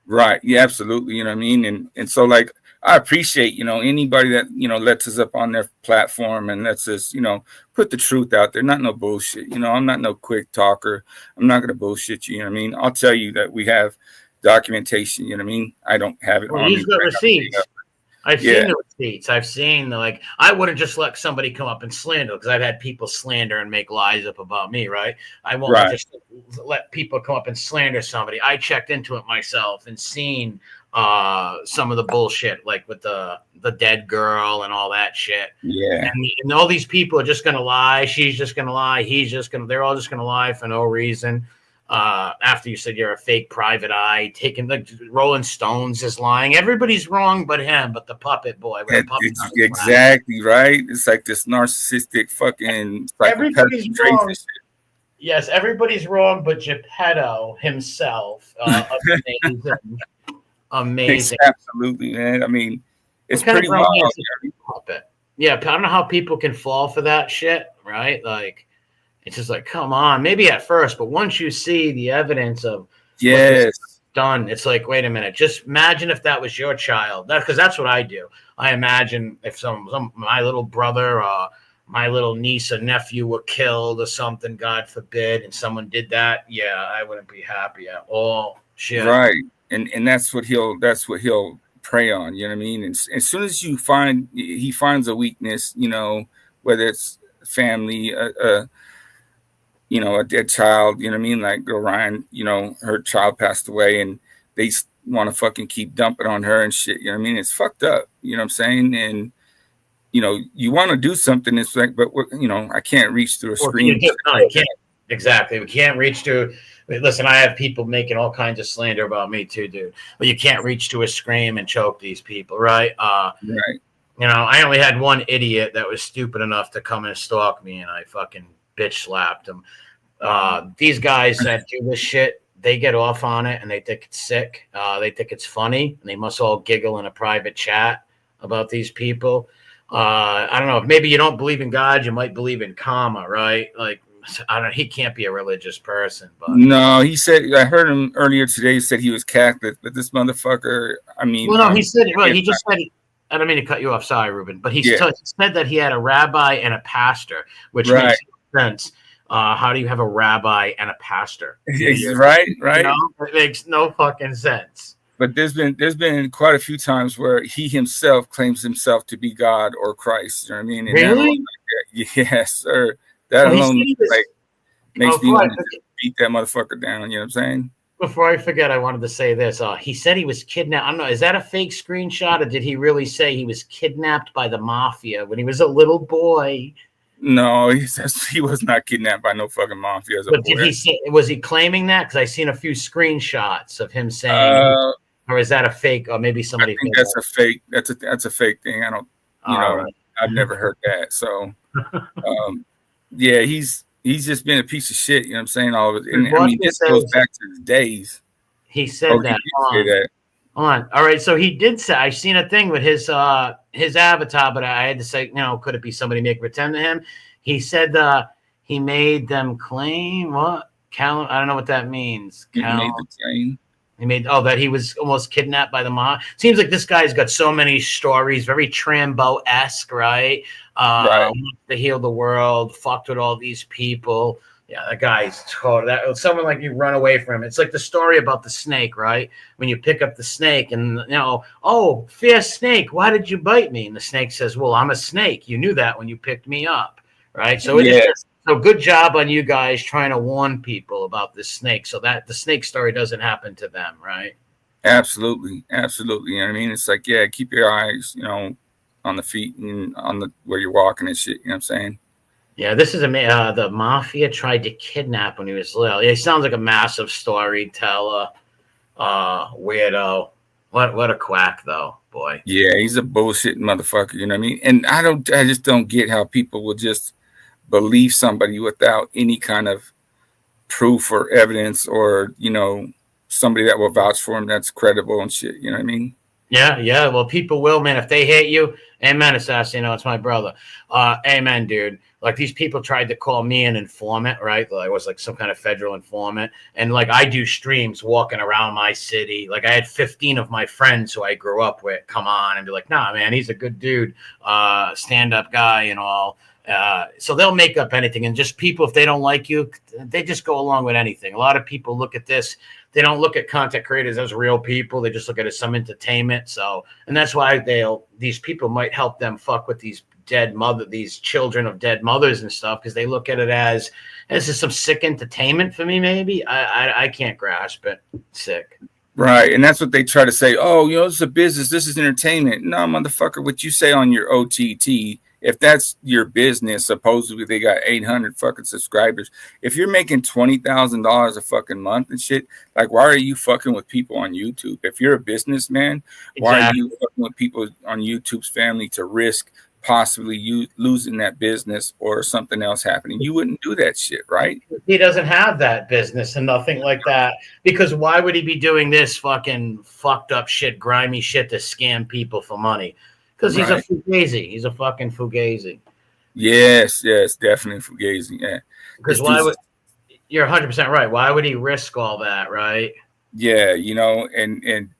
Right. Yeah, absolutely. You know what I mean? And so, like, I appreciate, anybody that, lets us up on their platform and lets us, put the truth out there. Not no bullshit. I'm not no quick talker. I'm not going to bullshit you. You know what I mean? I'll tell you that we have documentation. You know what I mean? I don't have it Well, on me. he's got receipts. I've Yeah. seen the receipts. I've seen like I wouldn't just let somebody come up and slander because I've had people slander and make lies up about me, right? I won't Right. just let people come up and slander somebody. I checked into it myself and seen some of the bullshit, like with the dead girl and all that shit. Yeah. And all these people are just gonna lie. She's just gonna lie. They're all just gonna lie for no reason. After you said you're a fake private eye, taking the Rolling Stones is lying. Everybody's wrong but him, but the puppet boy. With a puppet on his lap. Exactly right. It's like this narcissistic fucking Everybody's psychopathic traits wrong. and shit. Yes, everybody's wrong, but Geppetto himself. Amazing. Amazing. Absolutely, man. I mean, it's What kind of pretty wild. romance is a puppet? Yeah, I don't know how people can fall for that shit, right? Like, it's just like, come on. Maybe at first, but once you see the evidence of Yes. done, it's like, wait a minute. Just imagine if that was your child. Because that's what I do. I imagine if some my little brother or my little niece or nephew were killed or something, God forbid, and someone did that, yeah, I wouldn't be happy at all. Shit. Right. And that's what he'll prey on, you know what I mean? And as soon as he finds a weakness, you know, whether it's family, you know, a dead child, you know what I mean? Like GirlRyan, you know, her child passed away and they want to fucking keep dumping on her and shit, you know what I mean? It's fucked up, you know what I'm saying? And, you know, you want to do something, it's like, but, you know, I can't reach through a screen. No, you can't. Exactly. We can't reach to. Listen, I have people making all kinds of slander about me too, dude. But you can't reach to a scream and choke these people, right? Right. You know, I only had one idiot that was stupid enough to come and stalk me, and I fucking bitch slapped him. These guys that do this shit, they get off on it, and they think it's sick. They think it's funny, and they must all giggle in a private chat about these people. I don't know. Maybe you don't believe in God, you might believe in karma, right? Like, I don't. He can't be a religious person, but No, he said. I heard him earlier today. He said he was Catholic, but this motherfucker. I mean, well, no, he said. Well, he just said. I don't mean to cut you off. Sorry, Ruben, but he said that he had a rabbi and a pastor, which makes sense. How do you have a rabbi and a pastor? Right. You know, it makes no fucking sense. But there's been quite a few times where he himself claims himself to be God or Christ. You know what I mean? And really? Yes, sir. That alone makes me want to beat that motherfucker down. You know what I'm saying? Before I forget, I wanted to say this. He said he was kidnapped. I don't know. Is that a fake screenshot, or did he really say he was kidnapped by the mafia when he was a little boy? No, he says he was not kidnapped by no fucking mafia as a boy. Did he say? Was he claiming that? Because I seen a few screenshots of him saying, or is that a fake? Or maybe somebody. I think that's a fake. That's a fake thing. I don't. You know, right. I've never heard that. So, yeah, he's just been a piece of shit. You know what I'm saying? All of it. And I mean, this goes back to the days. He said that. Hold on. All right. So he did say, I seen a thing with his avatar, but I had to say, you know, could it be somebody make pretend to him? He said he made them claim what? I don't know what that means. He made the claim. He made that he was almost kidnapped by the mob. Seems like this guy's got so many stories, very Trambo-esque, right? Right. To heal the world, fucked with all these people. Yeah, that guy's total. That someone like you run away from him. It's like the story about the snake, right? When you pick up the snake and you know, oh, fierce snake, why did you bite me? And the snake says, well, I'm a snake. You knew that when you picked me up, right? So so good job on you guys trying to warn people about this snake so that the snake story doesn't happen to them, right? Absolutely. You know what I mean? It's like, yeah, keep your eyes, you know, on the feet and on the where you're walking and shit. You know what I'm saying? Yeah, this is the mafia tried to kidnap when he was little. He sounds like a massive storyteller, weirdo. What a quack though, boy. Yeah, he's a bullshit motherfucker. You know what I mean? And I just don't get how people will just believe somebody without any kind of proof or evidence or, you know, somebody that will vouch for him that's credible and shit. You know what I mean? Yeah. Well, people will, man. If they hate you, amen, Assassino. It's my brother. Amen, dude. Like these people tried to call me an informant, right? Like I was like some kind of federal informant. And like I do streams walking around my city. Like I had 15 of my friends who I grew up with come on and be like, nah, man, he's a good dude, stand-up guy and all. So they'll make up anything. And just people, if they don't like you, they just go along with anything. A lot of people look at this. they don't look at content creators as real people. They just look at it as some entertainment. So, and that's why these people might help them fuck with these these children of dead mothers and stuff, because they look at it as this is some sick entertainment for me. Maybe I can't grasp it. Sick. Right. And that's what they try to say. Oh, this is a business. This is entertainment. No, motherfucker, what you say on your OTT, if that's your business, supposedly they got 800 fucking subscribers. If you're making $20,000 a fucking month and shit, like, why are you fucking with people on YouTube? If you're a businessman, why are you fucking with people on YouTube's family to risk possibly you losing that business or something else happening? You wouldn't do that shit, right? He doesn't have that business and nothing like that, because why would he be doing this fucking fucked up shit, grimy shit to scam people for money? Because he's a fugazi. He's a fucking fugazi. Yes, definitely fugazi. Yeah. Because you're 100% right. Why would he risk all that, right? Yeah, and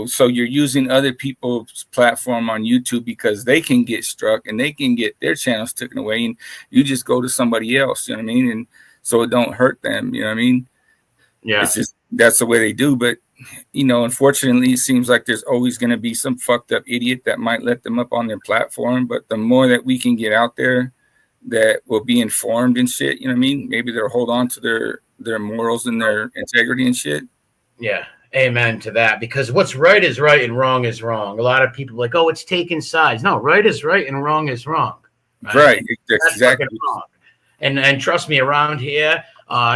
so you're using other people's platform on YouTube because they can get struck and they can get their channels taken away, and you just go to somebody else, you know what I mean? And so it don't hurt them, you know what I mean? Yeah. It's just, that's the way they do. But, unfortunately, it seems like there's always going to be some fucked up idiot that might let them up on their platform. But the more that we can get out there that will be informed and shit, you know what I mean? Maybe they'll hold on to their morals and their integrity and shit. Yeah. Amen to that, because what's right is right and wrong is wrong. A lot of people are like, oh, it's taking sides. No, right is right and wrong is wrong. Right. That's exactly wrong. And trust me, around here,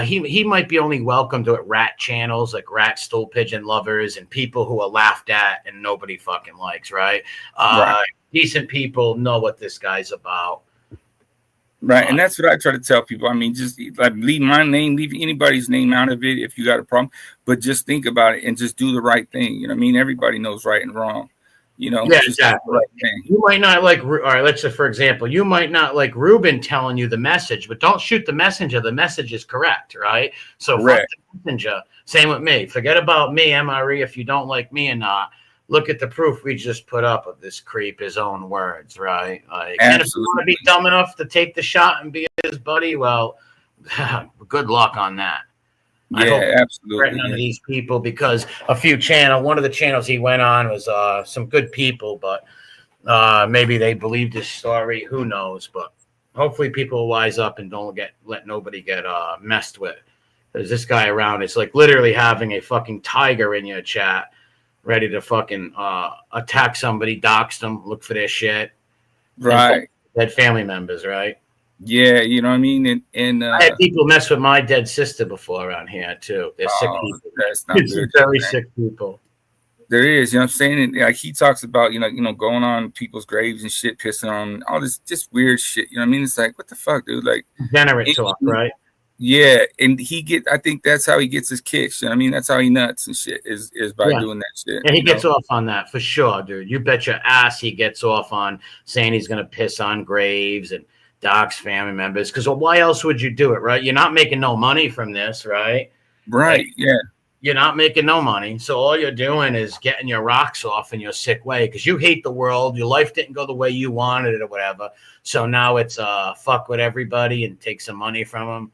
he might be only welcome to rat channels like rat stool pigeon lovers and people who are laughed at and nobody fucking likes, right? Right. Decent people know what this guy's about. Right. And that's what I try to tell people. I mean, just like leave my name, leave anybody's name out of it if you got a problem, but just think about it and just do the right thing. You know what I mean? Everybody knows right and wrong. Yeah, exactly. Right thing. You might not like, all right, let's say, for example, you might not like Ruben telling you the message, but don't shoot the messenger. The message is correct, right? So fuck the messenger. Same with me. Forget about me, MRE, if you don't like me or not. Look at the proof we just put up of this creep, his own words, right? Like, and if you want to be dumb enough to take the shot and be his buddy, well, good luck on that. Yeah, absolutely. None of these people, because one of the channels he went on was some good people, but maybe they believed his story. Who knows? But hopefully people will wise up and don't let nobody get messed with. There's this guy around. It's like literally having a fucking tiger in your chat, ready to fucking attack somebody, dox them, look for their shit. Right. Dead family members, right? Yeah, you know what I mean? And I had people mess with my dead sister before around here, too. They're sick people. That's not good. Very sick people. There is, you know what I'm saying? And like he talks about, going on people's graves and shit, pissing on all this just weird shit. You know what I mean? It's like, what the fuck, dude? Like, degenerate talk, right? Yeah, and I think that's how he gets his kicks. You know what I mean? That's how he nuts and shit is by doing that shit. Yeah, he gets off on that for sure, dude. You bet your ass he gets off on saying he's gonna piss on graves and dox family members. Because why else would you do it, right? You're not making no money from this, right? Right. Yeah. You're not making no money, so all you're doing is getting your rocks off in your sick way because you hate the world. Your life didn't go the way you wanted it or whatever. So now it's fuck with everybody and take some money from them.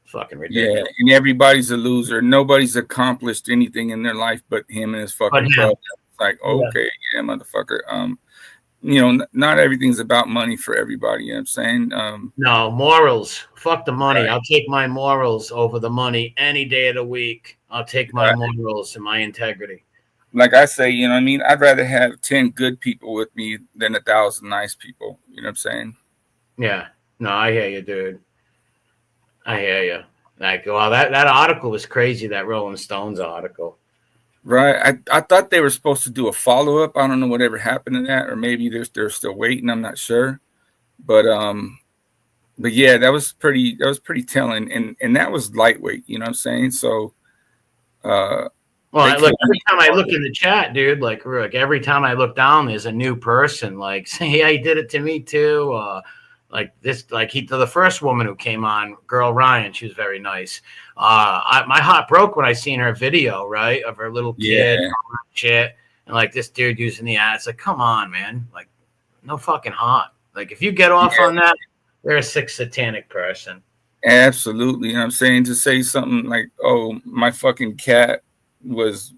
Fucking ridiculous. Yeah, and everybody's a loser. Nobody's accomplished anything in their life but him and his fucking brother. It's like, okay, yeah, motherfucker. Not everything's about money for everybody. You know what I'm saying? No, morals. Fuck the money. Right. I'll take my morals over the money any day of the week. I'll take my morals and my integrity. Like I say, you know what I mean? I'd rather have 10 good people with me than 1,000 nice people. You know what I'm saying? Yeah. No, I hear you, dude. I hear you. Like, well, that article was crazy, that Rolling Stones article. Right. I thought they were supposed to do a follow-up. I don't know whatever happened to that, or maybe they're still waiting. I'm not sure. But yeah, that was pretty telling. And that was lightweight, you know what I'm saying? So well, look, every time I look in the chat, dude, like every time I look down, there's a new person like saying, yeah, he did it to me too. The first woman who came on, GirlRyan, she was very nice. My heart broke when I seen her video, right, of her little kid, and all that shit, and like this dude using the ad. It's like, come on, man, like, no fucking heart. Like, if you get off on that, you're a sick satanic person. Absolutely. You know what I'm saying? To say something like, oh, my fucking cat was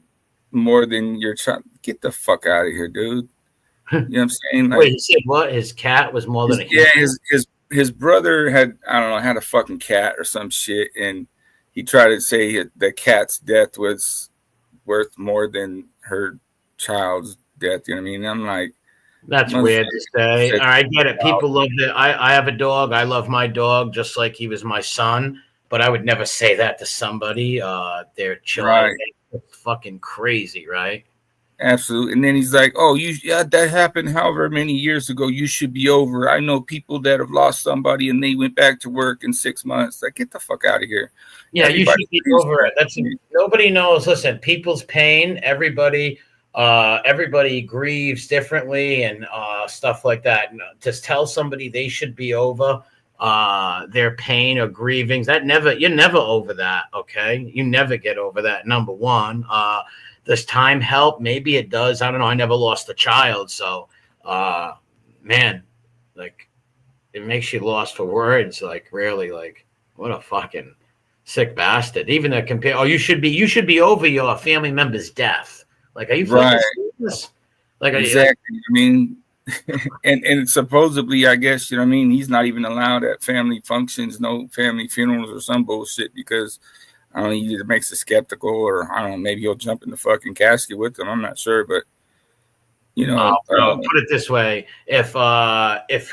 more than your child. Get the fuck out of here, dude. You know what I'm saying? Wait, Like, he said what? His cat was more than a yeah, human? his brother had, I don't know, had a fucking cat or some shit, and he tried to say the cat's death was worth more than her child's death. You know what I mean? I'm like, That's weird to say. said, All right, I get it. People love it. I have a dog. I love my dog just like he was my son. But I would never say that to somebody. Their child. right. It's fucking crazy, right? Absolutely. And then he's like, oh, yeah, that happened however many years ago. You should be over. I know people that have lost somebody and they went back to work in 6 months. Like, get the fuck out of here. Yeah, you should be over it. That's nobody knows. Listen, people's pain. Everybody grieves differently and stuff like that. To tell somebody they should be over their pain or grievings, you're never over that. Okay, you never get over that. Number one. Does time help? Maybe it does. I don't know. I never lost a child, so man, like it makes you lost for words. Like really, like what a fucking sick bastard. Even to compare, oh, you should be over your family member's death. Like, are you fucking serious? Like, exactly. I mean, and supposedly, I guess, you know what I mean, he's not even allowed at family functions, no family funerals or some bullshit because I don't know, he either makes it skeptical or I don't know, maybe he'll jump in the fucking casket with them. I'm not sure, but you know, put it this way: if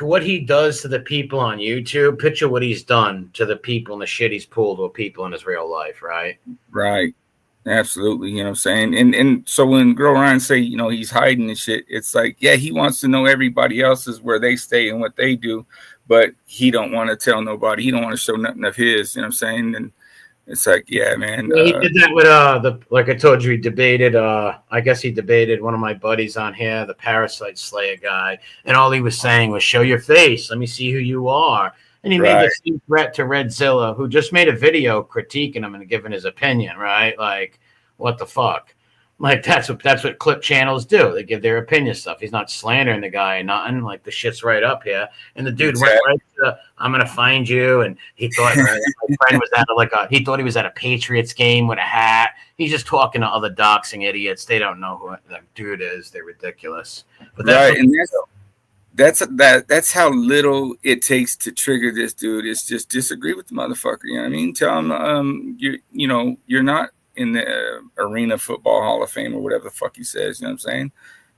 what he does to the people on YouTube, picture what he's done to the people and the shit he's pulled with people in his real life, right? Right. Absolutely. You know what I'm saying? And so when GirlRyan say, you know, he's hiding and shit, it's like, yeah, he wants to know everybody else's where they stay and what they do, but he don't want to tell nobody. He don't want to show nothing of his, you know what I'm saying? And it's like, yeah, man. He did that with like I told you, he debated I guess he debated one of my buddies on here, the Parasite Slayer guy, and all he was saying was show your face, let me see who you are. And he made the same threat to Redzilla, who just made a video critiquing him and giving his opinion, right? Like, what the fuck? Like that's what clip channels do. They give their opinion stuff. He's not slandering the guy or nothing. Like the shit's right up here. And the dude went right to, I'm gonna find you. And he thought my friend was at he thought he was at a Patriots game with a hat. He's just talking to other doxing idiots. They don't know who that dude is. They're ridiculous. But that's right, and that's how little it takes to trigger this dude. It's just disagree with the motherfucker. You know what I mean? Tell him, you know, you're not in the Arena Football Hall of Fame or whatever the fuck he says. You know what I'm saying?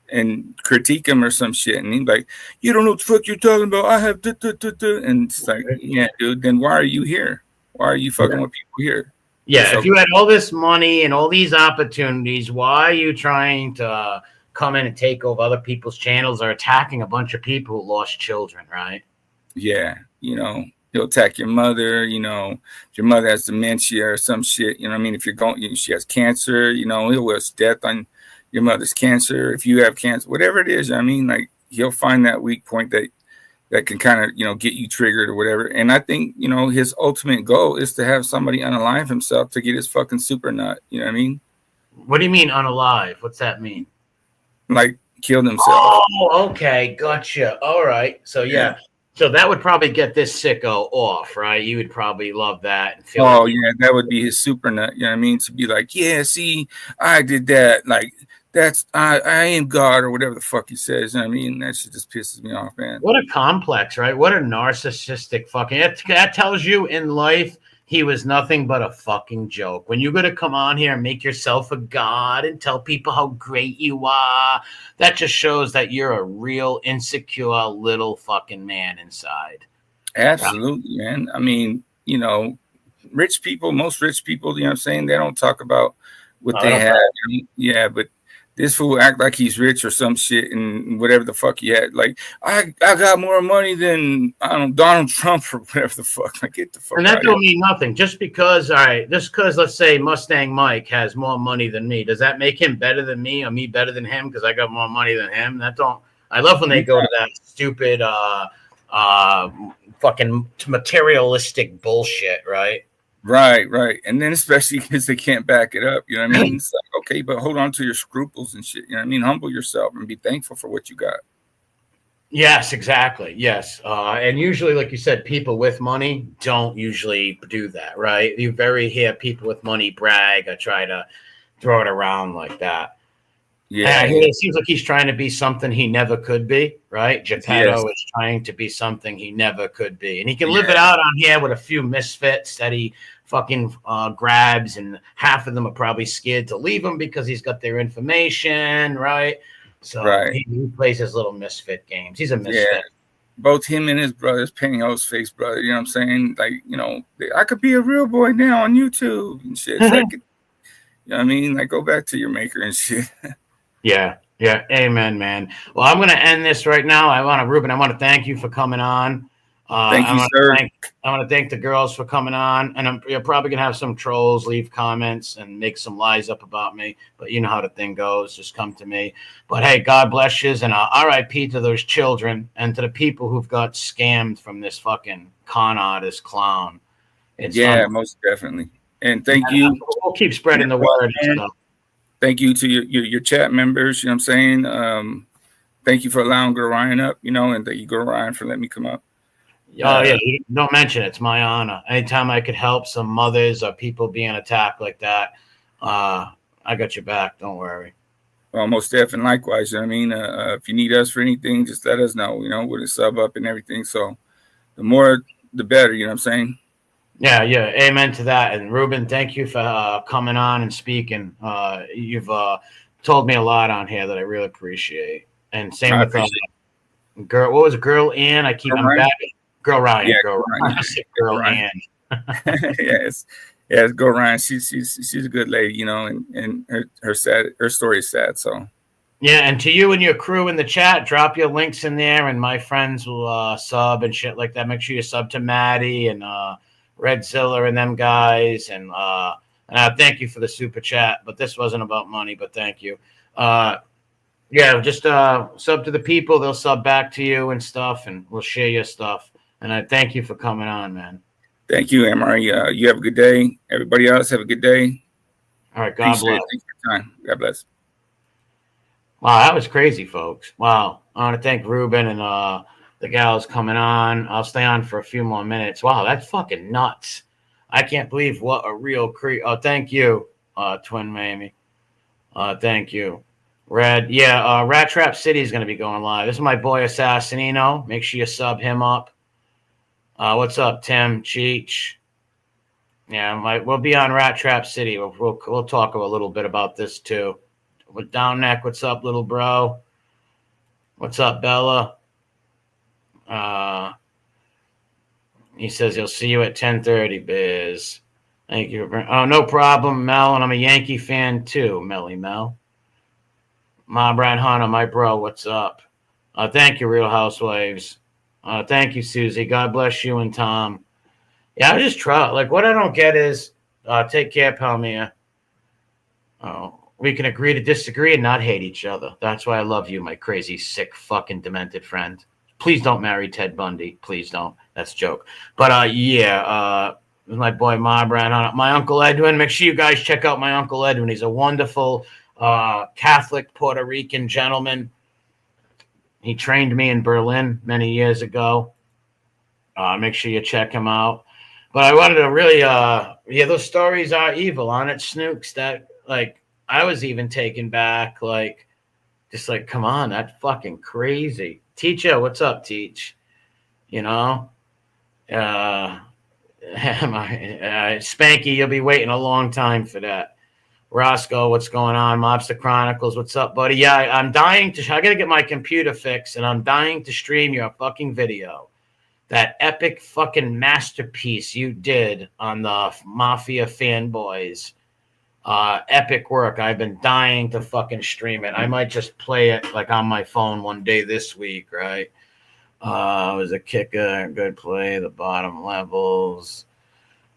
And critique him or some shit. And he's like, you don't know what the fuck you're talking about. I have and it's like, yeah, dude. Then why are you here? Why are you fucking with people here? Yeah, if you had all this money and all these opportunities, why are you trying to come in and take over other people's channels or attacking a bunch of people who lost children, right? Yeah, you know, he'll attack your mother, you know, if your mother has dementia or some shit, you know what I mean? If she has cancer, you know, he'll wish death on your mother's cancer. If you have cancer, whatever it is, I mean, like he'll find that weak point that can kind of, you know, get you triggered or whatever. And I think, you know, his ultimate goal is to have somebody unalive himself to get his fucking super nut. You know what I mean? What do you mean unalive? What's that mean? Like killed himself. Oh, okay. Gotcha. All right. So, yeah. So that would probably get this sicko off, right? You would probably love that. And feel that would be his super nut. You know what I mean? To be like, yeah, see, I did that. Like, that's I am God or whatever the fuck he says. You know what I mean? That shit just pisses me off, man. What a complex, right? What a narcissistic fucking. That tells you in life he was nothing but a fucking joke. When you're going to come on here and make yourself a god and tell people how great you are, that just shows that you're a real insecure little fucking man inside. Absolutely, man. I mean, you know, most rich people, you know what I'm saying? They don't talk about what they have. Yeah, but this fool act like he's rich or some shit and whatever the fuck he had. Like, I got more money than, I don't know, Donald Trump or whatever the fuck. Like, get the fuck out. And that don't mean nothing. Just because, let's say Mustang Mike has more money than me, does that make him better than me or me better than him because I got more money than him? I love when they go to that stupid fucking materialistic bullshit, right? Right. And then especially because they can't back it up, you know what I mean? It's like, okay, but hold on to your scruples and shit, you know what I mean? Humble yourself and be thankful for what you got. Yes, exactly. Yes. And usually, like you said, people with money don't usually do that, right? You very hear people with money brag or try to throw it around like that. Yeah, And yeah, it seems like he's trying to be something he never could be, right? yes, Geppetto is trying to be something he never could be. And he can live it yeah, out on here with a few misfits that he fucking grabs, and half of them are probably scared to leave him because he's got their information, right? So right. he plays his little misfit games. He's a Yeah, misfit. both him and his brothers, Penny's face brother. You know what I'm saying? Like, I could be a real boy now on YouTube and shit. It's like, you know what I mean? Like, go back to your maker and shit. Yeah, yeah, amen, man. Well, I'm going to end this right now. Ruben, I want to thank you for coming on. Thank you, sir. I want to thank the girls for coming on, and you're probably gonna have some trolls leave comments and make some lies up about me. But you know how the thing goes. Just come to me. But hey, God bless you, and R.I.P. to those children and to the people who've got scammed from this fucking con artist clown. It's Yeah, most definitely. And thank you. We'll keep spreading the word and stuff. Thank you to your chat members. You know what I'm saying? Thank you for allowing GirlRyan up, and thank you, GirlRyan, for letting me come up. Oh yeah, don't mention it. It's my honor. Anytime I could help some mothers or people being attacked like that, I got your back. Don't worry. Well, most definitely. Likewise, you know what I mean. If you need us for anything, just let us know. With a sub up and everything. So the more, the better. You know what I'm saying? Yeah, yeah. Amen to that. And Ruben, thank you for coming on and speaking. You've told me a lot on here that I really appreciate. And same with girl. What was it, Girl Ann? I'm back. Girl Ryan. Yeah, Girl Ryan. I said Girl Ann. Yes, yes. GirlRyan. She's a good lady, and her story is sad. So yeah, and to you and your crew in the chat, drop your links in there, and my friends will sub and shit like that. Make sure you sub to Maddie and Redzilla and them guys, and thank you for the super chat. But this wasn't about money, but thank you. Yeah, just sub to the people; they'll sub back to you and stuff, and we'll share your stuff. And I thank you for coming on, man. thank you, MRE. You have a good day. Everybody else have a good day. All right, God bless. Thanks for your time. God bless. Wow, that was crazy, folks. Wow. I want to thank Ruben and the gals coming on. I'll stay on for a few more minutes. Wow, that's fucking nuts. I can't believe what a real creep. Oh, thank you, Twin Mamie. Thank you. Red. Yeah, Rat Trap City is going to be going live. This is my boy Assassinino. Make sure you sub him up. What's up, Tim Cheech? Yeah, we'll be on Rat Trap City. We'll talk a little bit about this too. With Down Neck, what's up, little bro? What's up, Bella? He says he'll see you at 10:30, Biz. Thank you. Oh, no problem, Mel. And I'm a Yankee fan too, Melly Mel. Ma Brad Hunter, my bro, what's up? Thank you, Real Housewives. Thank you, Susie. God bless you and Tom. Yeah, I just try. Like, what I don't get is, take care, Palmia. Oh, we can agree to disagree and not hate each other. That's why I love you, my crazy, sick, fucking demented friend. Please don't marry Ted Bundy. Please don't. That's a joke. But my boy Ma Brad, my Uncle Edwin. Make sure you guys check out my Uncle Edwin. He's a wonderful Catholic Puerto Rican gentleman. He trained me in Berlin many years ago. Make sure you check him out. But I wanted to really, those stories are evil, aren't it, Snooks? That, like, I was even taken back, come on, that's fucking crazy. Teacher, what's up, Teach? Spanky, you'll be waiting a long time for that. Roscoe, what's going on? Mobster Chronicles, what's up, buddy? Yeah, I gotta get my computer fixed, and I'm dying to stream your fucking video. That epic fucking masterpiece you did on the Mafia Fanboys. Epic work. I've been dying to fucking stream it. I might just play it like on my phone one day this week, right? It was a kicker, good play, the bottom levels.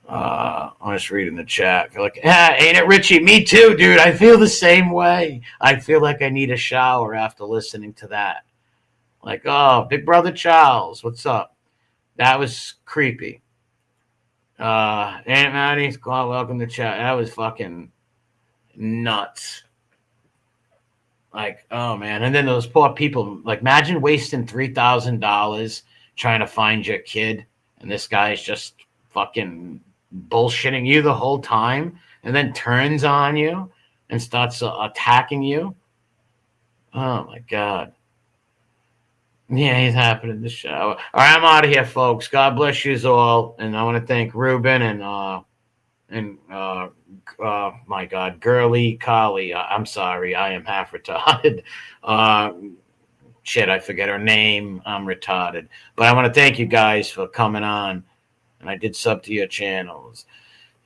I'm just reading the chat. I feel like, ain't it, Richie? Me too, dude. I feel the same way. I feel like I need a shower after listening to that. Like, oh, Big Brother Charles, what's up? That was creepy. Aunt Maddie, welcome to chat. That was fucking nuts. Like, oh man. And then those poor people, like, imagine wasting $3,000 trying to find your kid, and this guy is just fucking bullshitting you the whole time, and then turns on you and starts attacking you. Oh my God. Yeah, he's happening in the shower. All right, I'm out of here, folks. God bless you all. And I want to thank Ruben and my God, Girly Collie. I'm sorry, I am half retarded. Shit, I forget her name. I'm retarded. But I want to thank you guys for coming on. And I did sub to your channels.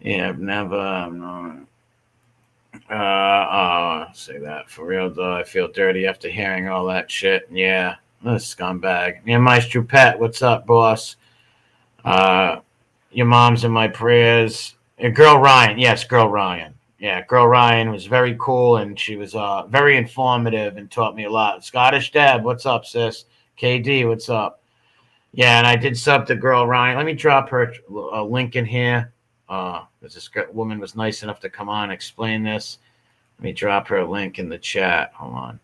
Yeah, I've never. Say that for real though. I feel dirty after hearing all that shit. Yeah, this scumbag. Yeah, Maestro Pet, what's up, boss? Your mom's in my prayers. GirlRyan, yes, GirlRyan. Yeah, GirlRyan was very cool, and she was very informative and taught me a lot. Scottish Deb, what's up, sis? KD, what's up? Yeah, and I did sub to GirlRyan. Let me drop her a link in here. This woman was nice enough to come on and explain this. Let me drop her a link in the chat. Hold on.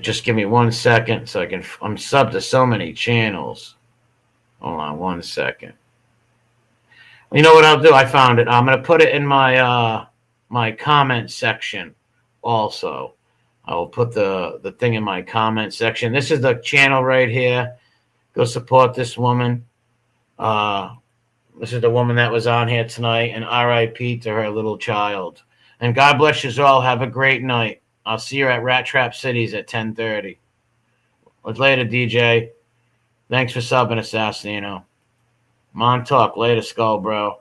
Just give me 1 second so I can. I'm subbed to so many channels. Hold on 1 second. You know what I'll do? I found it. I'm gonna put it in my my comment section. Also, I will put the thing in my comment section. This is the channel right here. Go support this woman. This is the woman that was on here tonight, and R.I.P. to her little child. And God bless you all. Have a great night. I'll see you at Rat Trap Cities at 10:30. Later, DJ. Thanks for subbing, Assassino. Montauk. Later, Skull, bro.